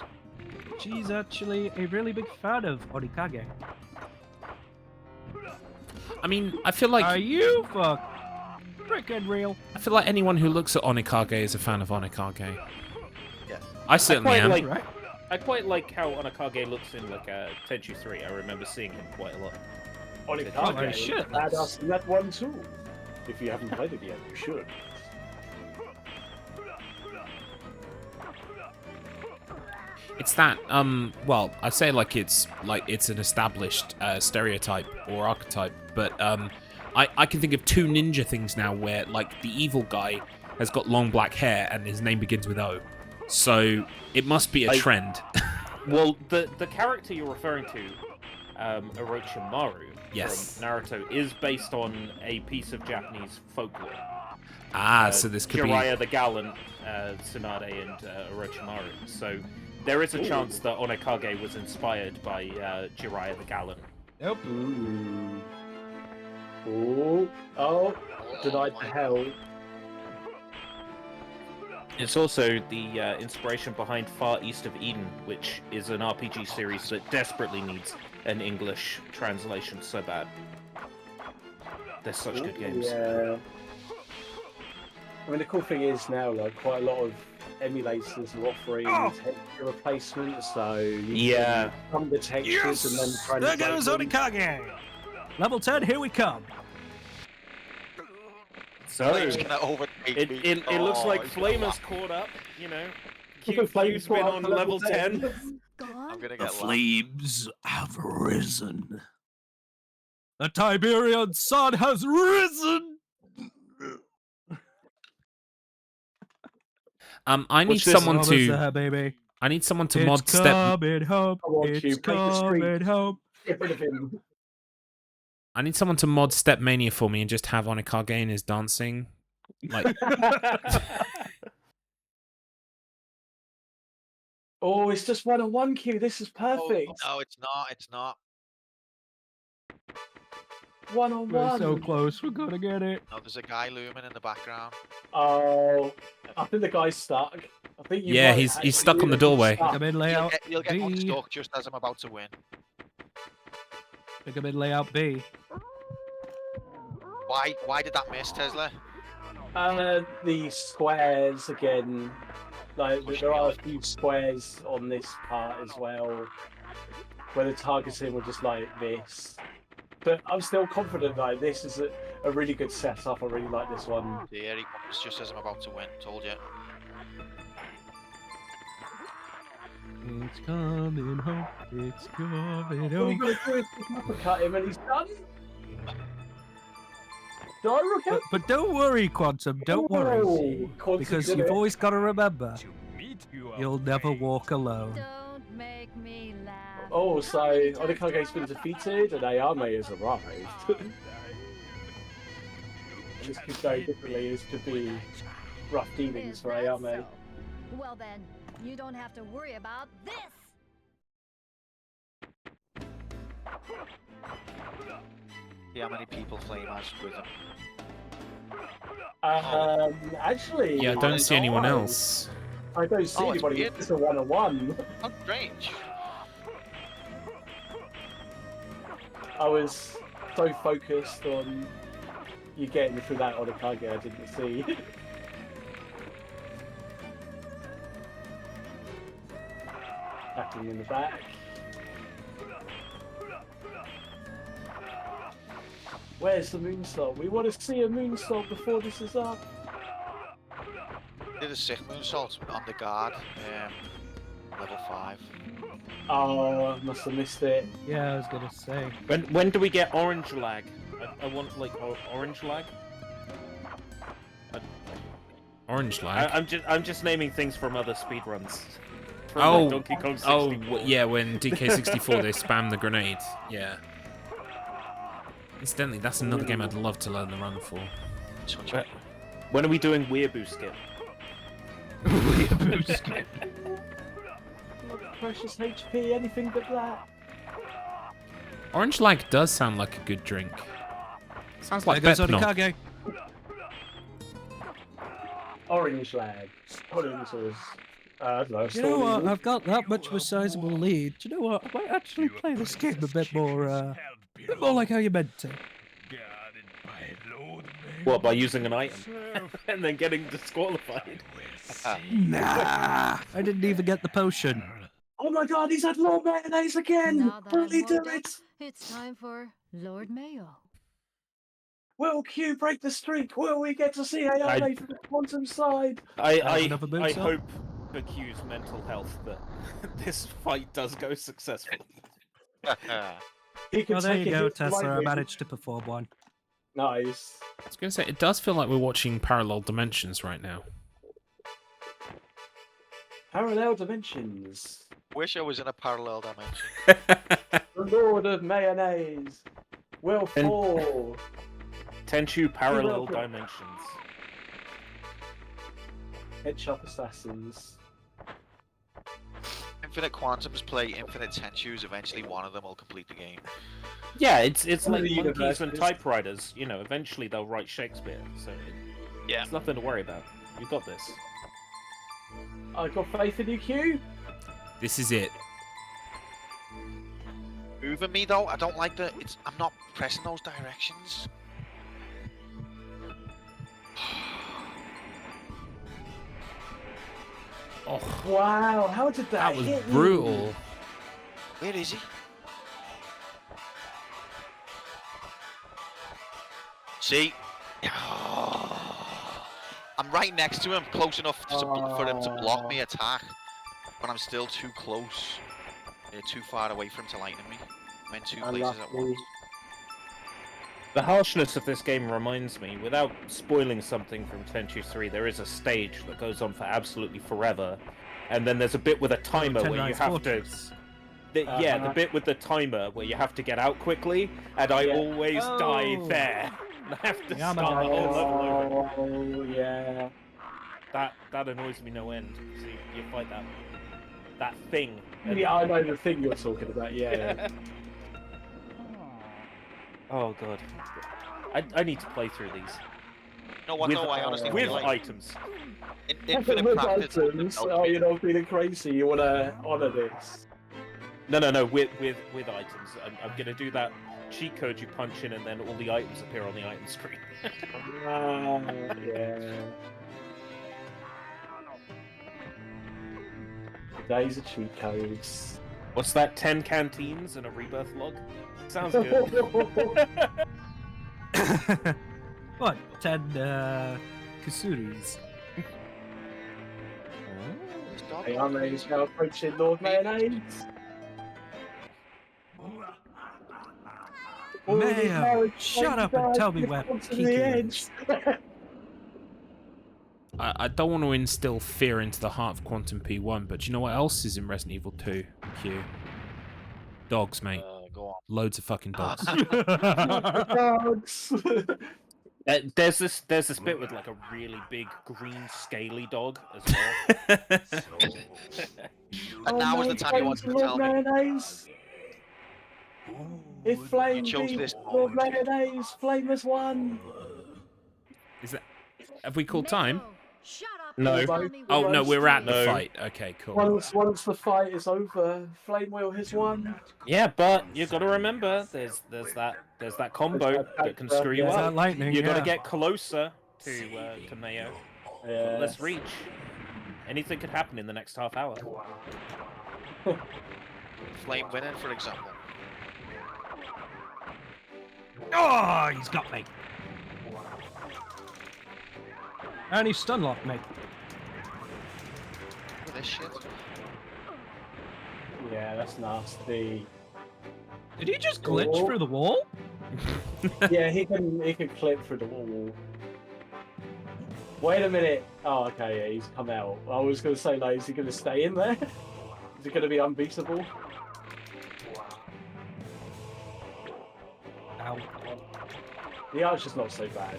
she's actually a really big fan of Onikage. I mean, I feel like Are you freaking real? I feel like anyone who looks at Onikage is a fan of Onikage. Yeah. I certainly am. Right? I quite like how Onakage looks in like Tenchu 3. I remember seeing him quite a lot. Onikage, shit. add us in that one too. If you haven't played it yet, you should. It's that, well, I say like it's an established stereotype or archetype, but I can think of two ninja things now where like the evil guy has got long black hair and his name begins with O. So it must be a trend. Well, the character you're referring to, Orochimaru Yes. from Naruto, is based on a piece of Japanese folklore. So this could Jiraiya the Gallant, Tsunade, and Orochimaru. So there is a chance that Onekage was inspired by Jiraiya the Gallant. Nope. Oh, denied the hell. It's also the inspiration behind Far East of Eden, which is an RPG series that desperately needs an English translation so bad. They're such good games. Yeah. I mean, the cool thing is now, like, quite a lot of emulators are offering texture replacements, so you can come the textures and then translate There goes them. Onekage! Level 10, here we come. So Flame's gonna overtake me. it looks like he's Flame gonna has caught up, you know. Flame's Q's been caught up on to level level 10. I'm gonna The get flames have risen. The Tiberian sun has risen! I need What's this? someone Almost to there, baby. I need someone to It's mod step coming home. Come on, It's Q, break the streak. coming home. Get rid of him. I need someone to mod Step Mania for me and just have Onekage in his dancing. Like Oh, it's just 1-on-1 Q. This is perfect. No, it's not. It's not. 1-on-1. We're so close. We're gonna get it. No, there's a guy looming in the background. Oh, I think the guy's stuck. I think you. Yeah, might he's actually stuck on the be doorway. stuck. Pick him in layout You'll get B. unstuck just as I'm about to win. Pick him in layout B. Why did that miss, Tesla? The squares again. Like there are a few squares on this part as well, where the targeting will just like this. But I'm still confident. Like this is a really good setup. I really like this one. There he comes just as I'm about to win. Told you. It's coming home. It's coming All you home. gotta do is uppercut him and he's done. Direct. But don't worry, Quantum. Don't worry. Quantum Because did you've it. always got to remember, To meet you you'll never away. walk alone. Don't make me laugh. Oh, so How many times Onekage's do I been have to defeated and fight? Ayame has arrived. This could go differently. This could be rough dealings Is for that Ayame. so? Well then, you don't have to worry about this. See how many people Flame has with him. Actually, yeah, I don't see anyone else. I don't see Oh, it's anybody. weird. It's a 1-on-1. How strange. I was so focused on you getting through that Onekage, I didn't see. Backing in the back. Where's the moonsault? We want to see a moonsault before this is up. Did a sick moonsault on the guard. Level 5. Oh, must have missed it. Yeah, I was gonna say. When do we get orange lag? I want like orange lag. Orange lag. I'm just naming things from other speedruns. From, Oh, like, Donkey Kong 64. yeah, when DK64 they spam the grenade. Yeah. Incidentally, that's another game I'd love to learn the run for. When are we doing Weeaboo skip? Precious HP, anything but that. Orange lag does sound like a good drink. Sounds like There goes Bethnol. Onekage. Orange lag. Orange was. I don't know. You know what? I've got that much of a sizable lead. Do you know what? I might actually play this game a bit more like how you meant to. What, by using an item? And then getting disqualified? Nah, I didn't even get the potion. Oh my god, he's had Lord Mayonnaise again! Now that I'm Really do warmed up, it! it's time for Lord Mayo. Will Q break the streak? Will we get to see Ayame from the quantum side? I another moonsault? for Q's mental health that this fight does go successfully. He can Oh, there take you a go, hit Tesla. I lightning. managed to perform one. Nice. I was going to say, it does feel like we're watching parallel dimensions right now. Parallel dimensions. Wish I was in a parallel dimension. The Lord of Mayonnaise will fall. Tenchu parallel He will- dimensions. Headshot assassins. Infinite Quantums play Infinite Tenchus. Eventually, one of them will complete the game. Yeah, it's One of like the monkeys and universes. typewriters. You know, eventually they'll write Shakespeare. So Yeah. it's nothing to worry about. You've got this. I got faith in you, Q. This is it. Moving me though, I don't like the. I'm not pressing those directions. Oh, Wow, how did that that was hit you? brutal. Where is he? See? I'm right next to him, close enough for him to block me attack, but I'm still too close. Too far away for him to lightning me. I'm in two places at Unlucky. once. The harshness of this game reminds me, without spoiling something from Tenchu 3, there is a stage that goes on for absolutely forever, and then there's a bit with a timer where you have to... Yeah, the bit with the timer where you have to get out quickly, and I always die there. I have to start the whole level over. Oh, yeah. That annoys me no end. So you fight that thing. and- Yeah, I know the thing you're talking about, yeah. Oh god. I need to play through these. You know what though, I honestly with feel like items. infinite With practice. items. Oh, you're not feeling crazy. You want to honour this. No, with items. I'm gonna do that cheat code you punch in and then all the items appear on the item screen. Yeah. Days of cheat codes. What's that? 10 canteens and a rebirth log? Sounds good. What? 10 Kasuris. Hey, I'm now approaching Lord Mayonnaise. Mayo, shut up and tell me where to Kiki the is. edge. I don't want to instill fear into the heart of Quantum P1, but you know what else is in Resident Evil 2, Q? Dogs, mate. Go on. Loads of fucking dogs. Dogs. There's this bit with like a really big green scaly dog as well. And now is the time you wanted to tell me. Mayonnaise. If Flame You chose beat this Lord moment. Mayonnaise, Flame has won. Is that? Have we called time? Mayo, shut up No. and tell me Oh what no, to we're at do. the No. fight. Okay, cool. Once the fight is over, Flame Wheel has won. Yeah, but you got to remember, there's that combo that can screw you Yeah. Is that up. lightning? You got to Yeah. get closer to Mayo. Yeah. Let's reach. Anything could happen in the next half hour. Flame winning, for example. Oh, he's got me. And he stun locked me. Look at this shit. Yeah, that's nasty. Did he just glitch Oh. through the wall? Yeah, he can clip through the wall. Wait a minute. Oh, okay, yeah, he's come out. I was going to say, like, is he going to stay in there? Is he going to be unbeatable? Ow. The Archer's not so bad.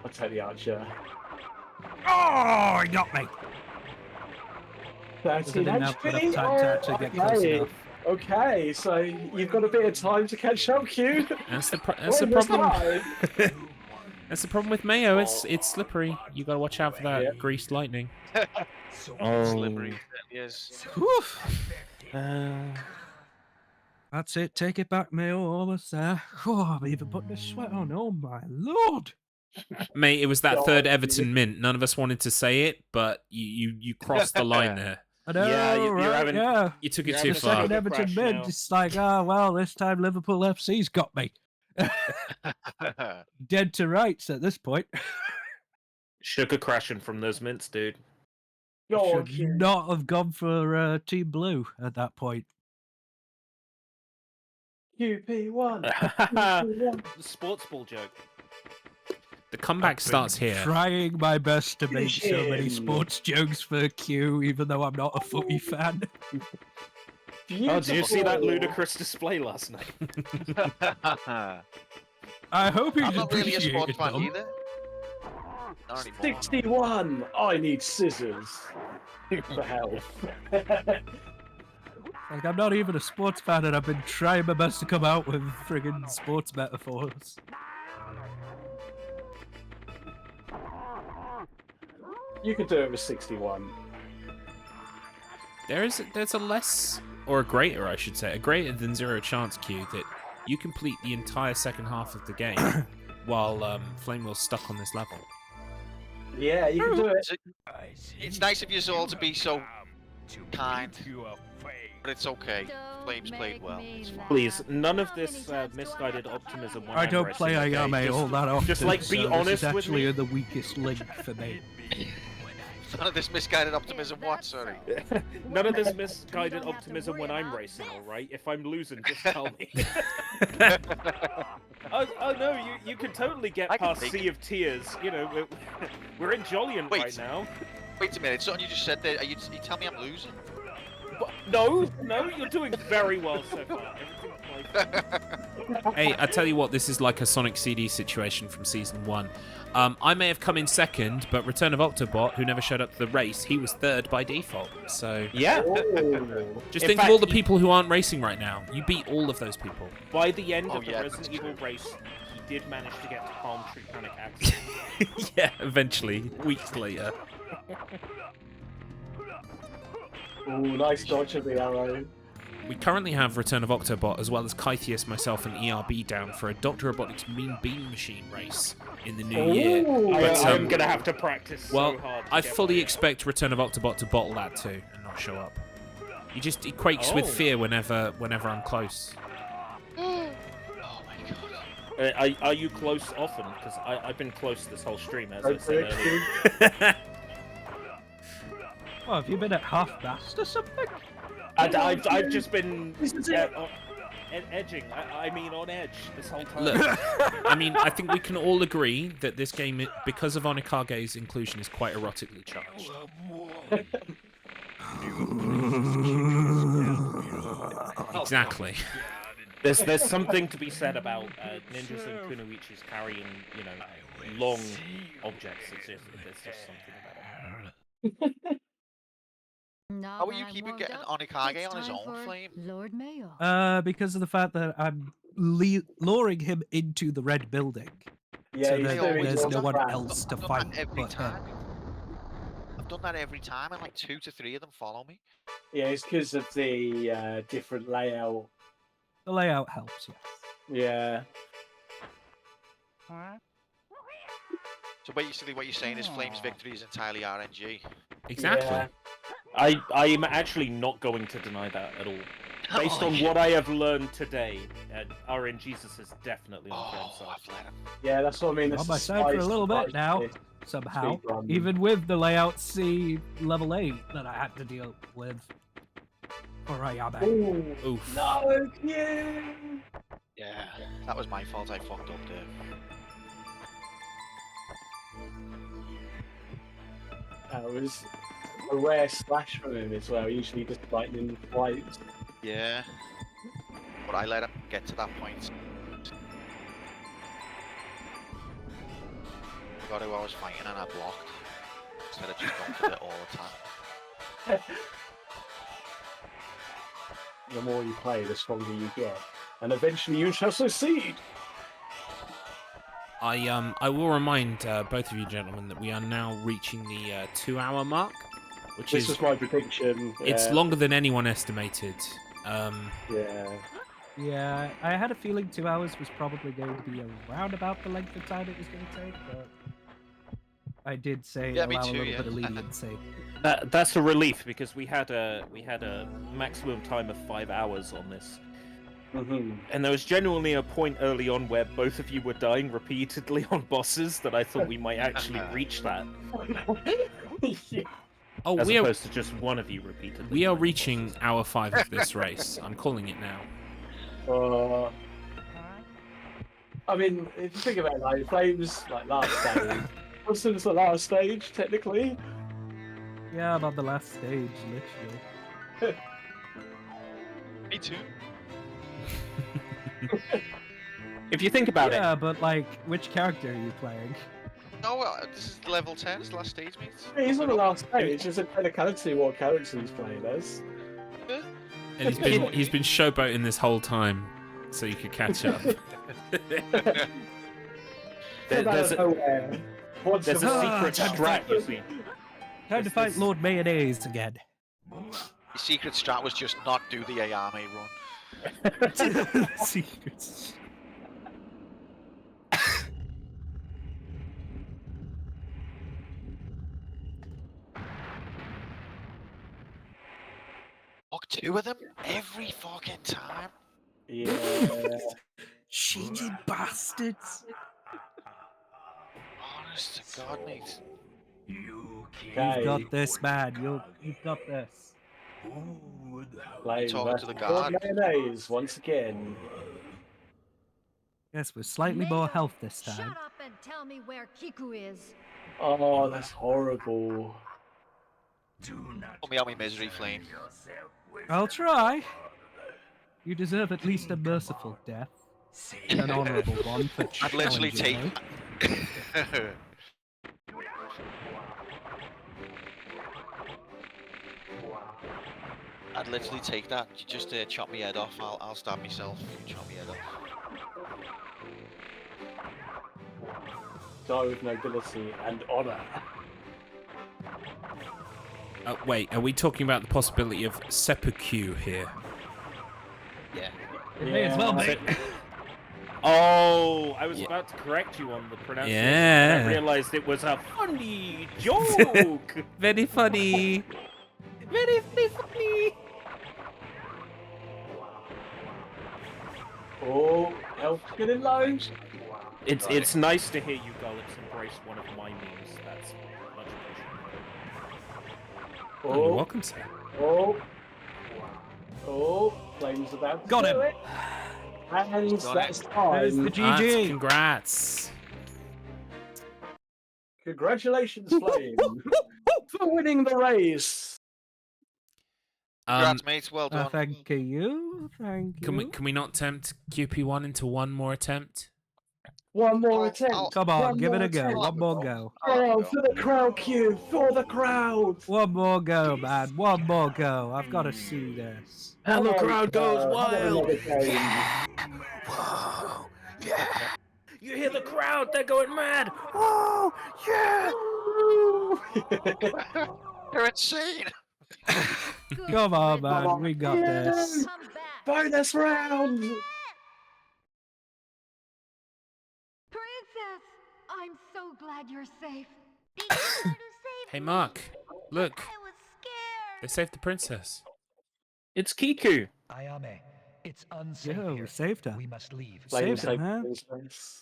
I'll take the Archer. Oh, he got me. 13 didn't have HP? enough time to actually get close okay. enough. Okay, so you've got a bit of time to catch up, Q. That's the When problem. was That's the problem with Mayo. It's slippery. You got to watch out for that Yeah. greased lightning. Slippery. Yes. That's it. Take it back, Mayo. Almost there. Oh, I'm even putting a sweat on. Oh my lord. Mate, it was that God, third Everton mint. None of us wanted to say it, but you crossed the line there. I know, Yeah, you're right? having- Yeah. You took it You're too having a far. Second Sugar Everton crash mid. now. It's like, well, this time Liverpool FC's got me. Dead to rights at this point. Sugar crashing from those mints, dude. Go on, Should Q. not have gone for Team Blue at that point. QP1. Sports ball joke. The comeback starts here. Trying my best to make Finish so many him. sports jokes for Q, even though I'm not a footy fan. Oh, did you see that Beautiful. ludicrous display last night? I hope you I'm not really a appreciated sports fan them. either. Not anymore. 61. I need scissors. For health. Like, I'm not even a sports fan, and I've been trying my best to come out with friggin' sports metaphors. You could do it with 61. There's a less, or a greater, I should say, a greater than zero chance, Q, that you complete the entire second half of the game while Flame Wheel's stuck on this level. Yeah, you can do it. It's nice of you all to be so kind, but it's okay. Flames played well. It's fine. Please, none of this misguided optimism. When I I'm don't racing, play okay? Ayame all that often. Just like be so honest this is with actually me. the weakest link for me. None of this misguided optimism. What? Sorry. None of this misguided optimism when I'm racing, alright? If I'm losing, just tell me. oh no, you can totally get I can past take Sea of Tears. You know, we're in Jolyon Wait. right now. Wait a minute. Something you just said there. You tell me I'm losing? No, you're doing very well so far. Everything's fine. Hey, I tell you what, this is like a Sonic CD situation from Season 1. I may have come in second, but Return of Octobot, who never showed up to the race, he was third by default. So Yeah. just In think fact, of all the he- people who aren't racing right now. You beat all of those people. By the end Oh, of the yeah, Resident that's Evil true. race, he did manage to get to Palm Tree Panic Accident. Yeah, eventually, weeks later. Ooh, nice dodge of the arrow. We currently have Return of Octobot, as well as Kythius, myself, and ERB down for a Dr. Robotics Mean Bean Machine race in the new year. But, I'm gonna have to practice Well, so hard. to I get fully my- expect Return of Octobot to bottle that too and not show up. He quakes with Oh. fear whenever I'm close. Oh my god. Are you close often? Because I've been close this whole stream, as I Go for said it, earlier. Q. Oh, have you been at half-mast or something? I've just been This is it. edging. I mean, on edge this whole time. Look, I mean, I think we can all agree that this game, because of Onikage's inclusion, is quite erotically charged. Exactly. There's something to be said about ninjas and kunoichis carrying, long objects. There's just something about it. Now How are that you I'm keeping warmed getting up, Onikage it's on his time own, for Flame? Lord Mayo. Because of the fact that I'm luring him into the red building, Yeah, so he's that doing there's his no one crap. else to I've done fight that every but him. time. I've done that every time, and like 2 to 3 of them follow me. Yeah, it's because of the different layout. The layout helps, yes. Yeah. So basically, what you're saying is Flame's victory is entirely RNG. Exactly. Yeah. I'm actually not going to deny that at all. Based on what I have learned today, RN Jesus is definitely on the Oh, side. I've let him. Yeah, that's what I mean. On it's my side for a little bit now, somehow. Speedrun. Even with the layout C level 8 that I had to deal with for Ayame. Ooh, Oof. no, yeah. Yeah, that was my fault. I fucked up there. That was a rare slash from him as well. Usually just lightning flights. Yeah, but I let him get to that point. Forgot who I was fighting, and I blocked instead of just going for it all the time. The more you play, the stronger you get, and eventually you shall succeed. I will remind both of you gentlemen that we are now reaching the 2-hour mark, which This is was my prediction. it's yeah. longer than anyone estimated. Yeah. Yeah, I had a feeling 2 hours was probably going to be around about the length of time it was going to take, but I did say Yeah, me allow too, a little yeah. bit of leniency. That's a relief because we had a maximum time of 5 hours on this. Mm-hmm. And there was genuinely a point early on where both of you were dying repeatedly on bosses that I thought we might actually reach that. Oh, as opposed to just one of you repeatedly. we are reaching hour 5 of this race. I'm calling it now. I mean, if you think about it, like Flames, like last stage. What's the last stage, technically? Yeah, I'm on the last stage, literally. Me too. If you think about it, Yeah, but like, which character are you playing? No, this is level 10. It's the last stage, mate. He's on the last stage. It's just a technicality what character he's playing as. And he's been showboating this whole time, so you could catch up. there's a secret time strat, you see. Time to fight Lord Mayonnaise again. The secret strat was just not do the Ayame run. Secrets. Fuck, 2 of them every fucking time. Yeah. Cheeky bastards. Honest to God, mate. You've got this, man. You've got this. Like, Talking to the guard. Mayonnaise once again. Yes, with slightly more health this time. Shut up and tell me where Kiku is. Oh, that's horrible. Put me out my misery, Flame. I'll try. You deserve at least a merciful death. An honourable one for I'd literally challenging take. me. I'd literally take that. You just chop me head off. I'll stab myself. You chop me head off. Die with nobility and honour. Wait, are we talking about the possibility of seppuku here? Yeah. It may as well be. Oh, I was about to correct you on the pronunciation. Yeah. I realized it was a funny joke. Very funny. Very, very funny. Oh, elf getting low. It's nice to hear you Gullips embrace one of my memes. That's much appreciated. Oh, you're welcome, sir. Oh, Flame's about to Got him. do it. And that's There's the time. GG. Congrats. Congratulations, Flame, for winning the race. Congrats, mates. Well done. Thank you. Thank you. Can we not tempt QP1 into one more attempt? One more attempt. Come on, One give it more a go. attempt. One more go. Oh, for the crowd, Q. For the crowd. One more go, man. One more go. I've got to see this. And the Oh, crowd goes God. wild. Another game. Whoa, yeah. You hear the crowd? They're going mad. Whoa, yeah. You're insane. Come on, man. We got this. Come back. Bonus round. Princess, I'm so glad you're safe. Did you try to save Hey, me? Mark. Look, I was scared. they saved the princess. It's Kiku. Ayame, it's unsafe Yo, we here. saved her. We must leave. Flame Saved it, man. business.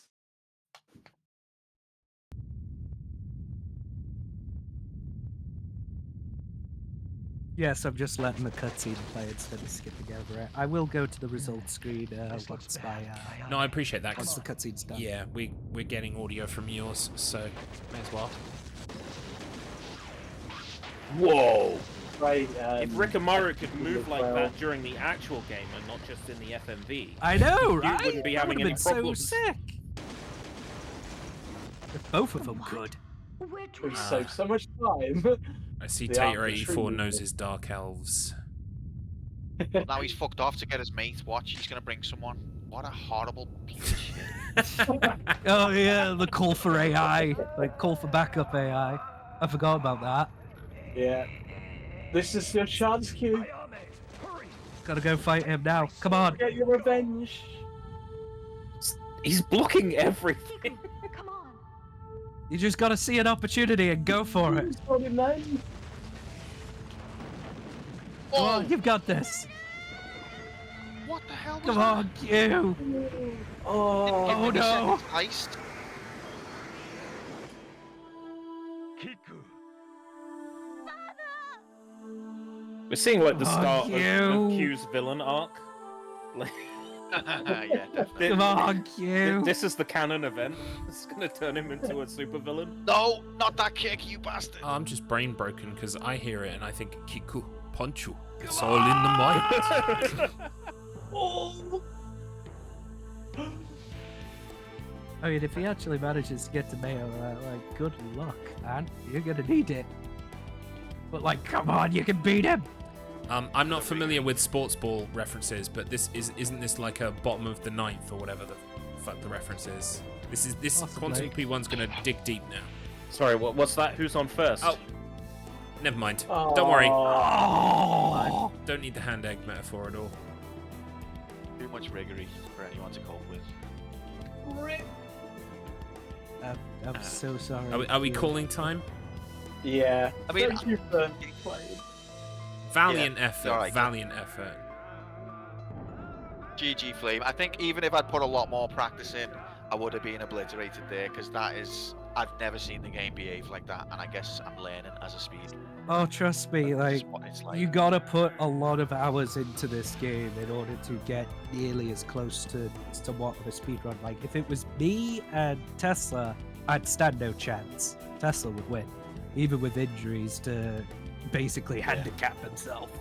Yes, I'm just letting the cutscene play instead of skipping over it. I will go to the results screen This looks once bad. my No, I appreciate that. once 'Cause the cutscene's done. yeah, we're getting audio from yours, so may as well. Whoa. Right. If Rikamaru could move like that during the actual game and not just in the FMV, I know, right? you wouldn't be That having would've any been problems. So sick. If both of them could. Which We one? saved so much time. I see The Tater arbitrary 84 knows movement. his dark elves. Now he's fucked off to get his mate. Watch, he's gonna bring someone. What a horrible piece of shit. Oh yeah, the call for AI, like call for backup AI. I forgot about that. Yeah. This is your chance, Q. Gotta go fight him now. Come on. Get your revenge. He's blocking everything. Kiku, come on. You just gotta see an opportunity and go for it. Who's got him then? Come on, you've got this. What the hell was Come that? on, you. Oh, no. Heist. Kiku. We're seeing like the Fuck start of you. Q's villain arc. Like, Yeah, definitely. Come on, Q. this is the canon event. It's gonna turn him into a supervillain. No, not that kick, you bastard. I'm just brain broken because I hear it and I think Kiku, Ponchu. It's all in the mind. I mean, if he actually manages to get to Mayo, like, good luck, man. You're gonna need it. But, like, come on, you can beat him. I'm not familiar with sports ball references, but isn't this like a bottom of the ninth or whatever the fuck the reference is? This Possibly. Quantum P1's gonna dig deep now. Sorry, what's that? Who's on first? Oh, never mind. Don't worry. Oh. Don't need the hand egg metaphor at all. Too much riggery for anyone to cope with. I'm so sorry. Are we Q. calling time? Yeah. I mean, Thank you for playing. Valiant Yeah, effort. alright. Valiant effort. GG Flame. I think even if I'd put a lot more practice in, I would have been obliterated there, because that is... I've never seen the game behave like that, and I guess I'm learning as a speed. Oh, trust me, That's like, what it's like. you gotta put a lot of hours into this game in order to get nearly as close to somewhat of a speedrun. Like, if it was me and Tesla, I'd stand no chance. Tesla would win, even with injuries to basically handicap himself.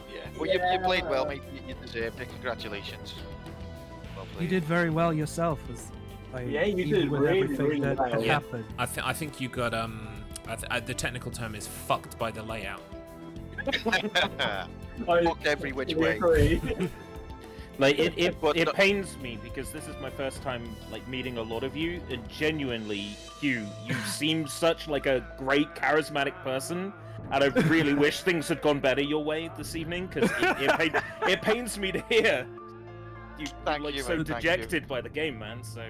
Yeah. Well, you played well, mate. You deserved it. Congratulations. Well played. You did very well yourself. Like, Yeah, you even did with really, everything really that well. Yeah. happened. I think you got the technical term is fucked by the layout. Fucked every which way. Agree. Like it But the- pains me because this is my first time like meeting a lot of you, and genuinely, Hugh, you seem such like a great charismatic person, and I really wish things had gone better your way this evening because it pains me to hear you Thank like you, so mate, thank dejected by the game, man. So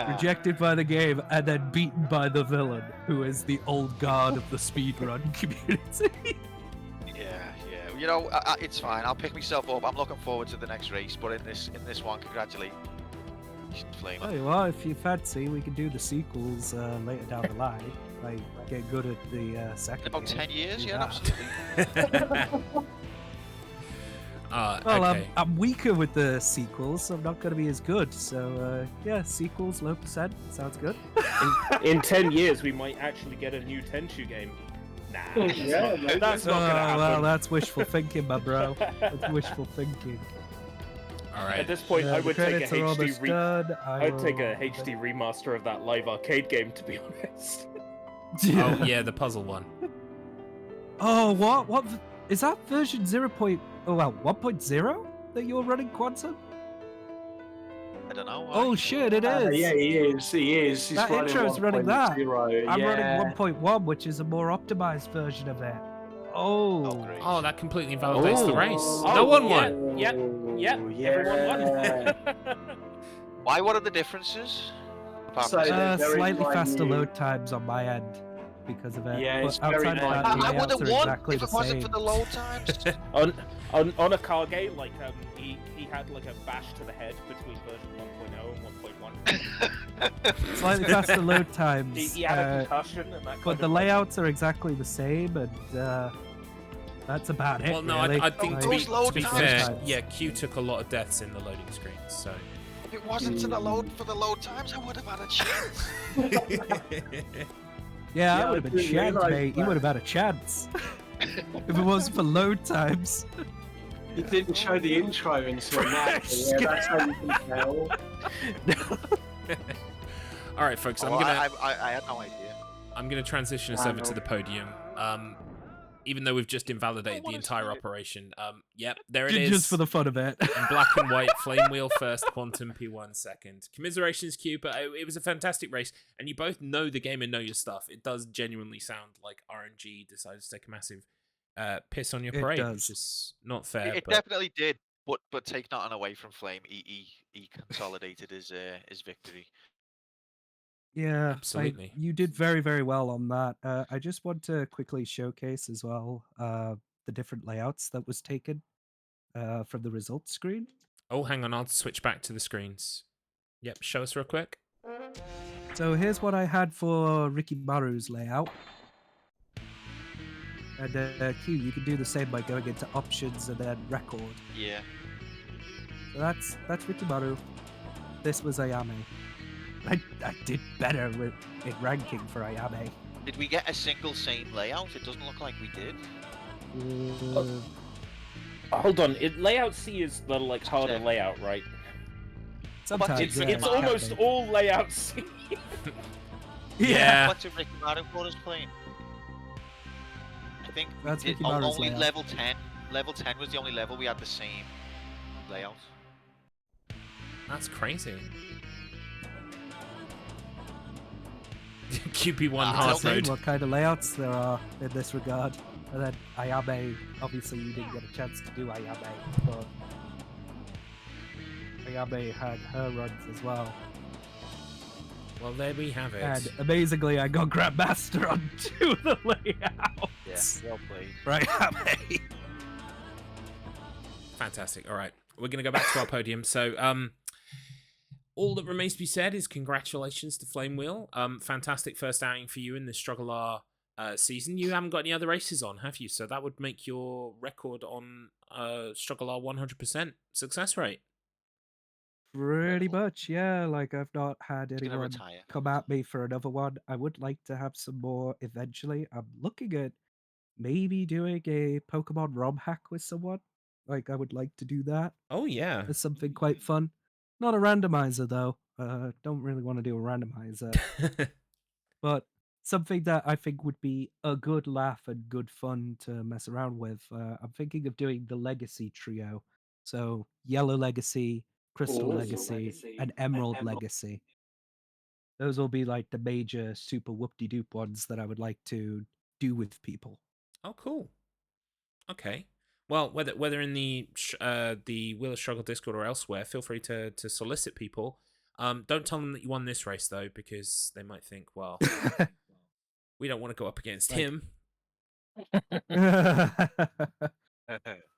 Rejected by the game and then beaten by the villain, who is the old guard of the speedrun community. Yeah. You know, it's fine. I'll pick myself up. I'm looking forward to the next race, but in this one, congratulations, Flame. Oh, well, if you fancy, we can do the sequels later down the line. Like, get good at the In second about game. 10 years, Do yeah, that. absolutely. Well, Okay. I'm weaker with the sequels, so I'm not going to be as good. So, yeah, sequels, low percent. Sounds good. in 10 years, we might actually get a new Tenchu game. Nah, Yeah, maybe. that's not gonna happen. Well, that's wishful thinking, my bro. That's wishful thinking. All At right. this point, I The would take a credits are almost done. I'd take a HD remaster of that live arcade game, to be honest. Oh yeah, the puzzle one. Oh, what? What? Is that version 1.0 that you're running, Quantum? I don't know. Oh shit, it is. Yeah, he is. He's That running intro's running that. 1.0, I'm yeah. running 1.1, which is a more optimized version of it. Oh, Oh, great. Oh, that completely invalidates the Oh. race. Oh, No one yeah. won. Yep, Yeah. everyone won. Why? What are the differences? Apart So- from they're very slightly faster minute. load times on my end because of it. Yeah, But it's very outside of that, minute. the I would layouts have are won exactly if the it wasn't same. for the load times. on a car game, like he had like a bash to the head between version 1.0 and 1.1. Slightly faster load times. He had a concussion and that kind But the of layouts are exactly the same, and that's about it. Well, no, really. I think to Those load be times- fair, yeah, Q took a lot of deaths in the loading screens. So If it wasn't for the load times, I would have had a chance. Yeah, Yeah, I would have I been didn't shanked, realise mate. You that. would have had a chance. If it wasn't for load times. He didn't show the intro until now. So yeah, that's how you can tell. all right, folks, Oh, I had no idea. I'm gonna transition us over to the podium. Even though we've just invalidated the entire operation. Yep, there it is. Just for the fun of it. In black and white, Flame Wheel first, Quantum P1 second. Commiserations, Q, but it was a fantastic race, and you both know the game and know your stuff. It does genuinely sound like RNG decided to take a massive piss on your It parade, does. which is not fair. It but definitely did, but take nothing away from Flame. He consolidated his victory. Yeah, Absolutely. you did very, very well on that. I just want to quickly showcase as well the different layouts that was taken from the results screen. Oh, hang on, I'll switch back to the screens. Yep, show us real quick. So here's what I had for Ricky Maru's layout. And Q, you can do the same by going into options and then record. Yeah. So that's Rikimaru. This was Ayame. I did better in ranking for Ayame. Did we get a single sane layout? It doesn't look like we did. Hold on, layout C is the like harder layout, right? Sometimes It's, yeah, it's it almost can be. all layout C. Yeah. What's a Rikimaru for us playing? I think That's it, Rikimaru's only layout. level 10. Level 10 was the only level we had the same layout. That's crazy. QP1 hard Saying mode. what kind of layouts there are in this regard. And then Ayame, obviously you didn't get a chance to do Ayame, but Ayame had her runs as well. Well, there we have it. And amazingly, I got Grandmaster on 2 of the layouts. Yeah, well played. Right, Ayame. Fantastic. All right, we're gonna go back to our podium. So, all that remains to be said is congratulations to Flame Wheel. Fantastic first outing for you in the StruggleR season. You haven't got any other races on, have you? So that would make your record on StruggleR 100% success rate. Pretty much, yeah. Like, I've not had He's gonna anyone retire. come at me for another one. I would like to have some more eventually. I'm looking at maybe doing a Pokemon ROM hack with someone. Like, I would like to do that. Oh yeah. It's something quite fun. Not a randomizer, though. Don't really want to do a randomizer. But something that I think would be a good laugh and good fun to mess around with. I'm thinking of doing the Legacy trio. So, Yellow Legacy, Crystal Legacy, and Emerald Legacy. Those will be like the major super whoop-de-doop ones that I would like to do with people. Oh, cool. Okay. Well, whether in the Wheel of Struggle Discord or elsewhere, feel free to solicit people. Don't tell them that you won this race though, because they might think, well, we don't want to go up against him.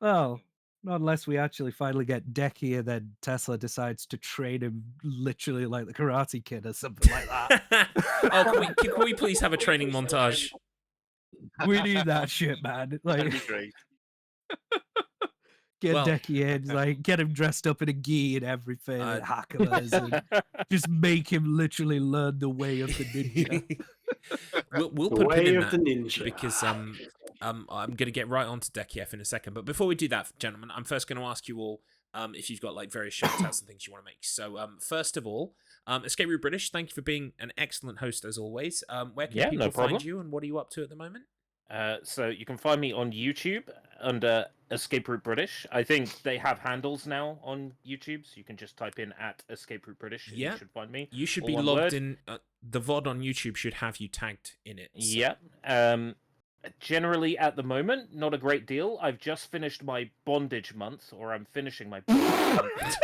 Well, not unless we actually finally get Decky and then Tesla decides to train him literally like the Karate Kid or something like that. Oh, can we please have a training montage? We need that shit, man. That'd Like, be great. get Well- Decky in, like, get him dressed up in a gi and everything, and hackers, and just make him literally learn the way of the ninja. We'll The put way pin in of that the ninja. because I'm going to get right onto Decky F in a second. But before we do that, gentlemen, I'm first going to ask you all if you've got like various shout outs and things you want to make. So first of all, Escape Route British, thank you for being an excellent host as always. Where can people find you and what are you up to at the moment? So you can find me on YouTube under Escape Route British. I think they have handles now on YouTube, so you can just type in @Escape Route British and Yeah. you should find me. You should All be one logged word. in. The VOD on YouTube should have you tagged in it. So. Yeah. Generally, at the moment, not a great deal. I've just finished my bondage month, or I'm finishing my bondage month.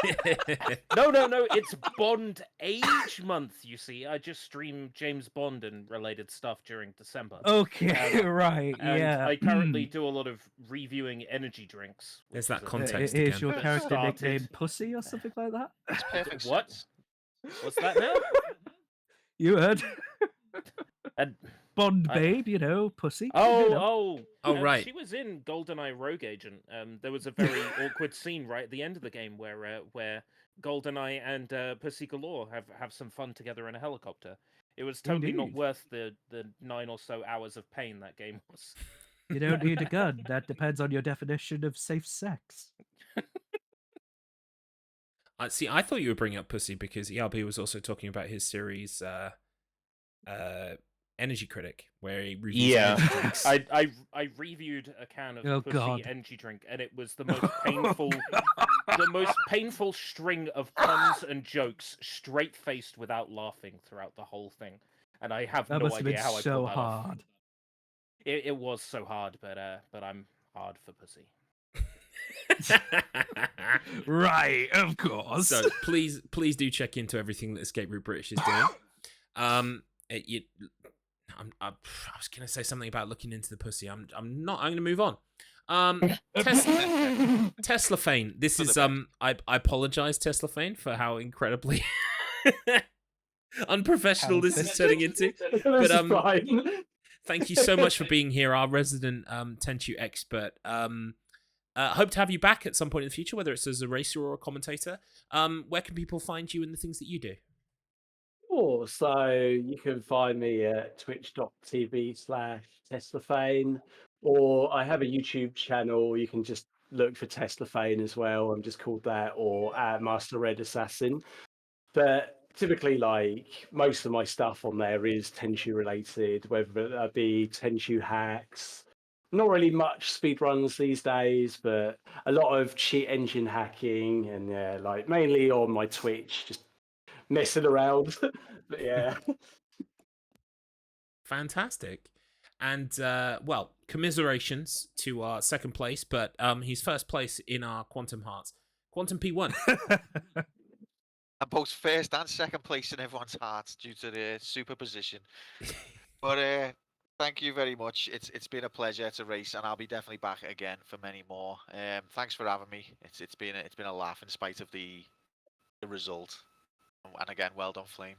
No, it's Bond Age month, you see. I just stream James Bond and related stuff during December. Okay, right, And yeah. I currently do a lot of reviewing energy drinks. There's which that is a context thing Is your that character started- nicknamed Pussy or something like that? It's perfect. What? sense. What's that now? You heard? And- Bond I- babe, you know, Pussy. you know. Oh, right. She was in GoldenEye Rogue Agent. There was a very awkward scene right at the end of the game where GoldenEye and Pussy Galore have some fun together in a helicopter. It was totally not Indeed. worth the 9 or so hours of pain that game was. You don't need a gun. That depends on your definition of safe sex. See, I thought you were bringing up Pussy because ERB was also talking about his series Energy Critic, where he reviews energy drinks. I reviewed a can of Oh, Pussy God. energy drink, and it was the most painful, the most painful string of puns and jokes, straight faced without laughing throughout the whole thing. And I have That no must have been idea how I so pulled that off. hard. It was so hard, but I'm hard for pussy. Right, of course. So please do check into everything that Escape Route British is doing. I was gonna say something about looking into the pussy. I'm not. I'm gonna move on. Tesla Fane. This is I apologize, Tesla Fane, for how incredibly unprofessional this is turning into. But Fine. Thank you so much for being here, our resident Tenchu expert. Hope to have you back at some point in the future, whether it's as a racer or a commentator. Where can people find you and the things that you do? Sure. So you can find me at twitch.tv/TeslaFane, or I have a YouTube channel. You can just look for TeslaFane as well. I'm just called that, or at Master Red Assassin. But typically, like most of my stuff on there is Tenchu related, whether that be Tenchu hacks. Not really much speedruns these days, but a lot of cheat engine hacking, and yeah, like mainly on my Twitch, just messing around. But yeah. Fantastic. And, well, commiserations to our second place, but he's first place in our Quantum Hearts. Quantum P1. I'm both first and second place in everyone's hearts due to the superposition. But thank you very much. It's been a pleasure to race, and I'll be definitely back again for many more. Thanks for having me. It's been a laugh in spite of the result. And again, well done, Flame.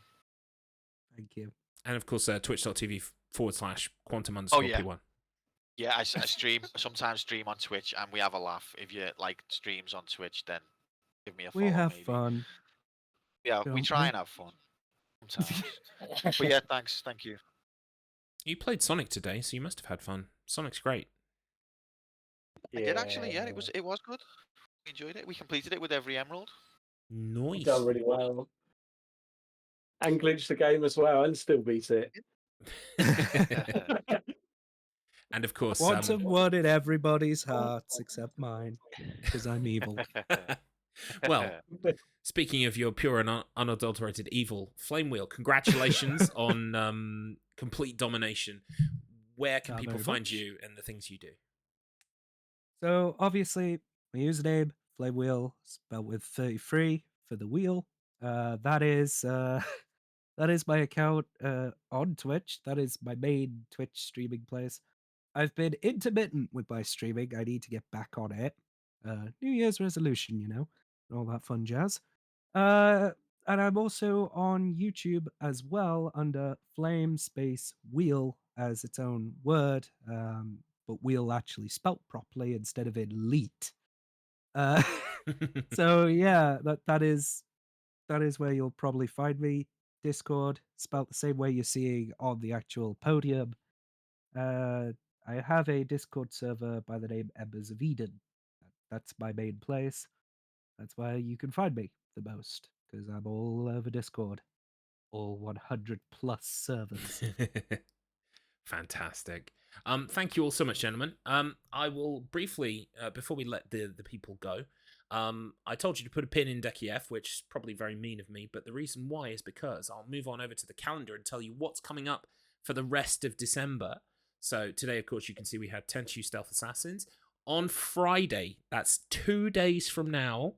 Thank you. And of course, twitch.tv/quantum_P1. Yeah, I sometimes stream on Twitch, and we have a laugh. If you like streams on Twitch, then give me a follow. We have maybe. fun. Yeah, we try and have fun sometimes. But yeah, thanks. Thank you. You played Sonic today, so you must have had fun. Sonic's great. I did actually, yeah. It was good. We enjoyed it. We completed it with every emerald. Nice. Done really well. And glitched the game as well, and still beat it. And of course, Quantum won in everybody's hearts except mine, because I'm evil. Well, speaking of your pure and unadulterated evil, Flamewheel, congratulations on complete domination. Where can people find you and the things you do? So obviously, my username Flamewheel, spelled with 33 for the wheel. That is my account on Twitch. That is my main Twitch streaming place. I've been intermittent with my streaming. I need to get back on it. New Year's resolution, you know, and all that fun jazz. And I'm also on YouTube as well under Flame Space Wheel as its own word, but wheel actually spelt properly instead of elite. So yeah, that is where you'll probably find me. Discord, spelt the same way you're seeing on the actual podium. I have a Discord server by the name Embers of Eden. That's my main place. That's where you can find me the most, because I'm all over Discord. All 100 plus servers. Fantastic. Thank you all so much, gentlemen. I will briefly, before we let the people go, I told you to put a pin in Decky which is probably very mean of me, but the reason why is because I'll move on over to the calendar and tell you what's coming up for the rest of December. So today, of course, you can see we had Tenchu Stealth Assassins. On Friday, that's 2 days from now,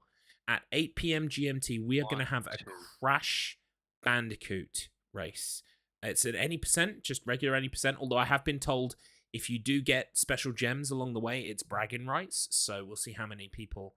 at 8 p.m. GMT, we are going to have a Crash Bandicoot race. It's at any percent, just regular any percent, although I have been told if you do get special gems along the way, it's bragging rights, so we'll see how many people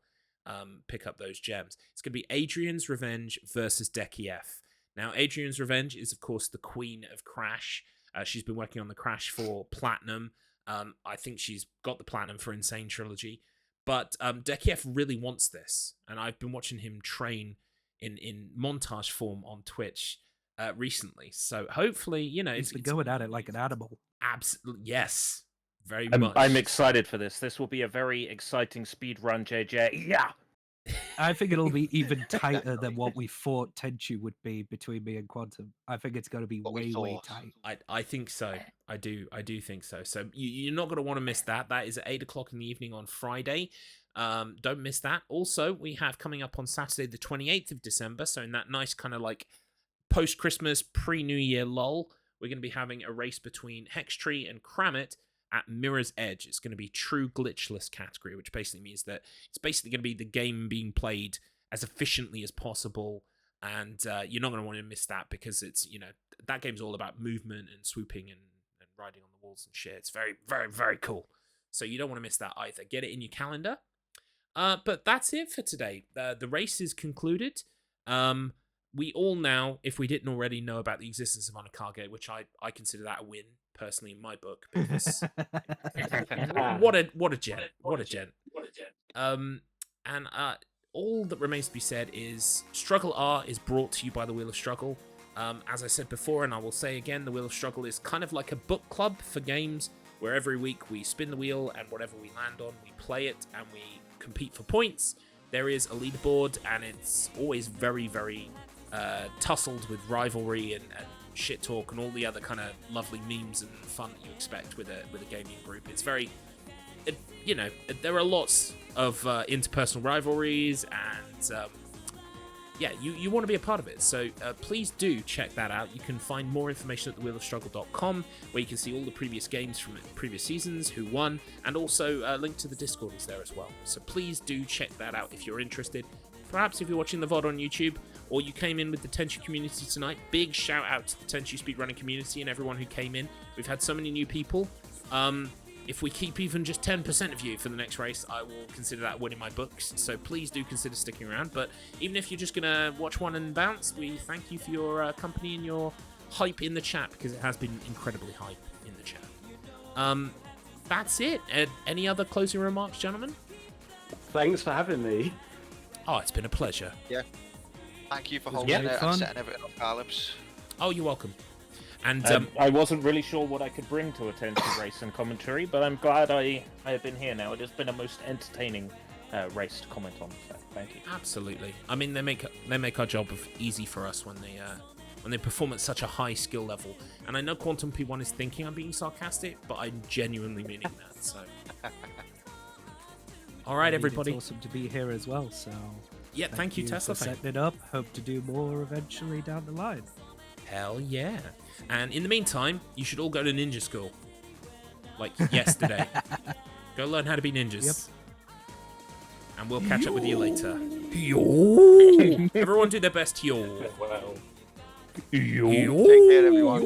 pick up those gems. It's going to be Adrian's Revenge versus Decky F. Now, Adrian's Revenge is, of course, the queen of Crash. She's been working on the Crash for Platinum. I think she's got the Platinum for Insane Trilogy. But Decky F really wants this, and I've been watching him train in montage form on Twitch recently. So hopefully, you know, He's been going at it like an animal. Absolutely, yes. Very I'm, much. I'm excited for this. This will be a very exciting speed run, JJ. Yeah! I think it'll be even tighter than what we thought Tenchu would be between me and Quantum. I think it's going to be way tight. I think so. I do think so. So you're not going to want to miss that. That is at 8 o'clock in the evening on Friday. Don't miss that. Also, we have coming up on Saturday, the 28th of December. So in that nice kind of like post-Christmas, pre-New Year lull, we're going to be having a race between Hextree and Kramit at Mirror's Edge. It's going to be true glitchless category, which basically means that it's basically going to be the game being played as efficiently as possible, and you're not going to want to miss that because it's, you know, that game's all about movement and swooping and riding on the walls and shit. It's very, very, very cool. So you don't want to miss that either. Get it in your calendar. But that's it for today. The race is concluded. We all now, if we didn't already know about the existence of Anakage, which I consider that a win personally in my book, because what a gent. All that remains to be said is StruggleR is brought to you by the Wheel of Struggle. As I said before, and I will say again, the Wheel of Struggle is kind of like a book club for games, where every week we spin the wheel and whatever we land on, we play it and we compete for points. There is a leaderboard, and it's always very, very tussled with rivalry and shit talk and all the other kind of lovely memes and fun that you expect with a gaming group. It's very, there are lots of interpersonal rivalries, and you want to be a part of it. So please do check that out. You can find more information at thewheelofstruggle.com, where you can see all the previous games from previous seasons, who won, and also a link to the Discord is there as well. So please do check that out if you're interested. Perhaps if you're watching the VOD on YouTube, or you came in with the Tenchu community tonight, big shout out to the Tenchu speedrunning community and everyone who came in. We've had so many new people. If we keep even just 10% of you for the next race, I will consider that win in my books. So please do consider sticking around. But even if you're just going to watch one and bounce, we thank you for your company and your hype in the chat, because it has been incredibly hype in the chat. That's it. Any other closing remarks, gentlemen? Thanks for having me. Oh, it's been a pleasure. Yeah. Thank you for holding it and setting everything up, Calypso. Oh, you're welcome. And I wasn't really sure what I could bring to a Tenchu race and commentary, but I'm glad I have been here now. It has been a most entertaining race to comment on. So thank you. Absolutely. I mean, they make our job easy for us when they perform at such a high skill level. And I know Quantum P1 is thinking I'm being sarcastic, but I'm genuinely meaning that. So. All right, everybody. It's awesome to be here as well. So. Yeah, thank you, Tesla. For setting it up. Hope to do more eventually down the line. Hell yeah. And in the meantime, you should all go to ninja school. Like yesterday. Go learn how to be ninjas. Yep. And we'll catch up with you later. Yo. Everyone do their best. Yo. Well. Yo. Take care, everyone.